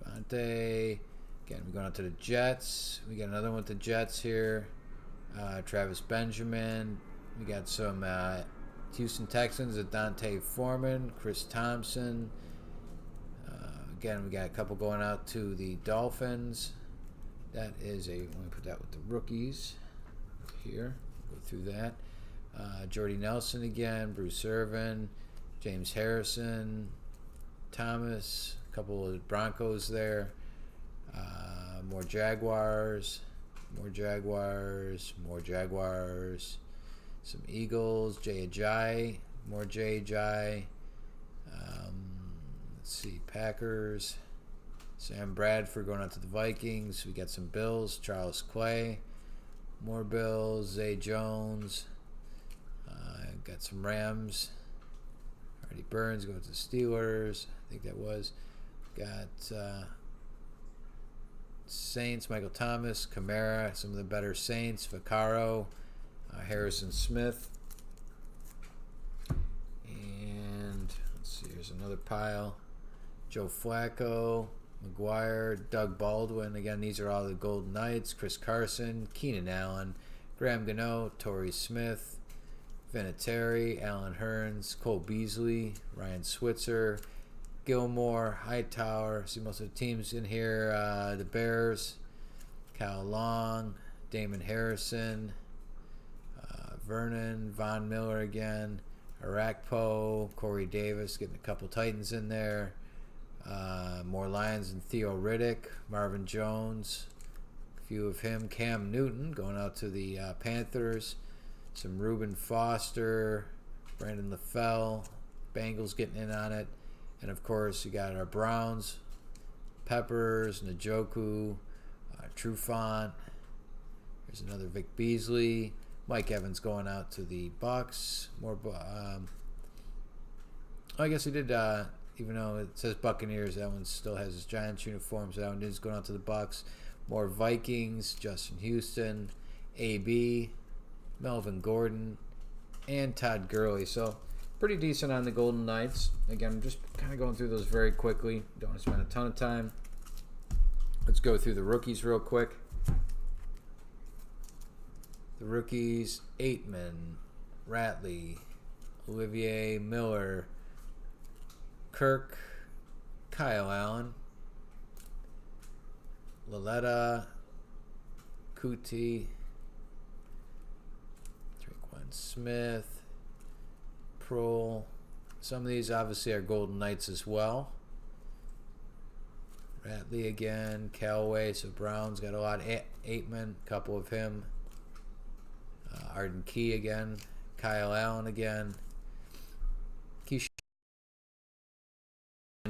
Devontae. Again, we're going out to the Jets. We got another one with the Jets here. Travis Benjamin. We got some Houston Texans, Dante Foreman, Chris Thompson. Again, we got a couple going out to the Dolphins. That is let me put that with the rookies here. Go through that. Jordy Nelson again, Bruce Irvin, James Harrison, Thomas, a couple of Broncos there. More Jaguars, more Jaguars, more Jaguars. Some Eagles, Jay Ajayi, more Jay Ajayi. Let's see, Packers, Sam Bradford going out to the Vikings. We got some Bills, Charles Quay, more Bills, Zay Jones. Got some Rams, Artie Burns going to the Steelers. I think that was. Got Saints, Michael Thomas, Kamara, some of the better Saints, Vaccaro. Harrison Smith, and let's see, here's another pile. Joe Flacco, McGuire, Doug Baldwin. Again, these are all the Golden Knights. Chris Carson, Keenan Allen, Graham Gano, Torrey Smith, Vinatieri, Alan Hearns, Cole Beasley, Ryan Switzer, Gilmore, Hightower. See most of the teams in here. The Bears, Kyle Long, Damon Harrison, Vernon, Von Miller again, Arakpo, Corey Davis, getting a couple Titans in there. More Lions and Theo Riddick, Marvin Jones, a few of him. Cam Newton going out to the Panthers. Some Reuben Foster, Brandon LaFell, Bengals getting in on it. And of course, you got our Browns, Peppers, Njoku, Trufant. There's another Vic Beasley. Mike Evans going out to the Bucks. More. I guess he did. Even though it says Buccaneers, that one still has his Giants uniform, so that one is going out to the Bucks. More Vikings. Justin Houston, AB, Melvin Gordon, and Todd Gurley. So pretty decent on the Golden Knights. Again, I'm just kind of going through those very quickly. Don't want to spend a ton of time. Let's go through the rookies real quick. The rookies, Aitman, Ratley, Olivier Miller, Kirk, Kyle Allen, Laletta, Kuti, Traquan Smith, Prohl. Some of these obviously are Golden Knights as well. Ratley again, Callaway, so Brown's got a lot. Aitman, a couple of him. Arden Key again, Kyle Allen again, Keyshawn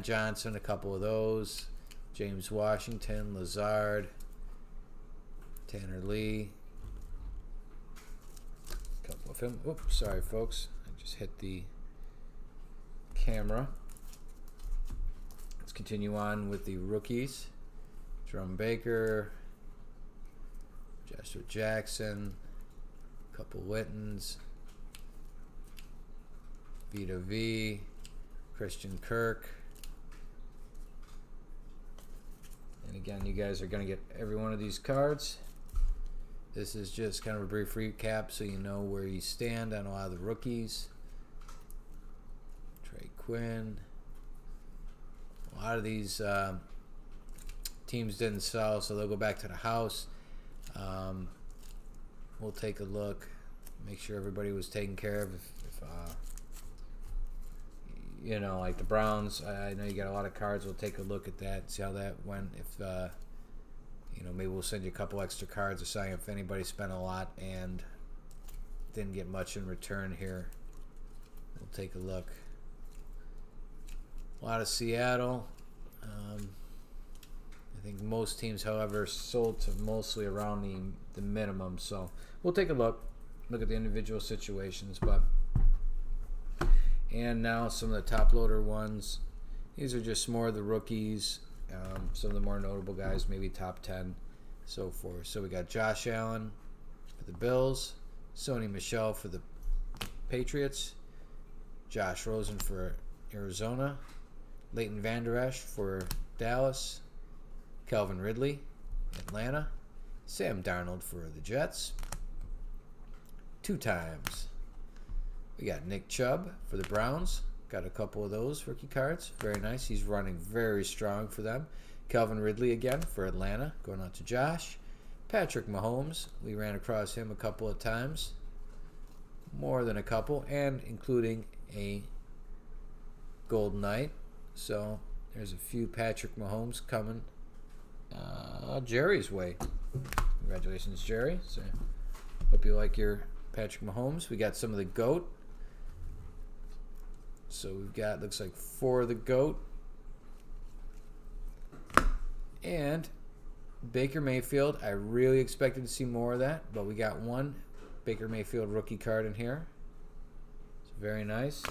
Johnson, a couple of those, James Washington, Lazard, Tanner Lee, a couple of him. Oops, sorry folks, I just hit the camera. Let's continue on with the rookies. Jerome Baker, Joshua Jackson, couple Wittens, Vita V, Christian Kirk. And again, you guys are going to get every one of these cards. This is just kind of a brief recap so you know where you stand on a lot of the rookies. Trey Quinn. A lot of these teams didn't sell, so they'll go back to the house. We'll take a look, make sure everybody was taken care of. If like the Browns. I know you got a lot of cards. We'll take a look at that, see how that went. If maybe we'll send you a couple extra cards or something if anybody spent a lot and didn't get much in return here. We'll take a look. A lot of Seattle. I think most teams, however, sold to mostly around the minimum. So we'll take a look at the individual situations. And now some of the top loader ones. These are just more of the rookies. Some of the more notable guys, maybe top 10, so forth. So we got Josh Allen for the Bills, Sony Michel for the Patriots, Josh Rosen for Arizona, Leighton Vander Esch for Dallas, Calvin Ridley, Atlanta, Sam Darnold for the Jets. 2 times. We got Nick Chubb for the Browns. Got a couple of those rookie cards. Very nice. He's running very strong for them. Calvin Ridley again for Atlanta. Going out to Josh. Patrick Mahomes. We ran across him a couple of times. More than a couple. And including a Gold Knight. So there's a few Patrick Mahomes coming Jerry's way. Congratulations, Jerry. So hope you like your Patrick Mahomes. We got some of the GOAT. So we've got, looks like 4 of the GOAT. And Baker Mayfield. I really expected to see more of that, but we got 1 Baker Mayfield rookie card in here. It's very nice.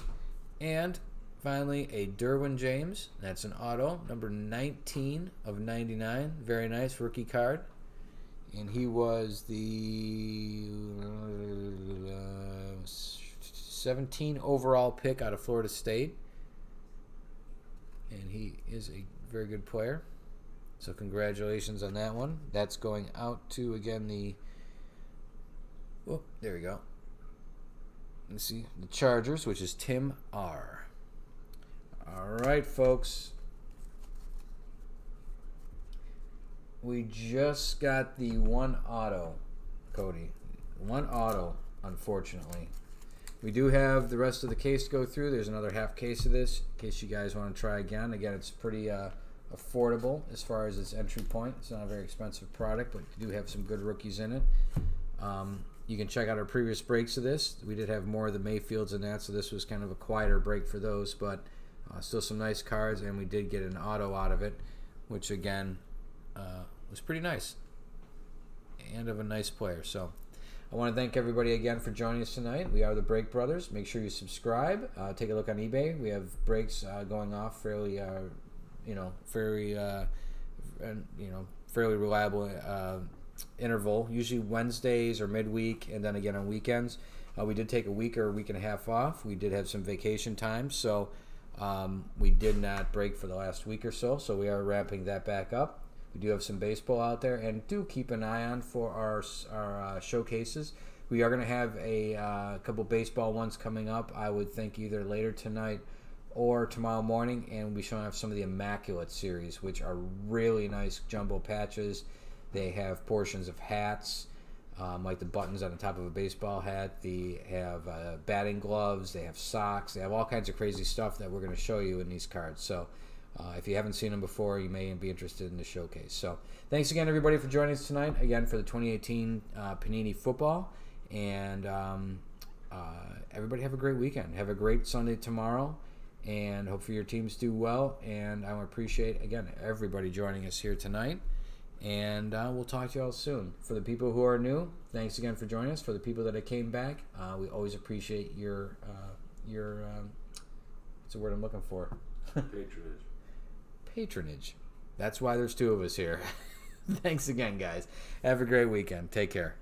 And finally, a Derwin James. That's an auto, number 19 of 99. Very nice rookie card. And he was the 17 overall pick out of Florida State. And he is a very good player. So congratulations on that one. That's going out to, again, there we go. Let's see, the Chargers, which is Tim R. All right, folks. We just got the 1 auto, Cody. 1 auto, unfortunately. We do have the rest of the case to go through. There's another half case of this in case you guys want to try again. Again, it's pretty affordable as far as its entry point. It's not a very expensive product, but you do have some good rookies in it. You can check out our previous breaks of this. We did have more of the Mayfields in that, so this was kind of a quieter break for those, but still some nice cards, and we did get an auto out of it, which again was pretty nice and of a nice player. So I want to thank everybody again for joining us tonight. We are the Break Brothers. Make sure you subscribe. Take a look on eBay. We have breaks going off fairly, fairly reliable interval. Usually Wednesdays or midweek, and then again on weekends. We did take a week or a week and a half off. We did have some vacation time, so we did not break for the last week or so. So we are ramping that back up. We do have some baseball out there, and do keep an eye on for our showcases. We are going to have a couple baseball ones coming up. I would think either later tonight or tomorrow morning, and we'll be showing off some of the Immaculate series, which are really nice jumbo patches. They have portions of hats, like the buttons on the top of a baseball hat. They have batting gloves. They have socks. They have all kinds of crazy stuff that we're going to show you in these cards. So if you haven't seen them before, you may be interested in the showcase. So thanks again, everybody, for joining us tonight, again, for the 2018 Panini Football. And everybody have a great weekend. Have a great Sunday tomorrow, and hopefully your teams do well. And I appreciate, again, everybody joining us here tonight. And we'll talk to you all soon. For the people who are new, thanks again for joining us. For the people that came back, we always appreciate your what's the word I'm looking for? Patronage. That's why there's 2 of us here. Thanks again, guys. Have a great weekend. Take care.